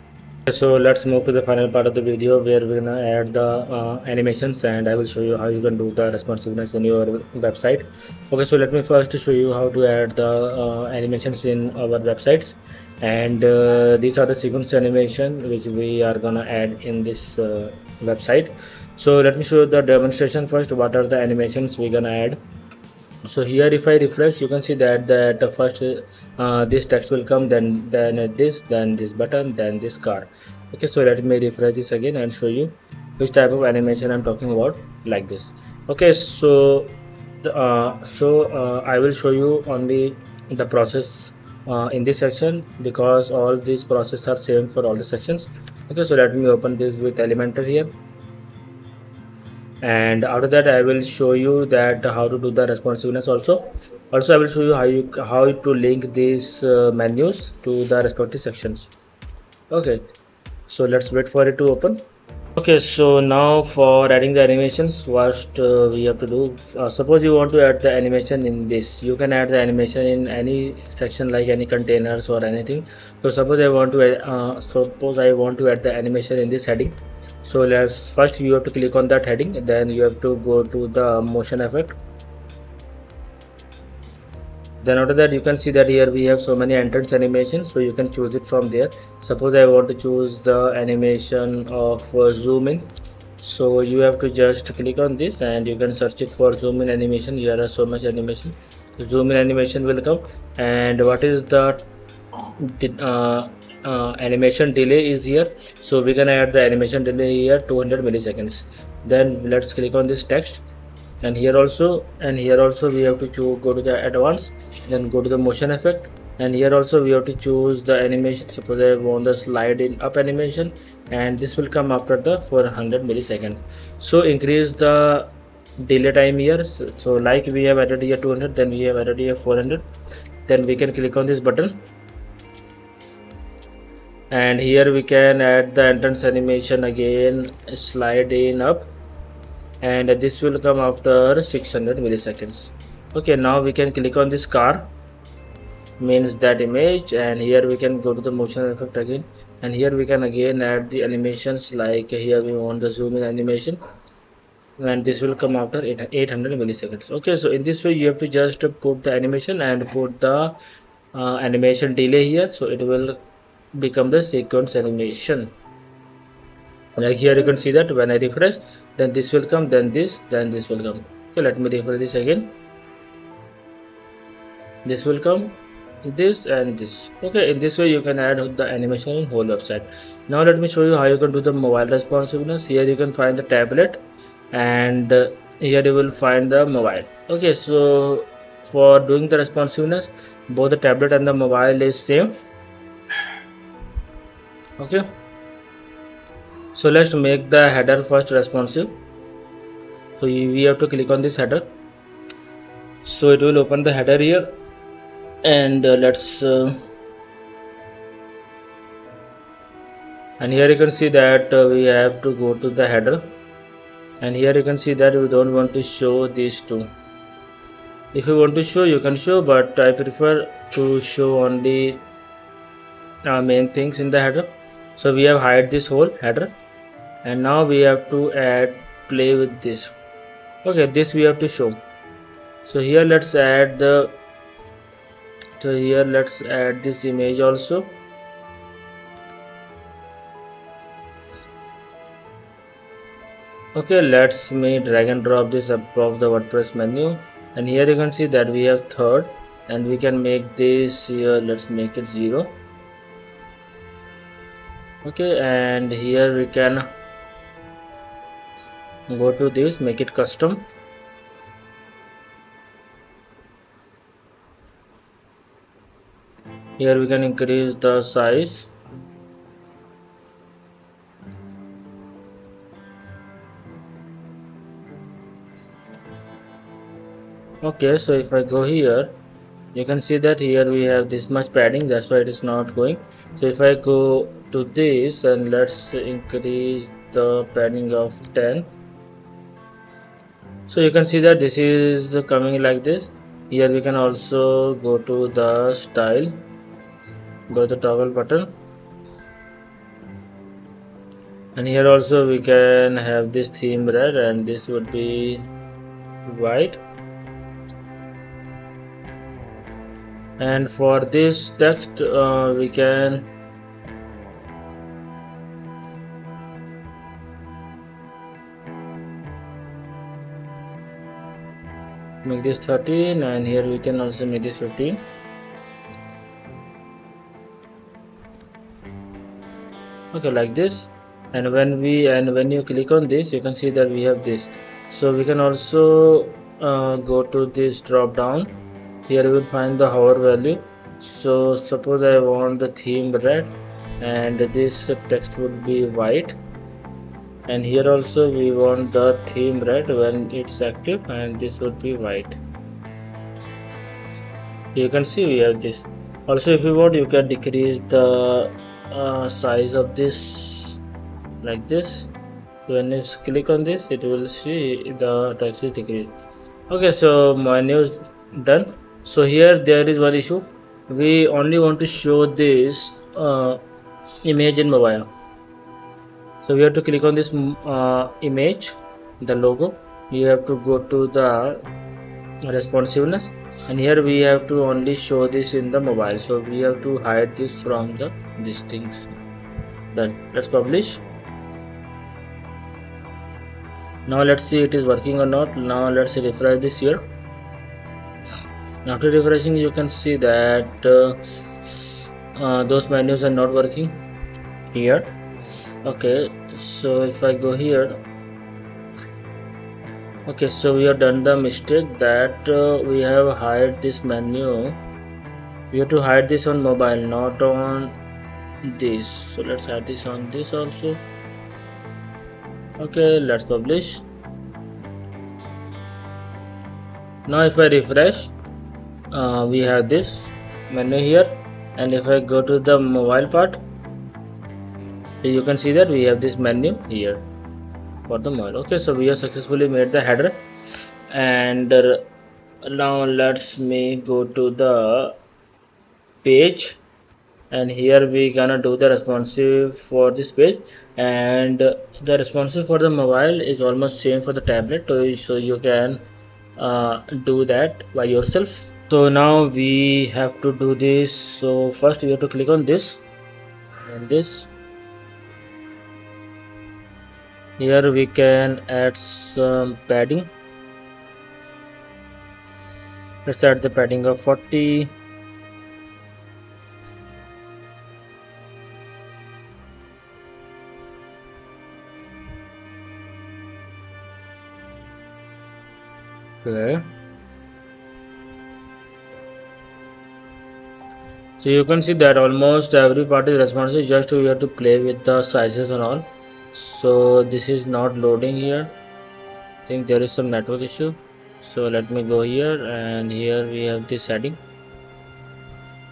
So let's move to the final part of the video, where we're gonna add the animations, and I will show you how you can do the responsiveness in your website. Okay, so let me first show you how to add the animations in our websites, and these are the sequence animation which we are gonna add in this website. So let me show you the demonstration first. What are the animations we're gonna add? So here if I refresh, you can see that first this text will come, then this button, then this card. Okay, so let me refresh this again and show you which type of animation I'm talking about, like this. Okay, so I will show you only the process in this section, because all these processes are same for all the sections. Okay, so let me open this with Elementor here, and after that I will show you that how to do the responsiveness also I will show you how to link these menus to the respective sections. Okay, so let's wait for it to open. Okay, so now for adding the animations, what we have to do, suppose you want to add the animation in this, you can add the animation in any section, like any containers or anything. So suppose I want to add the animation in this heading. So let's first, you have to click on that heading, then you have to go to the motion effect. Then after that, you can see that here we have so many entrance animations, so you can choose it from there. Suppose I want to choose the animation of zoom in, so you have to just click on this, and you can search it for zoom in animation. Here are so much animation. Zoom in animation will come, and what is the animation delay is here, so we can add the animation delay here, 200 milliseconds. then let's click on this text, and here also we have to go to the advanced, then go to the motion effect, and here also we have to choose the animation. Suppose I want the slide in up animation, and this will come after the 400 milliseconds. So increase the delay time here. So like we have added here 200, then we have added here 400, then we can click on this button, and here we can add the entrance animation again, slide in up, and this will come after 600 milliseconds. Okay, now we can click on this car, means that image, and here we can go to the motion effect again, and here we can again add the animations. Like here we want the zoom in animation, and this will come after 800 milliseconds. Okay, so in this way you have to just put the animation and put the animation delay here, so it will become the sequence animation. Like here you can see that when I refresh, then this will come, then this will come. Okay, let me refresh this again. This will come, this and this. Okay, in this way you can add the animation in whole website. Now let me show you how you can do the mobile responsiveness. Here you can find the tablet, and here you will find the mobile. Okay, so for doing the responsiveness, both the tablet and the mobile is same. Okay, so let's make the header first responsive. So we have to click on this header, so it will open the header here, and let's and here you can see that we have to go to the header, and here you can see that we don't want to show these two. If you want to show, you can show, but I prefer to show only main things in the header. So we have hide this whole header, and now we have to add play with this. Okay, this we have to show. So here let's add the this image also. Okay, let's me drag and drop this above the WordPress menu, and here you can see that we have third, and we can make this here, let's make it 0. Okay, and here we can go to this, make it custom. Here we can increase the size. Okay, so if I go here, you can see that here we have this much padding, that's why it is not going. So if I go to this, and let's increase the padding of 10, so you can see that this is coming like this. Here we can also go to the style, go to the toggle button, and here also we can have this theme red, and this would be white. And for this text we can make this 13, and here we can also make this 15. Okay, like this. And when you click on this, you can see that we have this. So we can also go to this drop down. Here we will find the hover value. So suppose I want the theme red, and this text would be white, and here also we want the theme red when it's active, and this would be white. You can see we have this. Also, if you want, you can decrease the size of this like this. When you click on this, it will see the text is decreased. Okay, so menu is done. So here there is one issue. We only want to show this image in mobile. So we have to click on this image, the logo. We have to go to the responsiveness, and here we have to only show this in the mobile. So we have to hide this from these things. Done. Let's publish. Now let's see it is working or not. Now let's refresh this here. After refreshing, you can see that those menus are not working here. Okay, so if I go here, Okay, so we have done the mistake that we have hide this menu. We have to hide this on mobile, not on this. So let's add this on this also. Okay, let's publish. Now if I refresh, we have this menu here, and if I go to the mobile part, you can see that we have this menu here for the mobile. Okay, so we have successfully made the header, and now let's me go to the page, and here we gonna do the responsive for this page, and the responsive for the mobile is almost same for the tablet, so you can do that by yourself. So now we have to do this. So first we have to click on this and this. Here we can add some padding. Let's add the padding of 40. Okay. So you can see that almost every part is responsive, just we have to play with the sizes and all. So this is not loading here. I think there is some network issue. So let me go here, and here we have this heading.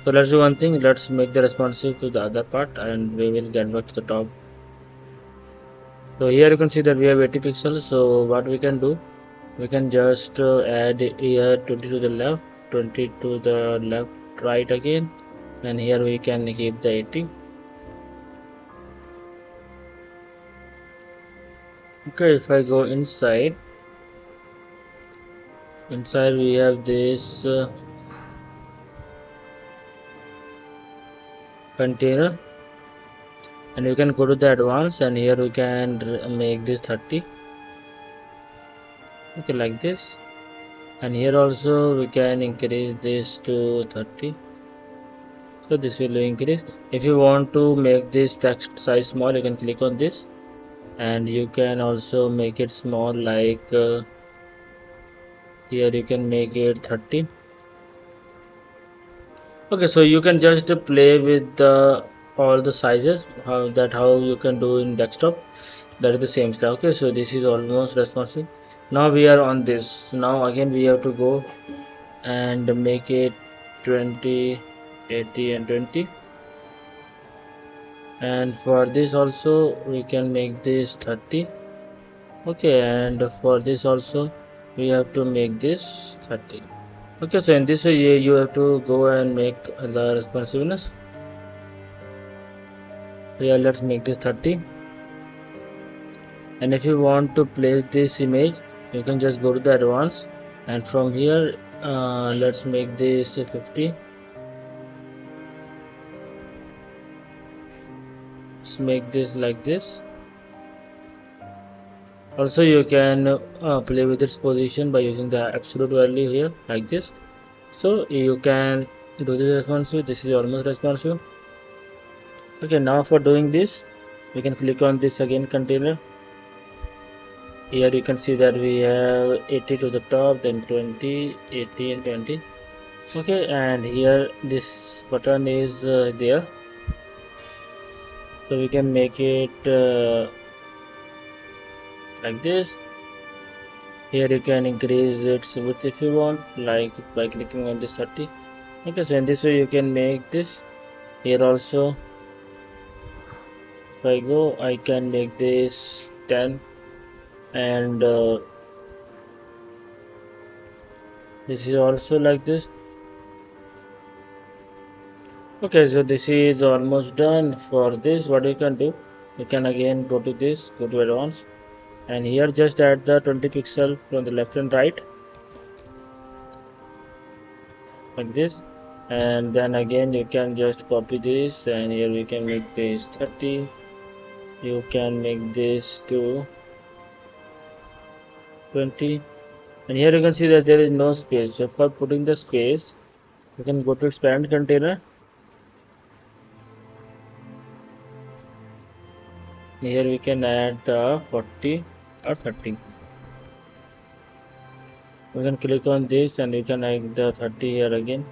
So let's do one thing, let's make the responsive to the other part, and we will get back to the top. So here you can see that we have 80 pixels. So what we can do, we can just add here 20 to the left, 20 to the left, right again, and here we can keep the 80. Okay, if I go inside we have this container, and you can go to the advanced, and here we can make this 30. Okay, like this, and here also we can increase this to 30. So this will increase. If you want to make this text size small, you can click on this, and you can also make it small, like here you can make it 30. Okay, so you can just play with the all the sizes, how you can do in desktop. That is the same stuff. Okay, so this is almost responsive. Now we are on this. Now again we have to go and make it 20, 80 and 20, and for this also we can make this 30. Okay, and for this also we have to make this 30. Okay, so in this way you have to go and make the responsiveness. Yeah, let's make this 30, and if you want to place this image, you can just go to the advanced, and from here let's make this 50. Let's make this like this. Also you can play with its position by using the absolute value here, like this. So you can do this responsive. This is almost responsive. Okay, now for doing this, we can click on this again container. Here you can see that we have 80 to the top, then 20, 80 and 20. Okay, and here this button is there, so we can make it like this. Here you can increase its width if you want, like by clicking on this 30. Okay, so in this way you can make this. Here also if I go, I can make this 10, and this is also like this. Okay, so this is almost done. For this, what you can do, you can again go to this, go to advanced, and here just add the 20 pixel from the left and right, like this, and then again you can just copy this, and here we can make this 30. You can make this to 20, and here you can see that there is no space. So for putting the space, you can go to its parent container. Here we can add the 40 or 30. we can click on this and you can make the 30 here again.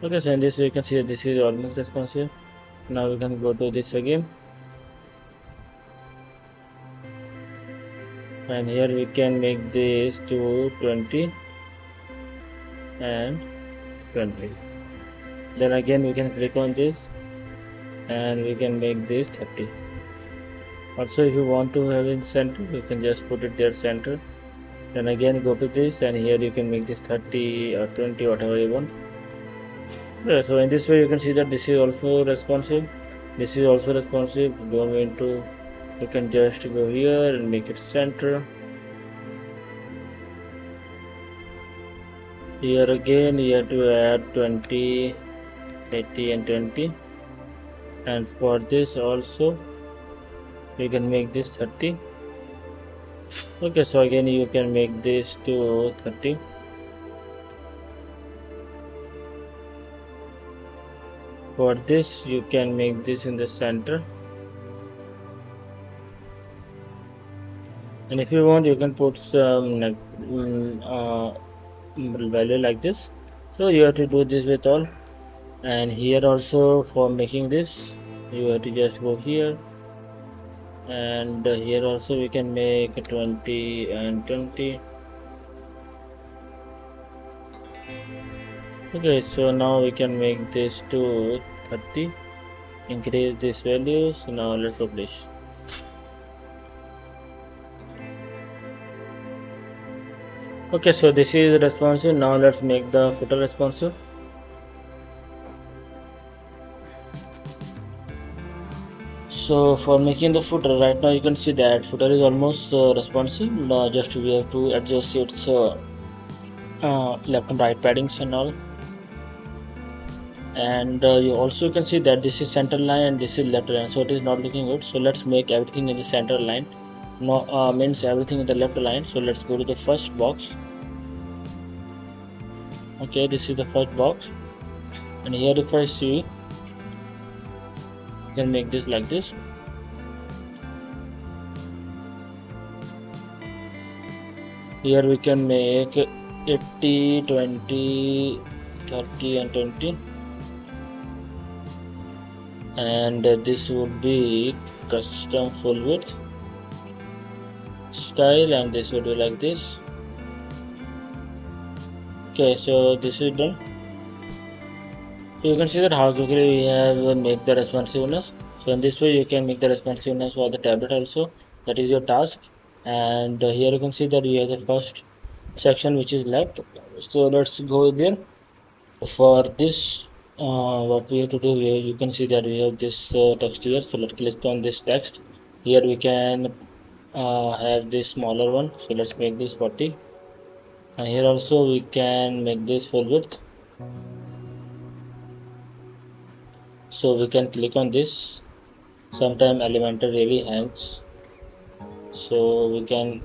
Okay, so in this way you can see that this is almost responsive. Now we can go to this again, and here we can make this to 20 and 20. Then again we can click on this and we can make this 30. Also, if you want to have it in center, you can just put it there center. Then again go to this, and here you can make this 30 or 20, whatever you want. Yeah, so in this way you can see that this is also responsive, this is also responsive. Go into, you can just go here and make it center. Here again you have to add 20, 80 and 20, and for this also you can make this 30. Okay, so again you can make this to 30. For this you can make this in the center, and if you want you can put some value like this. So you have to do this with all, and here also for making this you have to just go here, and here also we can make 20 and 20. Okay, so now we can make this to 30, increase these values. Now let's publish. Okay, so this is responsive. Now let's make the footer responsive. So for making the footer, right now you can see that footer is almost responsive. Now just we have to adjust its left and right paddings and all. And you also can see that this is center line and this is left line, so it is not looking good. So let's make everything in the center line. No, means everything in the left line. So let's go to the first box. Okay, this is the first box, and here if I see, you can make this like this. Here we can make 80, 20, 30 and 20, and this would be custom full width style, and this would be like this. Okay, so this is done. So you can see that how quickly we have made the responsiveness. So in this way you can make the responsiveness for the tablet also. That is your task. And here you can see that we have the first section which is left. So let's go there. For this what we have to do, you can see that we have this text here. So let's click on this text. Here we can have this smaller one. So let's make this 40, and here also we can make this full width. So we can click on this. Sometimes Elementor really hangs, so we can,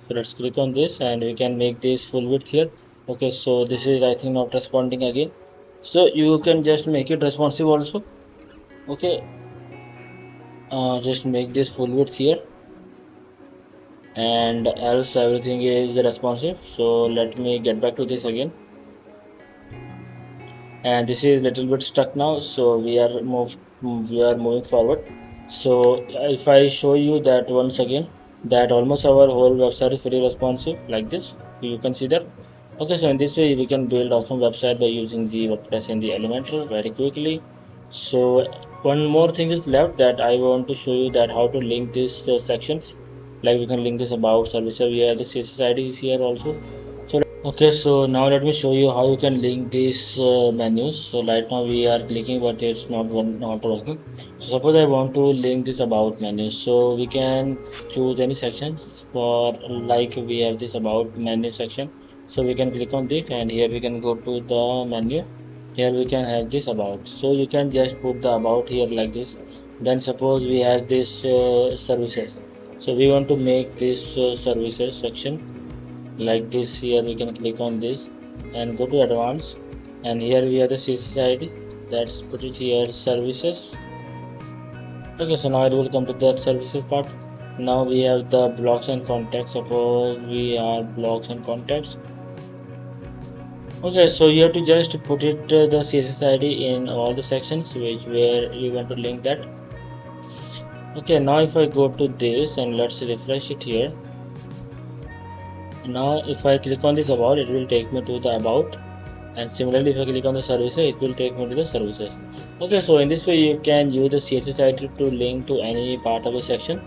so let's click on this and we can make this full width here. Okay, so this is I think not responding again, so you can just make it responsive also. Okay, just make this full width here, and else everything is responsive. So let me get back to this again, and this is little bit stuck now, so we are moving forward. So if I show you that once again, that almost our whole website is very responsive like this, you can see that. Okay, so in this way we can build awesome website by using the WordPress and the Elementor very quickly. So one more thing is left, that I want to show you that how to link these sections. Like we can link this about service. We have the CSS IDs here also. So okay, so now let me show you how you can link these menus. So right now we are clicking, but it's not working. So suppose I want to link this about menu, so we can choose any sections. For like we have this about menu section, so we can click on this, and here we can go to the menu. Here we can have this about, so you can just put the about here like this. Then suppose we have this services, so we want to make this services section like this. Here we can click on this and go to advanced, and here we have the CSS ID. Let's put it here services. Okay, so now it will come to that services part. Now we have the blocks and contacts. Suppose we are blocks and contacts. Okay, so you have to just put it the CSS ID in all the sections where you want to link that. Okay, now if I go to this and let's refresh it here. Now if I click on this about, it will take me to the about, and similarly if I click on the services, it will take me to the services. Okay, so in this way you can use the CSS ID to link to any part of the section.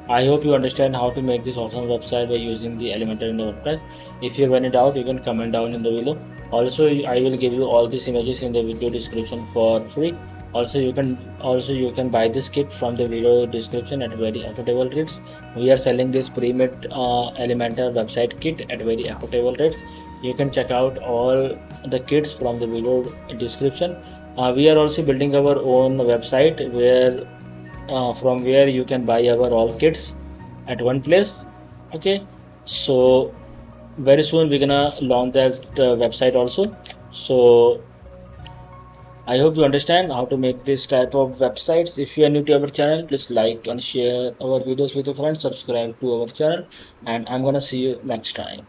I hope you understand how to make this awesome website by using the Elementor in the WordPress. If you have any doubt, you can comment down in the below. Also, I will give you all these images in the video description for free. Also you can buy this kit from the video description at very affordable rates. We are selling this pre-made Elementor website kit at very affordable rates. You can check out all the kits from the video description. We are also building our own website where from where you can buy our all kits at one place. Okay, so very soon we're gonna launch that website also. So I hope you understand how to make this type of websites. If you are new to our channel, please like and share our videos with your friends, subscribe to our channel, and I'm gonna see you next time.